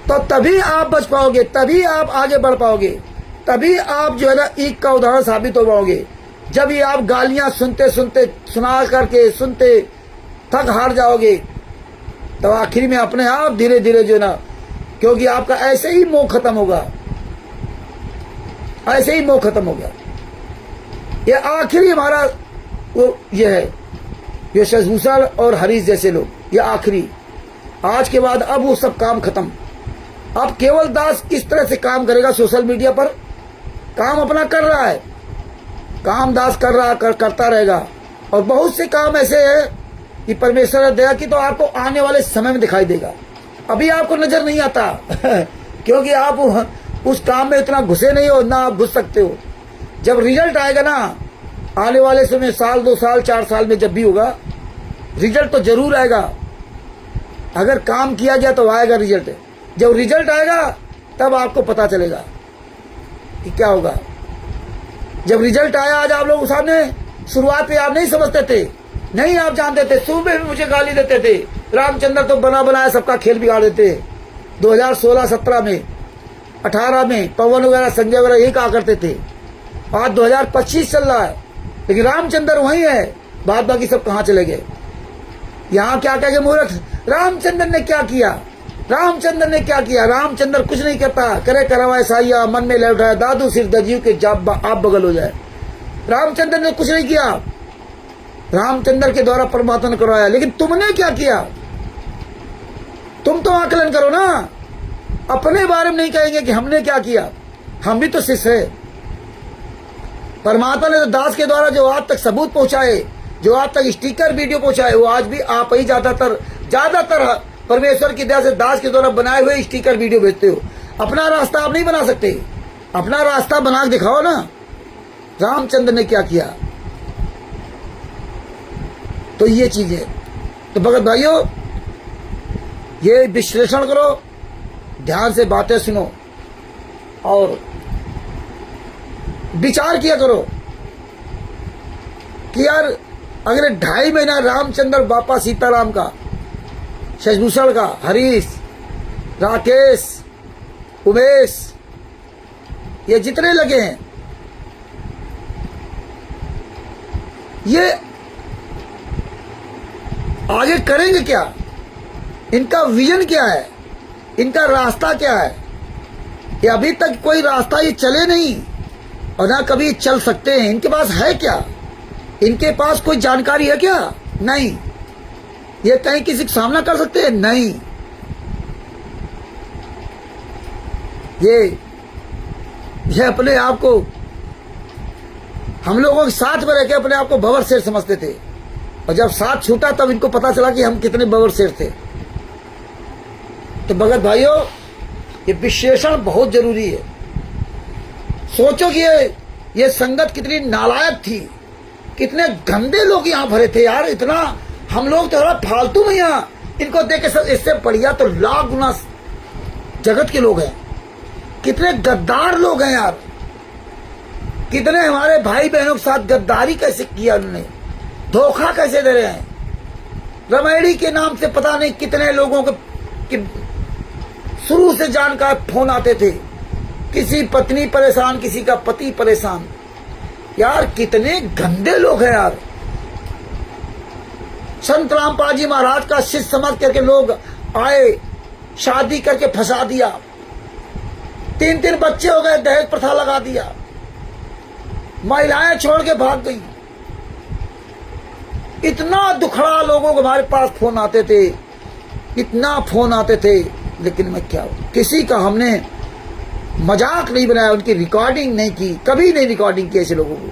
तो तभी आप बच पाओगे, तभी आप आगे बढ़ पाओगे, तभी आप जो है ना ईक का उदाहरण साबित हो पाओगे। जब ये आप गालियां सुनते सुनते, सुना करके सुनते थक हार जाओगे, तो आखिर में अपने आप धीरे धीरे जो ना, क्योंकि आपका ऐसे ही मोह खत्म होगा, ऐसे ही मोह खत्म हो गया। ये आखिरी हमारा वो ये है, ये शशिभूषण और हरीश जैसे लोग, ये आखिरी, आज के बाद अब वो सब काम खत्म। अब केवल दास इस तरह से काम करेगा, सोशल मीडिया पर काम अपना कर रहा है, काम दास कर रहा करता रहेगा। और बहुत से काम ऐसे है कि परमेश्वर ने दया की तो आपको आने वाले समय में दिखाई देगा, अभी आपको नजर नहीं आता क्योंकि आप उस काम में इतना घुसे नहीं हो, ना आप घुस सकते हो। जब रिजल्ट आएगा ना, आने वाले समय 1 साल 2 साल 4 साल में जब भी होगा, रिजल्ट तो जरूर आएगा। अगर काम किया गया तो आएगा रिजल्ट। जब रिजल्ट आएगा तब आपको पता चलेगा कि क्या होगा। जब रिजल्ट आया आज आप लोगों के सामने, शुरुआत में आप नहीं समझते थे, नहीं आप जानते थे, सुबह भी मुझे गाली देते थे, रामचंद्र तो बना बनाया सबका खेल बिगाड़ देते। 2016-17 में, 18 में पवन वगैरह संजय वगैरह यही कहा करते थे। आज 2025 चल रहा है, लेकिन रामचंद्र वही है, बाद बाकी सब कहाँ चले गए। यहाँ क्या कहेंगे मूर्ख, रामचंद्र ने क्या किया, रामचंद्र ने क्या किया। रामचंद्र कुछ नहीं करता, करे करवाए साइया, मन में ले उठाया दादू सिर दजियो के जाब आप बगल हो जाए। रामचंद्र ने कुछ नहीं किया, रामचंद्र के द्वारा परमात्मा ने करवाया, लेकिन तुमने क्या किया। तुम तो आकलन करो ना, अपने बारे में नहीं कहेंगे कि हमने क्या किया, हम भी तो शिष्य है। परमात्मा ने तो दास के द्वारा जो आज तक सबूत पहुंचाए, जो आज तक स्टिकर वीडियो पहुंचाए, वो आज भी आप ही ज्यादातर परमेश्वर की दया से दास के द्वारा बनाए हुए स्टिकर वीडियो भेजते हो। अपना रास्ता आप नहीं बना सकते, अपना रास्ता बना के दिखाओ ना। रामचंद्र ने क्या किया, तो ये चीज है। तो भगत भाइयों, ये विश्लेषण करो, ध्यान से बातें सुनो और विचार किया करो कि यार अगर 2.5 महीना रामचंद्र बापा सीताराम का, शशिभूषण का, हरीश, राकेश, उमेश, ये जितने लगे हैं, ये आगे करेंगे क्या, इनका विजन क्या है, इनका रास्ता क्या है। ये अभी तक कोई रास्ता ये चले नहीं और ना कभी चल सकते हैं। इनके पास है क्या, इनके पास कोई जानकारी है क्या, नहीं। ये कहीं किसी का सामना कर सकते हैं, नहीं। ये अपने आप को, हम लोगों के साथ में रहकर अपने आप को बबर शेर समझते थे, और जब साथ छूटा तब इनको पता चला कि हम कितने बबर शेर थे। तो भगत भाइयों, ये विश्लेषण बहुत जरूरी है। सोचो कि ये संगत कितनी नालायक थी, कितने गंदे लोग यहाँ भरे थे यार। इतना हम लोग तो फालतू में यहाँ, इनको देख के सब इससे बढ़िया तो लाख गुना जगत के लोग हैं। कितने गद्दार लोग हैं यार, कितने हमारे भाई बहनों के साथ गद्दारी कैसे किया उन्होंने, धोखा कैसे दे रहे हैं। रमेड़ी के नाम से पता नहीं कितने लोगों के शुरू से जानकार फोन आते थे, किसी पत्नी परेशान, किसी का पति परेशान। यार कितने गंदे लोग हैं यार। संत रामपाल जी महाराज का शिष्य समझ करके लोग आए, शादी करके फंसा दिया, 3 बच्चे हो गए, दहेज प्रथा लगा दिया, महिलाएं छोड़ के भाग गई। इतना दुखड़ा लोगों को हमारे पास फोन आते थे, इतना फोन आते थे, लेकिन मैं क्या, किसी का हमने मजाक नहीं बनाया, उनकी रिकॉर्डिंग नहीं की, कभी नहीं रिकॉर्डिंग की ऐसे लोगों को।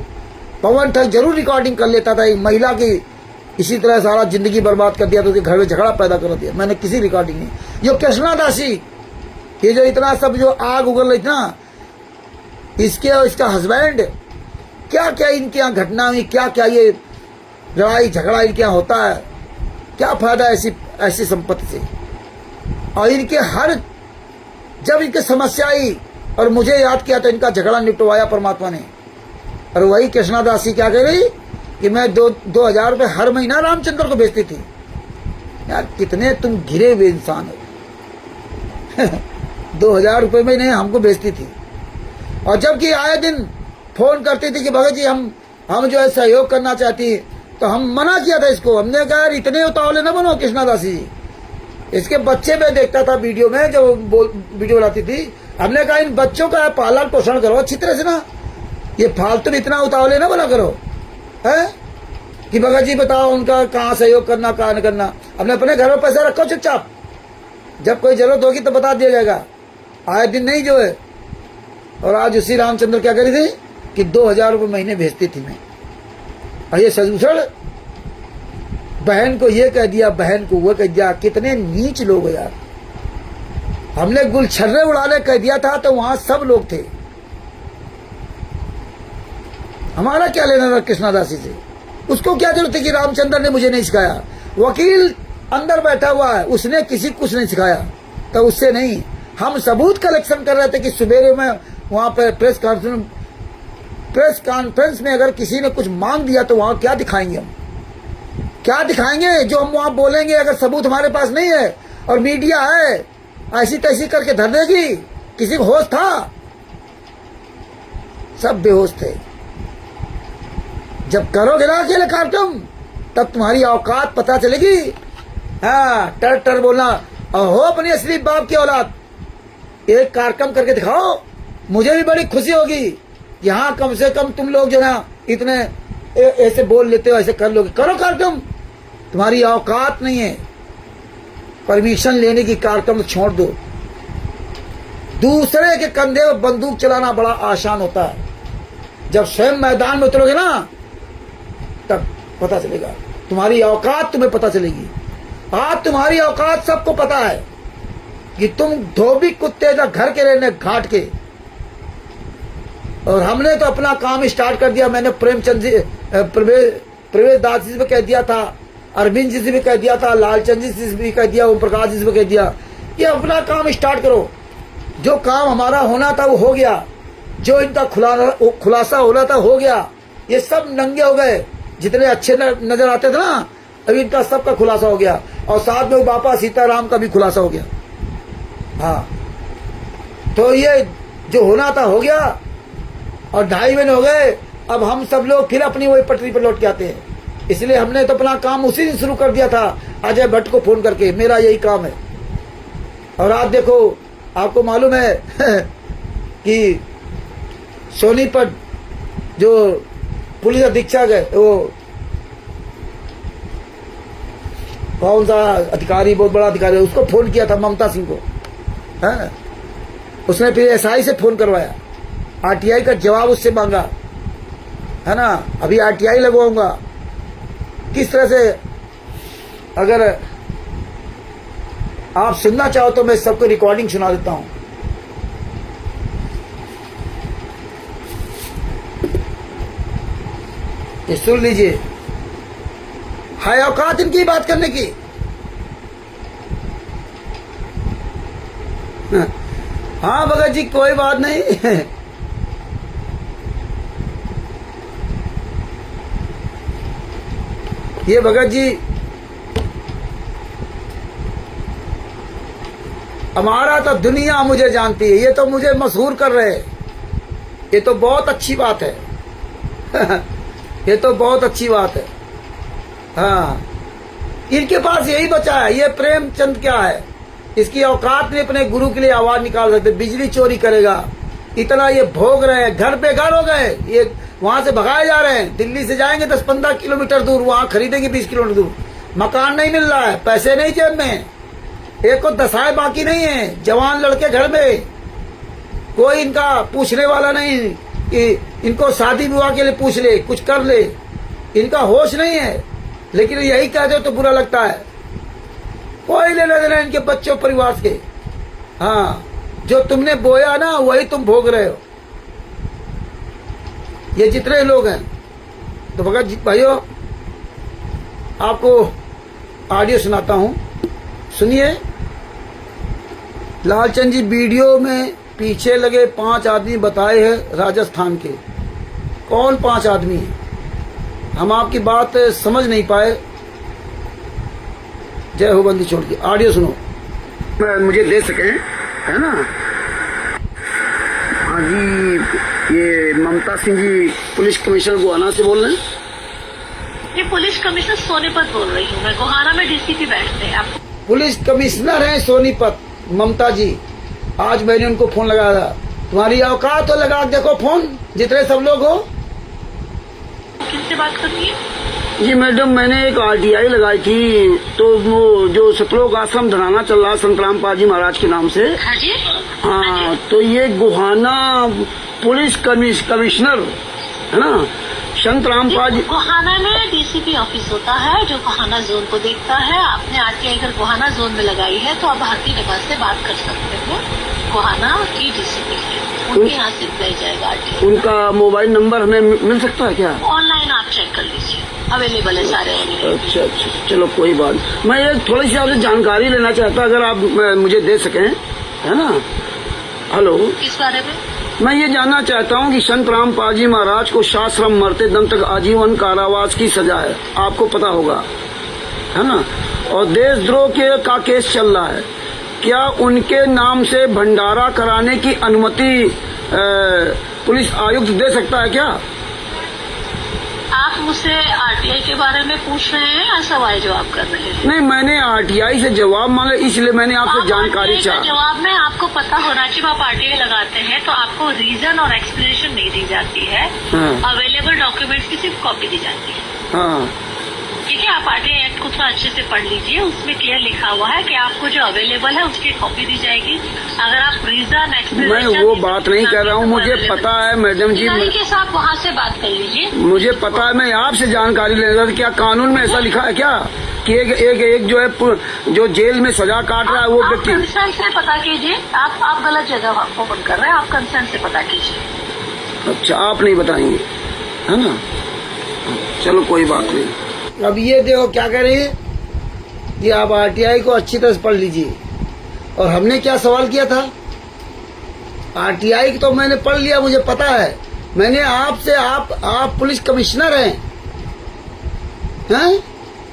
पवन ठग जरूर रिकॉर्डिंग कर लेता था, एक महिला की इसी तरह सारा जिंदगी बर्बाद कर दिया, तो उसके घर में झगड़ा पैदा कर दिया, मैंने किसी रिकॉर्डिंग नहीं। ये कृष्णा दासी, ये जो इतना सब जो आग उगल रही ना, इसके और इसका हस्बैंड, क्या क्या इनके यहाँ घटना हुई, क्या क्या ये लड़ाई झगड़ा इनके यहाँ होता है, क्या फायदा ऐसी संपत्ति से। और इनके हर, जब इनकी समस्या आई और मुझे याद किया तो इनका झगड़ा निपटवाया परमात्मा ने। और वही कृष्णा दासी क्या कह रही कि मैं 2000 रुपये हर महीना रामचंद्र को भेजती थी। यार कितने तुम घिरे हुए इंसान हो। 2000 रुपये में नहीं हमको भेजती थी, और जबकि आए दिन फोन करती थी कि भगत जी हम जो है सहयोग करना चाहती, तो हम मना किया था इसको। हमने कहा यार इतने उतावले न बनो कृष्णा दासी जी, इसके बच्चे में देखता था वीडियो में, जो वीडियो बनाती थी, हमने कहा इन बच्चों का पालन पोषण करो अच्छी तरह से ना, ये फालतू में इतना उतावले ना बना करो है कि भगत जी बताओ उनका कहाँ सहयोग करना कहाँ न करना। हमने अपने घर में पैसा रखो चुपचाप, जब कोई जरूरत होगी तो बता दिया जाएगा, आए दिन नहीं जो है। और आज उसी रामचंद्र क्या करी थी कि 2000 रुपये महीने भेजती थी मैं, और ये सदूसड़ बहन को ये कह दिया, बहन को वो कह दिया। कितने नीच लोग यार। हमने गुलछर्रे उड़ाने कह दिया था तो वहां सब लोग थे, हमारा क्या लेना था कृष्णा दासी से। उसको क्या जरूरत है कि रामचंद्र ने मुझे नहीं सिखाया, वकील अंदर बैठा हुआ है, उसने किसी कुछ नहीं सिखाया, तो उससे नहीं। हम सबूत कलेक्शन कर रहे थे कि सवेरे में वहां पर प्रेस कॉन्फ्रेंस में अगर किसी ने कुछ मांग दिया तो वहां क्या दिखाएंगे, हम क्या दिखाएंगे जो हम वहां बोलेंगे, अगर सबूत हमारे पास नहीं है और मीडिया है ऐसी तैसी करके धर देगी। किसी को होश था? सब बेहोश थे। जब करोगे ना अकेले कार्यक्रम तब तुम्हारी औकात पता चलेगी। हाँ, टर टर बोलना और हो अपनी असली बाप की औलाद। एक कार्यक्रम करके दिखाओ, मुझे भी बड़ी खुशी होगी। यहाँ कम से कम तुम लोग जो ना इतने ऐसे बोल लेते हो, ऐसे कर लोगे, करो कार्यक्रम। तुम्हारी औकात नहीं है परमिशन लेने की, कार्यक्रम छोड़ दो। दूसरे के कंधे पर बंदूक चलाना बड़ा आसान होता है, जब स्वयं मैदान में उतरोगे ना तब पता चलेगा तुम्हारी औकात, तुम्हें पता चलेगी। आज तुम्हारी औकात सबको पता है कि तुम धोबी कुत्ते जा घर के रहने घाट के। और हमने तो अपना काम स्टार्ट कर दिया। मैंने प्रेमचंद जी, प्रवेश दास जी से कह दिया था, अरविंद जी से भी कह दिया था, लालचंद जी से भी कह दिया, ओम प्रकाश जी से भी कह दिया कि अपना काम स्टार्ट करो। जो काम हमारा होना था वो हो गया, जो इनका खुलासा होना था हो गया। ये सब नंगे हो गए, जितने अच्छे नजर आते थे ना, अभी इनका सबका खुलासा हो गया। और साथ में बापा सीताराम का भी खुलासा हो गया। हाँ, तो ये जो होना था हो गया, और 2.5 महीने हो गए। अब हम सब लोग फिर अपनी वही पटरी पर लौट के आते हैं। इसलिए हमने तो अपना काम उसी दिन शुरू कर दिया था, अजय भट्ट को फोन करके, मेरा यही काम है। और आज देखो, आपको मालूम है कि सोनीपत जो पुलिस अधीक्षक है, वो कौन सा अधिकारी, बहुत बड़ा अधिकारी है, उसको फोन किया था, ममता सिंह को, है? उसने फिर एसआई से फोन करवाया, आरटीआई का जवाब उससे मांगा, है ना। अभी आरटीआई लगवाऊंगा। किस तरह से, अगर आप सुनना चाहो तो मैं सबको रिकॉर्डिंग सुना देता हूं। ये सुन लीजिए, है औकात इनकी बात करने की। हाँ भगत जी, कोई बात नहीं। ये भगत जी हमारा तो दुनिया मुझे जानती है, ये तो मुझे मशहूर कर रहे हैं। ये तो बहुत अच्छी बात है। ये तो बहुत अच्छी बात है। हाँ, इनके पास यही बचा है। ये प्रेमचंद क्या है, इसकी औकात नहीं अपने गुरु के लिए आवाज निकाल सकते। बिजली चोरी करेगा, इतना ये भोग रहे हैं, घर बेघर हो गए, ये वहां से भगाए जा रहे हैं। दिल्ली से जाएंगे 10-15 किलोमीटर दूर, वहां खरीदेंगे 20 किलोमीटर दूर, मकान नहीं मिल रहा है, पैसे नहीं जेब में, एक को दशाएं बाकी नहीं है, जवान लड़के घर में, कोई इनका पूछने वाला नहीं कि इनको शादी विवाह के लिए पूछ ले, कुछ कर ले, इनका होश नहीं है। लेकिन यही कह दो तो बुरा लगता है, कोई लेना देना इनके बच्चों परिवार के। हाँ, जो तुमने बोया ना वही तुम भोग रहे हो, ये जितने लोग हैं। तो भगत जी भाइयों, आपको ऑडियो सुनाता हूं, सुनिए। लालचंद जी वीडियो में पीछे लगे 5 आदमी बताए हैं राजस्थान के। कौन 5 आदमी हैं? हम आपकी बात समझ नहीं पाए। जय हो बंदी छोड़ के, ऑडियो सुनो, मुझे दे सकें, है ना। हाँ जी, ये ममता सिंह जी पुलिस कमिश्नर गोहाना से बोल रहे हैं?
ये पुलिस कमिश्नर सोनीपत बोल रही हूँ मैं, गोहाना में डीसीपी बैठते हैं। आप
पुलिस कमिश्नर हैं सोनीपत, ममता जी। आज मैंने उनको फोन लगाया था, तुम्हारी औकात तो लगा देखो फोन, जितने सब लोग हो।
किससे बात करनी है?
जी मैडम, मैंने एक आरटीआई लगाई थी, तो वो जो सतलोक आश्रम धराना चल रहा संतराम पाजी महाराज के नाम से।
हाँ जी।
हाँ, तो ये गोहाना पुलिस कमिश्नर है ना, संतराम पाजी।
गोहाना में डीसीपी ऑफिस होता है जो गोहाना जोन को देखता है। आपने आरटीआई अगर गोहाना जोन में लगाई है तो आप भारतीय नगर से बात कर सकते हो। गोहाना की डीसीपी है, उनके यहाँ से दिया जाएगा आरटीआई।
उनका मोबाइल नंबर हमें मिल सकता है क्या?
ऑनलाइन आप चेक कर लीजिए, अवेलेबल है सारे।
अच्छा अच्छा, चलो कोई बात। मैं ये थोड़ी सी आपसे जानकारी लेना चाहता, अगर आप मुझे दे सकें, है ना। हेलो,
किस बारे में?
मैं ये जानना चाहता हूँ कि संत रामपाल जी महाराज को शास्त्रम मरते दम तक आजीवन कारावास की सजा है, आपको पता होगा, है ना। और देशद्रोह का केस चल रहा है, क्या उनके नाम से भंडारा कराने की अनुमति पुलिस आयुक्त दे सकता है क्या?
आप मुझसे आरटीआई के बारे में पूछ रहे हैं या सवाल जवाब कर रहे हैं?
नहीं, मैंने आरटीआई से जवाब मांगा, इसलिए मैंने आपसे जानकारी चाहा।
जवाब में आपको पता होना चाहिए, आप आरटीआई लगाते हैं तो आपको रीजन और एक्सप्लेनेशन नहीं दी जाती है। अवेलेबल डॉक्यूमेंट्स की सिर्फ कॉपी दी जाती है।
हाँ,
ठीक है, आप आरटीआई एक्ट को थोड़ा अच्छे से पढ़ लीजिए, उसमें क्लियर लिखा हुआ है कि आपको जो अवेलेबल है उसकी कॉपी दी जाएगी। अगर आप रीजन एक्सप्लेनेशन,
मैं वो बात नहीं कर रहा हूँ, मुझे पता है मैडम जी,
तरीके आप वहाँ से बात कर लीजिए।
मुझे पता है, मैं आपसे जानकारी ले रहा था। क्या कानून में ऐसा लिखा है क्या कि एक जो है जो जेल में सजा काट रहा है वो व्यक्ति?
कंसर्न से पता कीजिए, आप गलत जगह ओपन कर रहे हैं, आप कंसर्न से पता कीजिए।
अच्छा, आप नहीं बताएंगे, है ना। चलो कोई बात नहीं।
अब ये देखो क्या कह रही है कि आप आरटीआई को अच्छी तरह से पढ़ लीजिए। और हमने क्या सवाल किया था? आरटीआई तो मैंने पढ़ लिया, मुझे पता है। मैंने आपसे, आप पुलिस कमिश्नर हैं,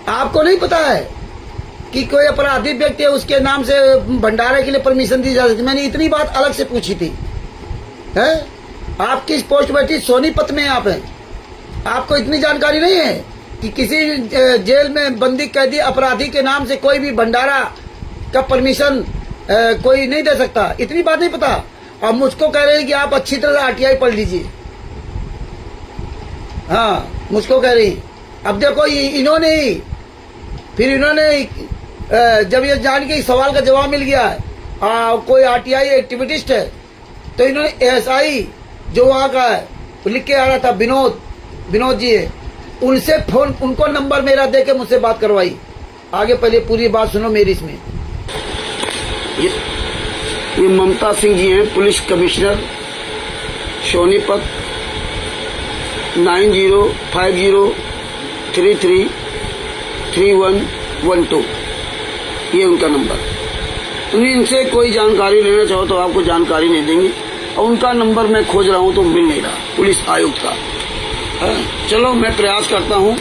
आपको नहीं पता है कि कोई अपराधी व्यक्ति है उसके नाम से भंडारे के लिए परमिशन दी जा सकती? मैंने इतनी बात अलग से पूछी थी। है, आप किस पोस्ट बैठी? सोनीपत में आप हैं, आपको इतनी जानकारी नहीं है कि किसी जेल में बंदी कैदी अपराधी के नाम से कोई भी भंडारा का परमिशन कोई नहीं दे सकता? इतनी बात नहीं पता। अब मुझको कह रहे हैं कि आप अच्छी तरह आरटीआई पढ़ लीजिए। हाँ, मुझको कह रही। अब देखो इन्होंने जब ये जान के सवाल का जवाब मिल गया है, कोई आरटीआई एक्टिविटिस्ट है, तो इन्होंने एएसआई जो वहाँ का है लिख के आ रहा था, विनोद जी है, उनसे फोन, उनको नंबर मेरा दे के मुझसे बात करवाई। आगे पहले पूरी बात सुनो मेरी इसमें।
ये ममता सिंह जी हैं, पुलिस कमिश्नर सोनीपत। 9050333112 ये उनका नंबर। इनसे कोई जानकारी लेना चाहो तो आपको जानकारी नहीं देंगे, और उनका नंबर मैं खोज रहा हूँ तो मिल नहीं रहा, पुलिस आयुक्त का। चलो मैं प्रयास करता हूँ।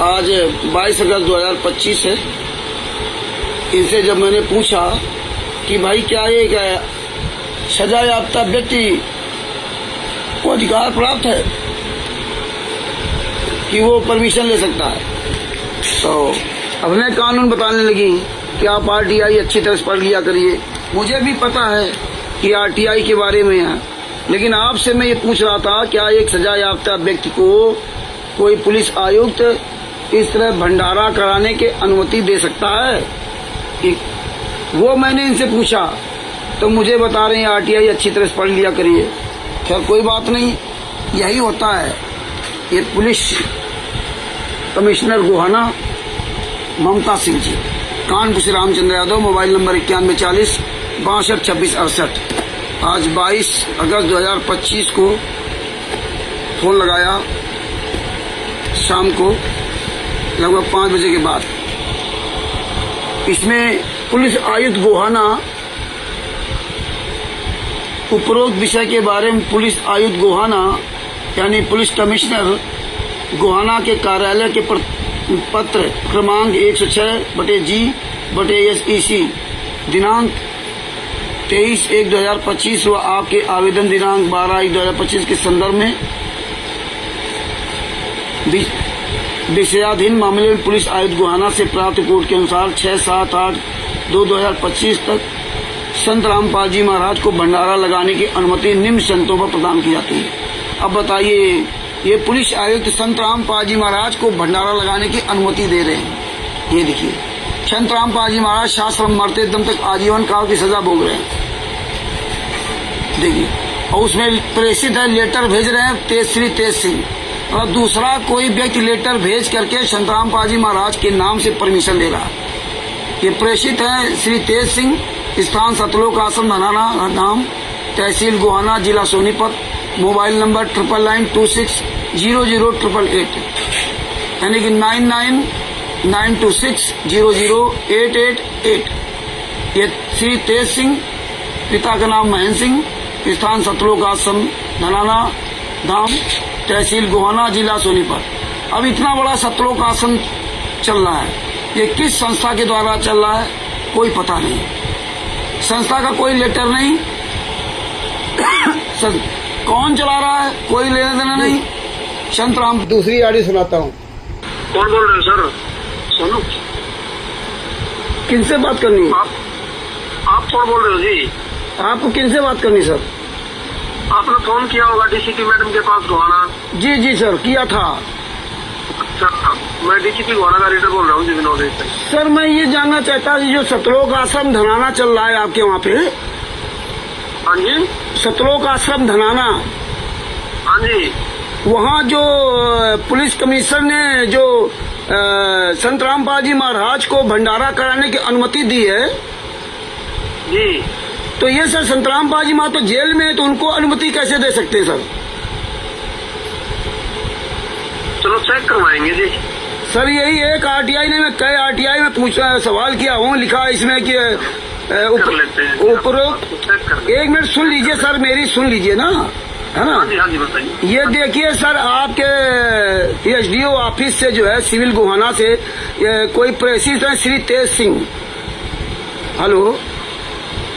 आज 22 अगस्त 2025 है। इनसे जब मैंने पूछा कि भाई क्या ये सजा याफ्ता व्यक्ति को अधिकार प्राप्त है कि वो परमिशन ले सकता है, तो अपने कानून बताने लगी कि आप आरटीआई अच्छी तरह से पढ़ लिया करिए। मुझे भी पता है कि आरटीआई के बारे में है, लेकिन आपसे मैं ये पूछ रहा था, क्या एक सजा याफ्ता व्यक्ति को कोई पुलिस आयुक्त इस तरह भंडारा कराने की अनुमति दे सकता है? कि वो मैंने इनसे पूछा तो मुझे बता रहे हैं आरटीआई अच्छी तरह से पढ़ लिया करिए। खैर कोई बात नहीं, यही होता है। ये पुलिस कमिश्नर गोहाना ममता सिंह जी, कानपुर से रामचंद्र यादव, मोबाइल नंबर 9140 62 26 68। आज 22 अगस्त 2025 को फोन लगाया शाम को लगभग 5 बजे के बाद। इसमें पुलिस आयुक्त गोहाना उपरोक्त विषय के बारे में पुलिस आयुक्त गोहाना यानी पुलिस कमिश्नर गोहाना के कार्यालय के पत्र क्रमांक 106/G/SEC दिनांक 23/1/2025 व आपके आवेदन दिनांक 12/1/2025 के संदर्भ में विषयाधीन मामले में पुलिस आयुक्त गोहाना से प्राप्त रिपोर्ट के अनुसार 6/7/8/2025 तक संत रामपाल जी महाराज को भंडारा लगाने की अनुमति निम्न संतों पर प्रदान की जाती है। अब बताइए, ये पुलिस आयुक्त संत रामपाल जी महाराज को भंडारा लगाने की अनुमति दे रहे हैं। ये देखिए, संत रामपाल जी महाराज शास्त्र मरते दम तक आजीवन काल की सजा भोग रहे हैं। देखिए, और उसमें प्रेषित है, लेटर भेज रहे हैं श्री तेज सिंह, और दूसरा कोई व्यक्ति लेटर भेज करके संत रामपाल जी महाराज के नाम से परमिशन ले रहा है। ये प्रेषित है श्री तेज सिंह, स्थान सतलोक आश्रम धनाना, नाम तहसील गोहाना, जिला सोनीपत, मोबाइल नंबर 9992600888 यानी कि 9992600888। ये श्री तेज सिंह, पिता का नाम महेंद्र सिंह, स्थान सतलोक आश्रम धनाना, धाम तहसील गोहाना, जिला सोनीपत। अब इतना बड़ा सतलोक आश्रम चल रहा है, ये किस संस्था के द्वारा चल रहा है कोई पता नहीं, संस्था का कोई लेटर नहीं, कौन चला रहा है कोई लेना देना नहीं। संत राम
दूसरी आड़ी सुनाता हूँ।
कौन बोल रहे हो सर? सोनू,
किनसे बात करनी है?
आप कौन बोल रहे हो जी?
आपको किनसे बात करनी सर?
आपने फोन किया होगा डीसीपी मैडम के पास गोहाना।
जी जी सर, किया था।
अच्छा, मैं डीसीपी गोहाना का रीडर बोल रहा हूँ जी, विनोद।
सर मैं ये जानना चाहता था, जो सतलोक आश्रम धनाना चल रहा है आपके वहाँ पे?
हाँ जी,
सतलोक आश्रम धनाना,
हाँ जी,
वहाँ जो पुलिस कमिश्नर ने जो संत रामपाल जी महाराज को भंडारा कराने की अनुमति दी है
जी,
तो ये सर संत रामपाल जी महाराज तो जेल में है, तो उनको अनुमति कैसे दे सकते हैं सर?
चलो चेक करवाएंगे जी।
सर यही एक आरटीआई ने, मैं कई आरटीआई में पूछा, सवाल किया हूँ, लिखा इसमें कि उपरोक्त। एक मिनट सुन लीजिए सर, मेरी सुन लीजिए ना, है ना?
हाँ जी, हाँ जी, बताइए।
ये देखिए सर, आपके एसडीओ ऑफिस से जो है सिविल गोहाना से कोई प्रेषित है श्री तेज सिंह। हेलो,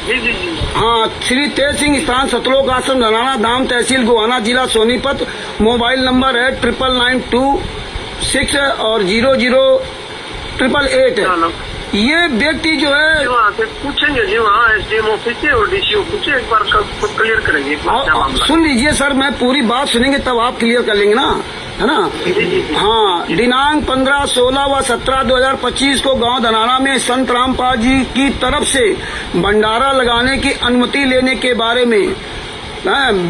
जी जी जी,
हाँ, श्री तेज सिंह, स्थान सतलोक आश्रम धनाना, धाम तहसील गोहाना, जिला सोनीपत, मोबाइल नंबर है 999260 और 00888। ये व्यक्ति जो है
वहाँ से पूछेंगे जी, वहाँ एसडीएम ऑफिस से और डीसी ऑफिस से एक बार क्लियर करेंगे क्या मामला।
सुन लीजिए सर, मैं पूरी बात सुनेंगे तब आप क्लियर कर लेंगे ना, है ना? हाँ, दिनांक 15, 16 व 17 2025 को गांव धनाना में संत रामपाल जी की तरफ से भंडारा लगाने की अनुमति लेने के बारे में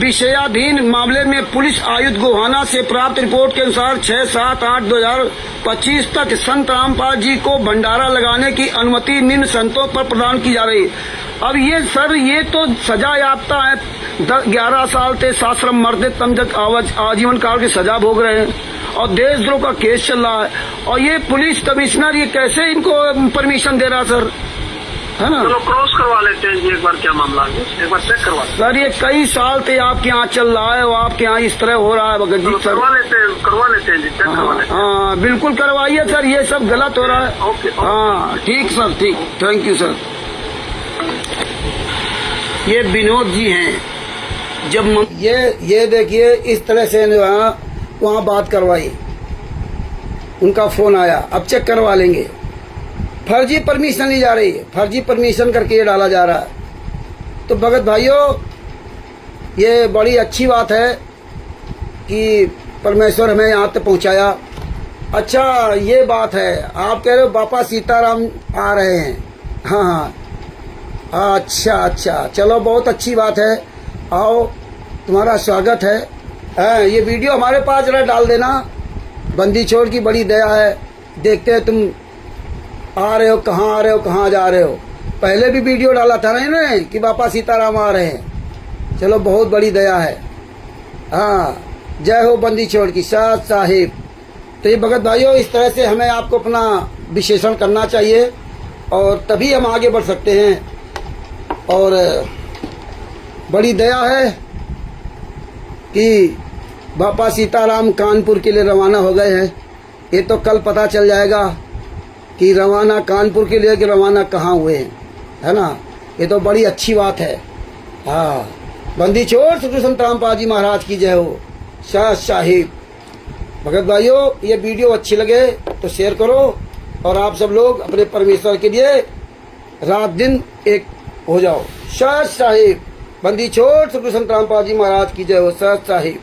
विषयाधीन मामले में पुलिस आयुक्त गोहाना से प्राप्त रिपोर्ट के अनुसार 6/7/8/2025 तक संत रामपाल जी को भंडारा लगाने की अनुमति निम्न संतों पर प्रदान की जा रही है। अब ये सर, ये तो सजा याफ्ता है, 11 साल से शास्त्र मरते तम तक आजीवन काल की सजा भोग रहे हैं और देशद्रोह का केस चल रहा है, और ये पुलिस कमिश्नर ये कैसे इनको परमिशन दे रहा सर, है ना?
चलो क्रॉस करवा लेते हैं जी एक बार, क्या मामला है एक बार चेक करवा लेते हैं।
सर ये कई साल से आपके यहाँ चल रहा है और आपके यहाँ इस तरह हो रहा है भगत जी सर।
करवा लेते हैं जी, चेक करवा लेते हैं।
हाँ बिल्कुल करवाइए सर, ये सब गलत हो रहा है।
ओके,
हाँ ठीक सर, ठीक, थैंक यू सर। ये विनोद जी हैं, जब
ये देखिए, इस तरह से वहाँ बात करवाई, उनका फोन आया, अब चेक करवा लेंगे
फर्जी परमिशन ली जा रही है, फर्जी परमिशन करके ये डाला जा रहा है। तो भगत भाइयों, ये बड़ी अच्छी बात है कि परमेश्वर हमें यहाँ तक पहुँचाया। अच्छा, ये बात है, आप कह रहे हो बापा सीताराम आ रहे हैं। हाँ हाँ, अच्छा, चलो बहुत अच्छी बात है। आओ, तुम्हारा स्वागत है। ये वीडियो हमारे पास जरा डाल देना। बंदी छोड़ की बड़ी दया है, देखते हैं तुम आ रहे हो, कहाँ जा रहे हो। पहले भी वीडियो डाला था ना इन्होंने कि बापा सीताराम आ रहे हैं। चलो बहुत बड़ी दया है। हाँ, जय हो बंदी छोड़ की साथ साहिब। तो ये भगत भाइयों, इस तरह से हमें आपको अपना विश्लेषण करना चाहिए और तभी हम आगे बढ़ सकते हैं। और बड़ी दया है कि बापा सीताराम कानपुर के लिए रवाना हो गए हैं। ये तो कल पता चल जाएगा कि रवाना कानपुर के लिए कि रवाना कहाँ हुए हैं, है ना। ये तो बड़ी अच्छी बात है। हाँ, बंदी छोड़ श्री संत रामपाल जी महाराज की जय हो शाह साहिब। भगत भाइयों, ये वीडियो अच्छी लगे तो शेयर करो और आप सब लोग अपने परमेश्वर के लिए रात दिन एक हो जाओ। शाह साहिब। बंदी छोड़ श्री संत रामपाल जी महाराज की जय हो शाह साहिब।